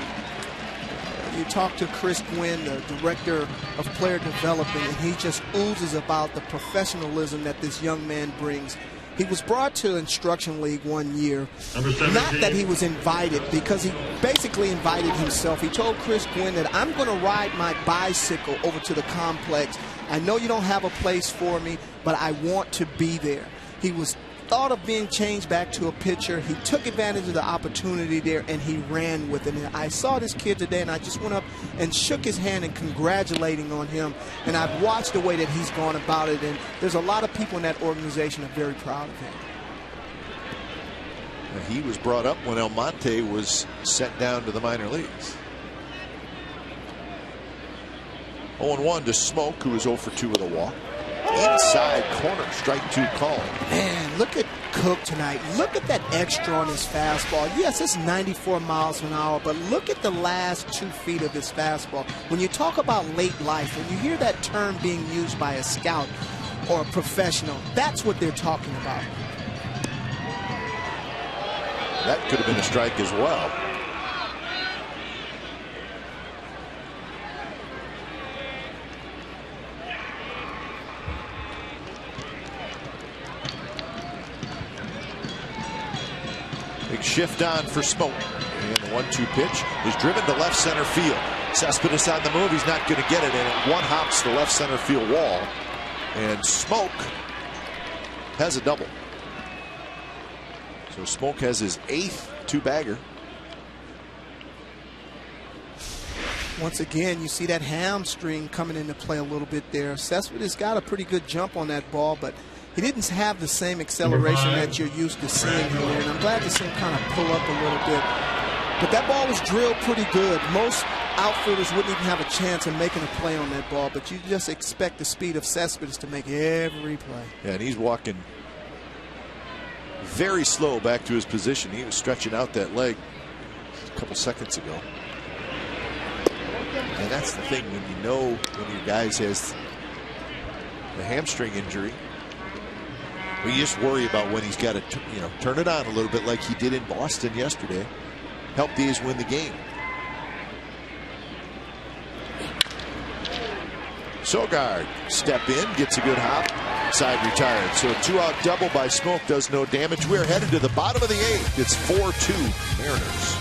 You talk to Chris Gwynn, the director of player development, and he just oozes about the professionalism that this young man brings. He was brought to Instruction League 1 year. Not that he was invited, because he basically invited himself. He told Chris Gwynn that I'm going to ride my bicycle over to the complex. I know you don't have a place for me, but I want to be there. He was thought of being changed back to a pitcher. He took advantage of the opportunity there, and he ran with it. And I saw this kid today, and I just went up and shook his hand and congratulating on him. And I've watched the way that he's gone about it, and there's a lot of people in that organization that are very proud of him. He was brought up when Almonte was sent down to the minor leagues. 0-1 to Smoke, who is 0 for 2 with a walk. Inside corner, strike 2 call. Man, look at Cook tonight. Look at that extra on his fastball. Yes, it's 94 miles an hour, but look at the last 2 feet of his fastball. When you talk about late life, when you hear that term being used by a scout or a professional, that's what they're talking about. That could have been a strike as well. Big shift on for Smoke. And the 1-2 pitch is driven to left center field. Cespedes on the move. He's not going to get it, and it one hops the left center field wall. And Smoke has a double. So Smoke has his 8th 2-bagger. Once again, you see that hamstring coming into play a little bit there. Cespedes got a pretty good jump on that ball, but he didn't have the same acceleration that you're used to seeing here. And I'm glad to see him kind of pull up a little bit. But that ball was drilled pretty good. Most outfielders wouldn't even have a chance of making a play on that ball, but you just expect the speed of Cespedes to make every play. Yeah, and he's walking very slow back to his position. He was stretching out that leg a couple seconds ago. And that's the thing, when you know when your guy has the hamstring injury, we just worry about when he's got to turn it on a little bit like he did in Boston yesterday. Help these win the game. Sogard step in, gets a good hop, side retired. So a 2-out double by Smoke does no damage. We're headed to the bottom of the 8th. It's 4-2 Mariners.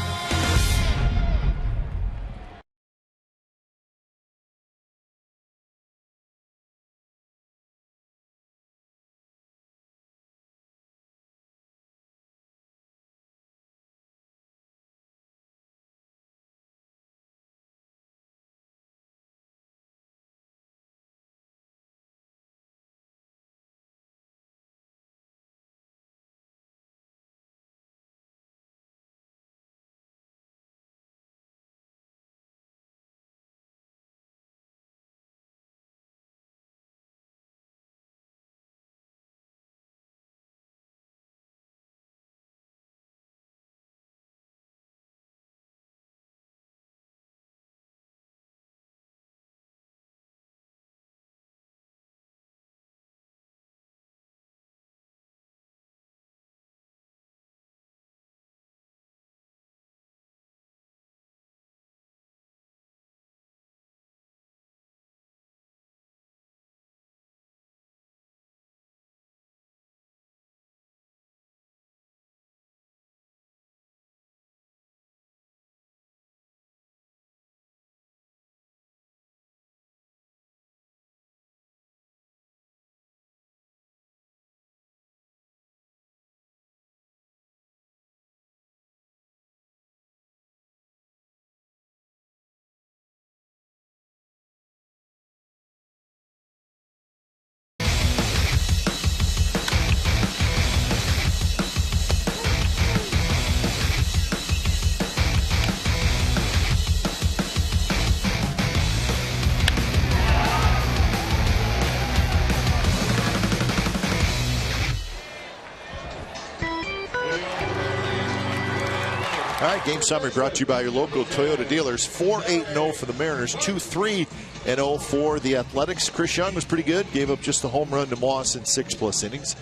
All right, game summary brought to you by your local Toyota dealers. 4-8-0 for the Mariners, 2-3-0 for the Athletics. Chris Young was pretty good, gave up just a home run to Moss in 6+ innings.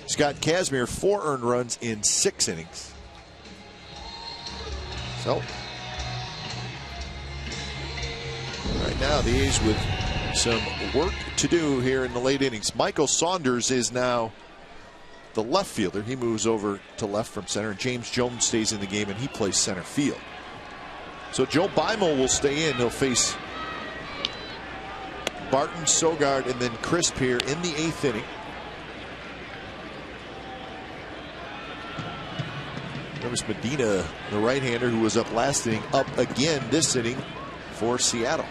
Scott Kazmir, 4 earned runs in 6 innings. So, right now the A's with some work to do here in the late innings. Michael Saunders is now the left fielder. He moves over to left from center. James Jones stays in the game and he plays center field. So Joe Beimel will stay in. He'll face Barton, Sogard, and then Crisp here in the 8th inning. Notice Medina, the right-hander who was up last inning, up again this inning for Seattle.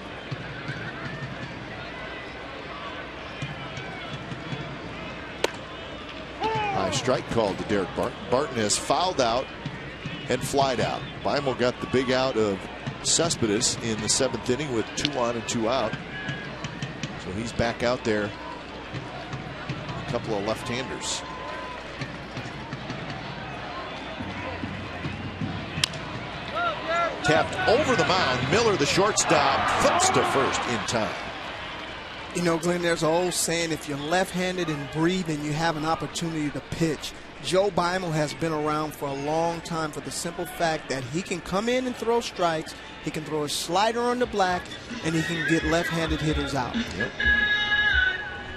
High strike called to Derek Barton. Barton has fouled out and flied out. Beimel got the big out of Cespedes in the 7th inning with 2 on and 2 out. So he's back out there. A couple of left-handers. Tapped over the mound. Miller, the shortstop, flips to first in time. You know, Glenn, there's an old saying, if you're left-handed and breathing, you have an opportunity to pitch. Joe Beimel has been around for a long time for the simple fact that he can come in and throw strikes, he can throw a slider on the black, and he can get left-handed hitters out. Yep.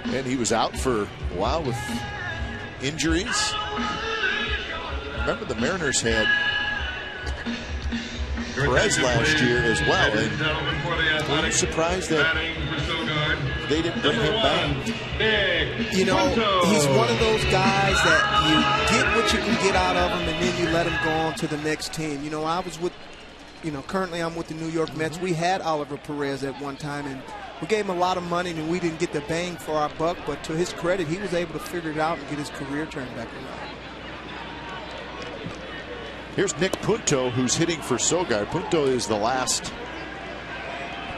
And he was out for a while with injuries. Remember, the Mariners had Perez last year as well. And were you surprised that they didn't bring him back? You know, he's one of those guys that you get what you can get out of him, and then you let him go on to the next team. You know, I was with currently I'm with the New York Mets. We had Oliver Perez at one time, and we gave him a lot of money, and we didn't get the bang for our buck. But to his credit, he was able to figure it out and get his career turned back around. Here's Nick Punto, who's hitting for Sogard. Punto is the last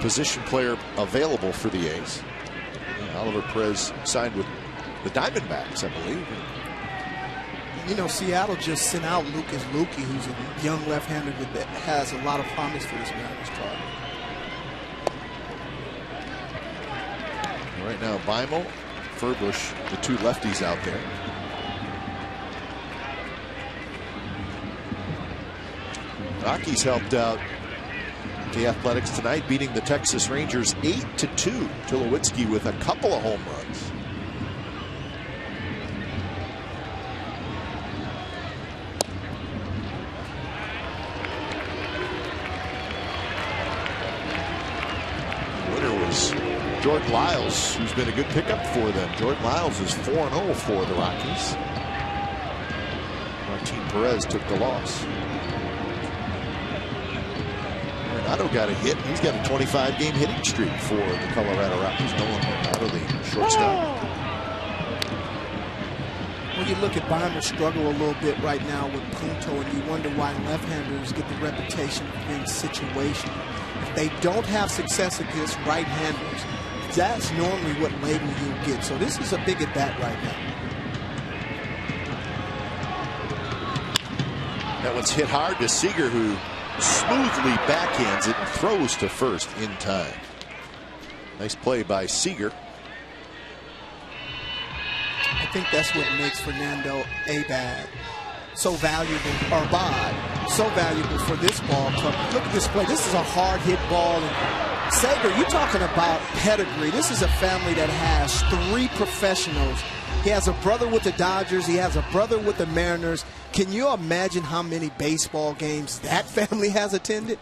position player available for the A's. Oliver Perez signed with the Diamondbacks, I believe. Seattle just sent out Lucas Luque, who's a young left-hander that has a lot of promise for this Mariners club. Right now, Beimel, Furbush, the two lefties out there. Rockies helped out the Athletics tonight, beating the Texas Rangers 8-2. Tulowitzki with a couple of home runs. Winner was Jordan Lyles, who's been a good pickup for them. Jordan Lyles is 4-0 for the Rockies. Martin Perez took the loss. Arenado got a hit. He's got a 25-game hitting streak for the Colorado Rockies. Nolan Arenado, the shortstop. Well, you look at Beimel struggle a little bit right now with Punto, and you wonder why left-handers get the reputation of being situational. If they don't have success against right-handers, that's normally what label you get. So this is a big at-bat right now. That one's hit hard to Seager, who smoothly backhands it and throws to first in time. Nice play by Seager. I think that's what makes Fernando Abad so valuable, or Abad, so valuable for this ball club. Look at this play. This is a hard hit ball. And Seager, you're talking about pedigree. This is a family that has 3 professionals. He has a brother with the Dodgers. He has a brother with the Mariners. Can you imagine how many baseball games that family has attended?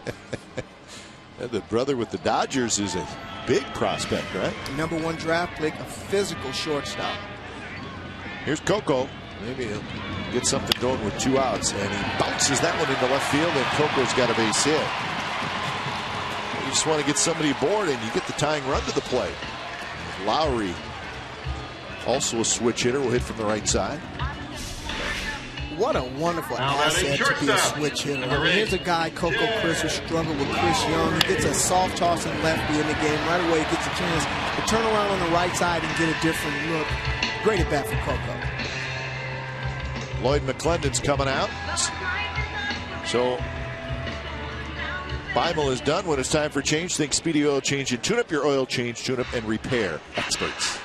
The brother with the Dodgers is a big prospect, right? #1 draft pick, a physical shortstop. Here's Coco. Maybe he'll get something going with 2 outs, and he bounces that one into left field, and Coco's got a base hit. You just want to get somebody aboard, and you get the tying run to the plate. Lowry, also a switch hitter, will hit from the right side. What a wonderful asset to be a switch hitter. I mean, here's a guy, Coco Chris, who struggled with Chris Young. He gets a soft tossing lefty in the game. Right away, he gets a chance to turn around on the right side and get a different look. Great at bat for Coco. Lloyd McClendon's coming out. So Beimel is done. When it's time for change, think Speedy Oil Change and Tune Up. Your oil change, tune up, and repair experts.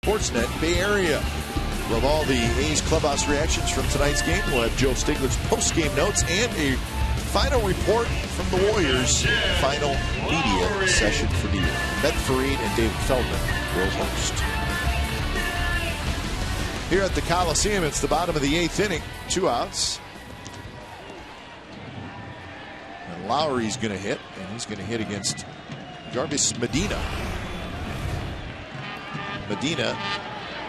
Sportsnet Bay Area. We'll have all the A's clubhouse reactions from tonight's game. We'll have Joe Stigler's post-game notes and a final report from the Warriors. Final media session for the year. Met Fareed and David Feldman will host. Here at the Coliseum, it's the bottom of the 8th inning. 2 outs. And Lowry's going to hit, and he's going to hit against Jarvis Medina. Medina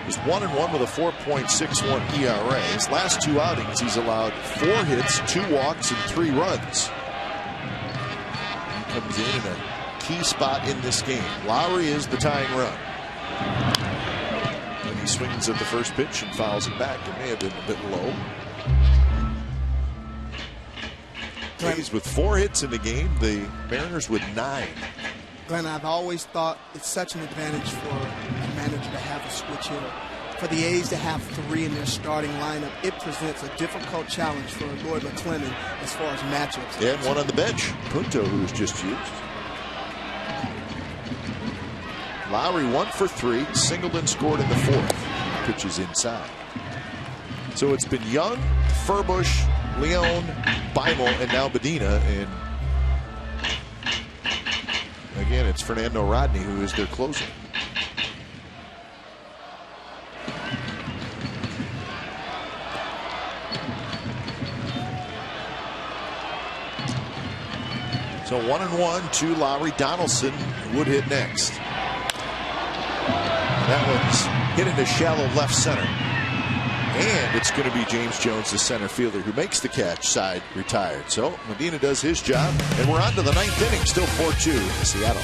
is 1-1 with a 4.61 ERA. His last 2 outings, he's allowed 4 hits, 2 walks, and 3 runs. He comes in a key spot in this game. Lowry is the tying run. When he swings at the first pitch and fouls it back, it may have been a bit low. He's with 4 hits in the game. The Mariners with 9. Glenn, I've always thought it's such an advantage for a manager to have a switch hitter. For the A's to have 3 in their starting lineup, it presents a difficult challenge for Lloyd McClendon as far as matchups. And one on the bench, Punto, who was just used. Lowry 1 for 3. Singleton scored in the 4th. Pitches inside. So it's been Young, Furbush, Leon, Beimel, and now Medina. And again, it's Fernando Rodney who is their closer. So 1-1 to Lowry. Donaldson would hit next. That one's hit into shallow left center. And it's going to be James Jones, the center fielder, who makes the catch, side retired. So Medina does his job, and we're on to the 9th inning, still 4-2 in Seattle.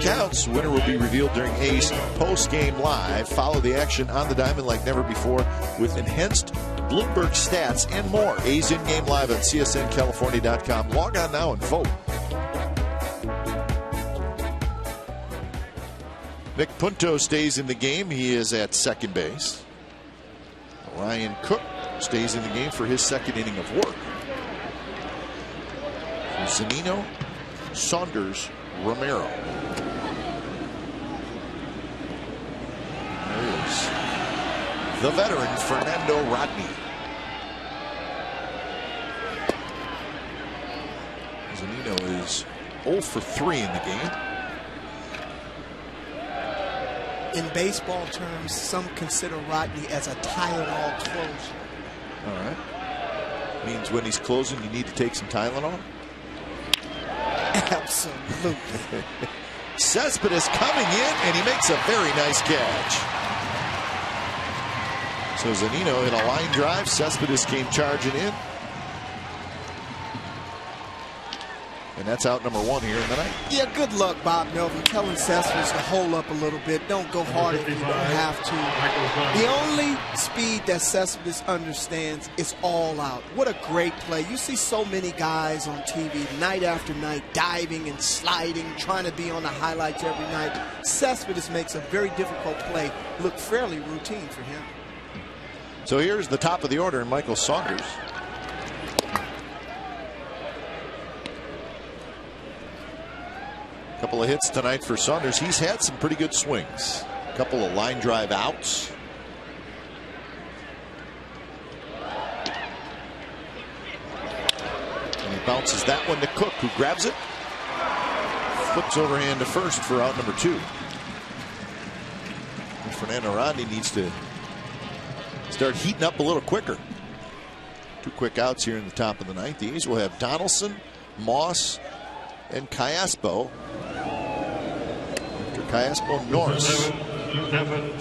Counts. Winner will be revealed during A's post-game live. Follow the action on the diamond like never before with enhanced Bloomberg stats and more. A's in-game live on csncalifornia.com. Log on now and vote. Nick Punto stays in the game. He is at second base. Ryan Cook stays in the game for his second inning of work. Zunino, Saunders, Romero. There is the veteran Fernando Rodney. Zunino is 0 for 3 in the game. In baseball terms, some consider Rodney as a Tylenol closer. All right. Means when he's closing, you need to take some Tylenol? Absolutely. Cespedes coming in, and he makes a very nice catch. So Zunino hit a line drive. Cespedes came charging in. And that's out number 1 here in the ninth. Yeah, good luck, Bob Melvin. Telling Cespedes to hold up a little bit. Don't go hard if you don't have to. The only speed that Cespedes understands is all out. What a great play. You see so many guys on TV night after night diving and sliding, trying to be on the highlights every night. Cespedes makes a very difficult play look fairly routine for him. So here's the top of the order, Michael Saunders. Couple of hits tonight for Saunders. He's had some pretty good swings. A couple of line drive outs. And he bounces that one to Cook, who grabs it. Flips overhand to first for out number 2. And Fernando Rodney needs to start heating up a little quicker. 2 quick outs here in the top of the ninth. The A's will have Donaldson, Moss, and Callaspo. After Callaspo, Norris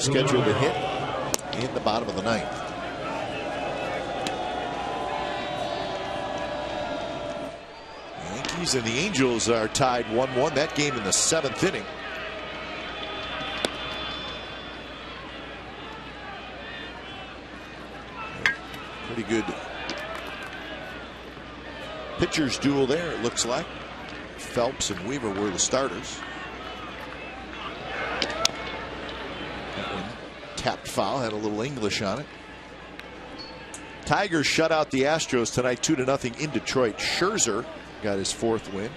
scheduled to hit in the bottom of the ninth. The Yankees and the Angels are tied 1-1. That game in the 7th inning. Pretty good pitchers duel there, it looks like. Phelps and Weaver were the starters. That one tapped foul, had a little English on it. Tigers shut out the Astros tonight 2-0 in Detroit. Scherzer got his 4th win.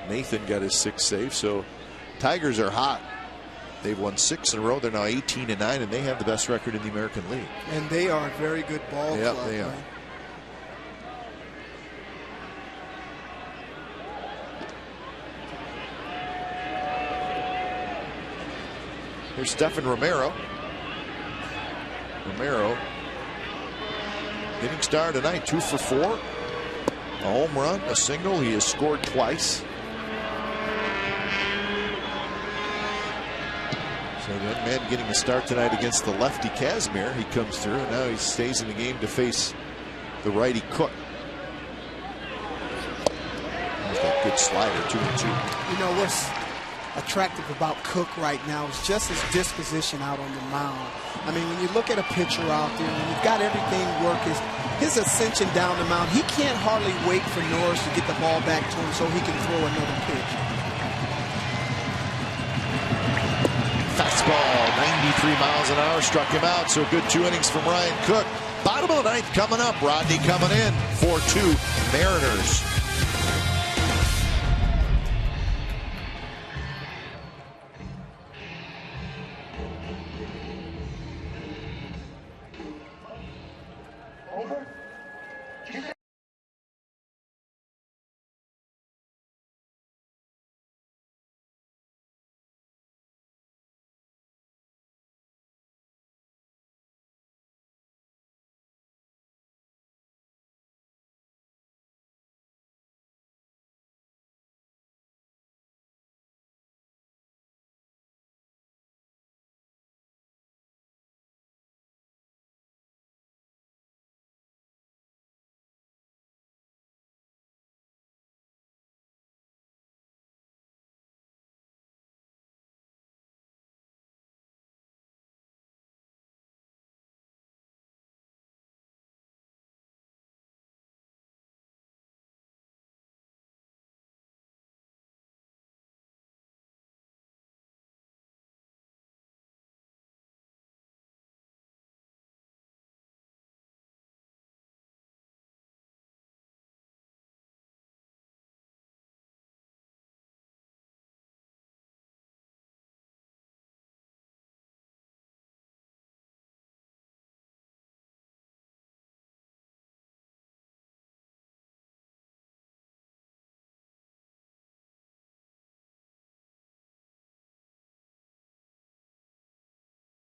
Nathan got his 6th save. So Tigers are hot. They've won 6 in a row. They're now 18-9, and they have the best record in the American League. And they are a very good ball club. Yeah, they are. Right? Here's Stephen Romero. Romero hitting star tonight, 2 for 4. A home run, a single. He has scored twice. So that man getting a start tonight against the lefty Kazmir. He comes through, and now he stays in the game to face the righty Cook. There's that good slider, 2-2. You know what's attractive about Cook right now is just his disposition out on the mound. I mean, when you look at a pitcher out there, when you've got everything working, his ascension down the mound, he can't hardly wait for Norris to get the ball back to him so he can throw another pitch. Fastball, 93 miles an hour, struck him out. So good 2 innings from Ryan Cook. Bottom of the ninth coming up. Rodney coming in. 4-2 Mariners.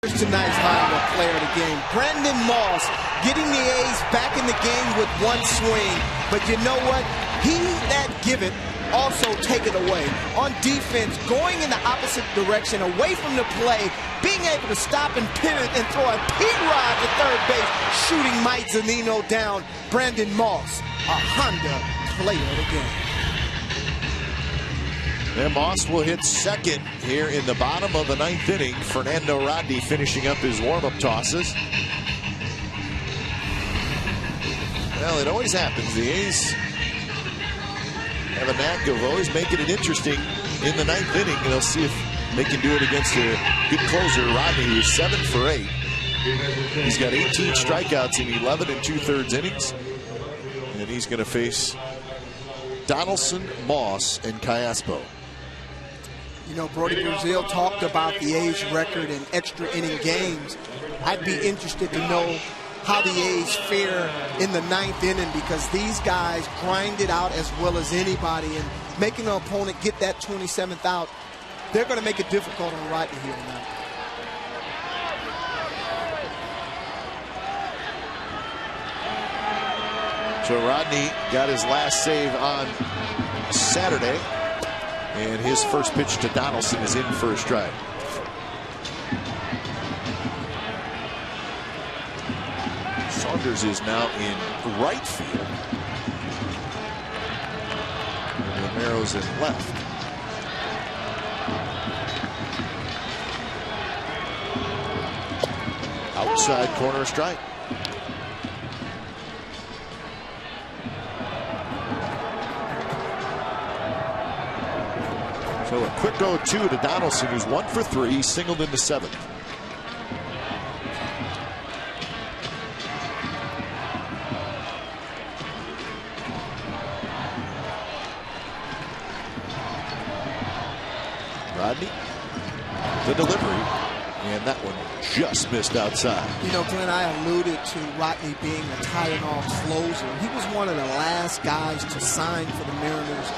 Tonight's lineup player of the game, Brandon Moss, getting the A's back in the game with 1 swing. But you know what? He that giveth also take it away. On defense, going in the opposite direction, away from the play, being able to stop and pivot and throw a P-rod to third base, shooting Mike Zunino down. Brandon Moss, a Honda player of the game. And Moss will hit second here in the bottom of the 9th inning. Fernando Rodney finishing up his warm-up tosses. Well, it always happens. The A's have a knack of always making it interesting in the 9th inning. And they'll see if they can do it against a good closer, Rodney, who's 7 for 8. He's got 18 strikeouts in 11 2/3 innings. And he's going to face Donaldson, Moss, and Callaspo. You know, Brody Brazil talked about the A's record in extra inning games. I'd be interested to know how the A's fare in the 9th inning, because these guys grind it out as well as anybody, and making an opponent get that 27th out, they're going to make it difficult on Rodney here tonight. So Rodney got his last save on Saturday, and his first pitch to Donaldson is in for a strike. Saunders is now in right field. And Romero's in left. Outside corner strike. So a quick 0-2 to Donaldson, who's 1 for 3. He's singled into 7th. Rodney, the delivery, and that one just missed outside. You know, Glenn, I alluded to Rodney being a tying off closer. He was one of the last guys to sign for the Mariners.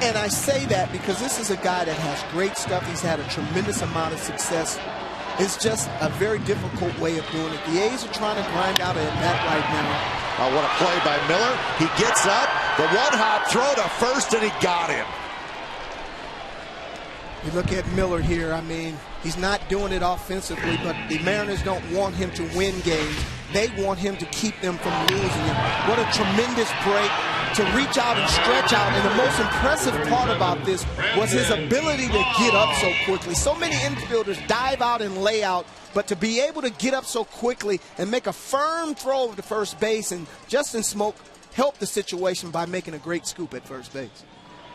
And I say that because this is a guy that has great stuff. He's had a tremendous amount of success. It's just a very difficult way of doing it. The A's are trying to grind out at bat right now. What a play by Miller. He gets up, the one-hop throw to first, and he got him. You look at Miller here. I mean, he's not doing it offensively, but the Mariners don't want him to win games. They want him to keep them from losing. And what a tremendous break to reach out and stretch out. And the most impressive part about this was his ability to get up so quickly. So many infielders dive out and lay out, but to be able to get up so quickly and make a firm throw to first base, and Justin Smoke helped the situation by making a great scoop at first base.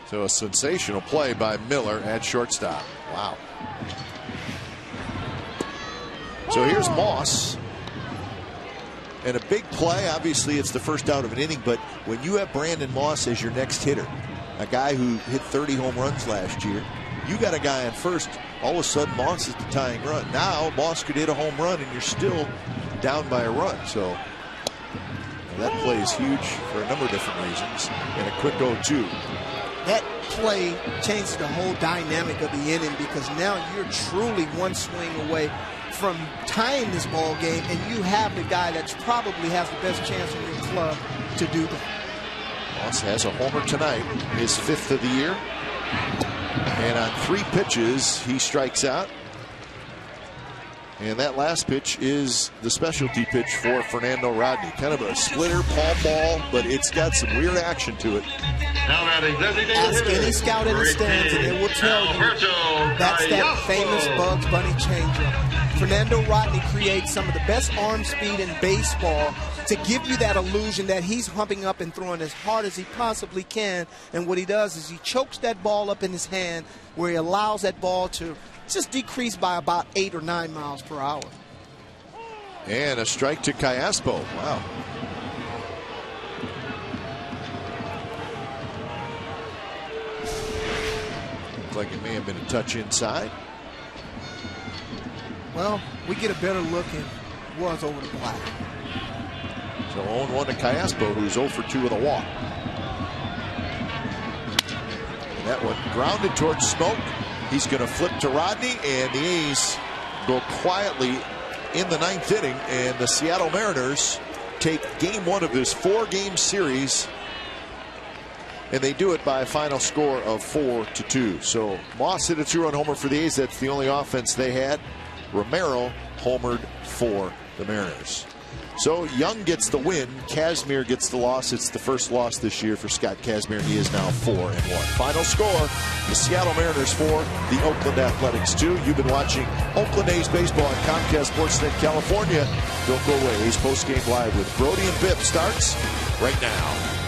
So a sensational play by Miller at shortstop. Wow. So here's Moss. And a big play. Obviously, it's the first out of an inning, but when you have Brandon Moss as your next hitter, a guy who hit 30 home runs last year, you got a guy on first. All of a sudden, Moss is the tying run. Now, Moss could hit a home run, and you're still down by a run. So that play is huge for a number of different reasons. And a quick 0-2. That play changes the whole dynamic of the inning, because now you're truly one swing away from tying this ball game, and you have the guy that probably has the best chance in your club to do that. Moss has a homer tonight, his 5th of the year. And on 3 pitches, he strikes out. And that last pitch is the specialty pitch for Fernando Rodney. Kind of a splitter, palm ball, but it's got some weird action to it. Ask any scout in the stands, and they will tell you that's that famous Bugs Bunny changeup. Fernando Rodney creates some of the best arm speed in baseball to give you that illusion that he's humping up and throwing as hard as he possibly can. And what he does is he chokes that ball up in his hand, where he allows that ball to just decrease by about 8 or 9 miles per hour. And a strike to Callaspo. Wow. Looks like it may have been a touch inside. Well, we get a better look at was over the black. So 0-1 to Callaspo, who's 0 for 2 with a walk. And that one grounded towards Smoke. He's going to flip to Rodney, and the A's go quietly in the 9th inning, and the Seattle Mariners take game 1 of this 4-game series, and they do it by a final score of 4-2. So Moss hit a 2-run homer for the A's. That's the only offense they had. Romero homered for the Mariners. So Young gets the win. Kazmir gets the loss. It's the first loss this year for Scott Kazmir. He is now 4-1. Final score, the Seattle Mariners 4, the Oakland Athletics 2. You've been watching Oakland A's baseball on Comcast Sportsnet California. Don't go away. A's postgame live with Brody and Biff starts right now.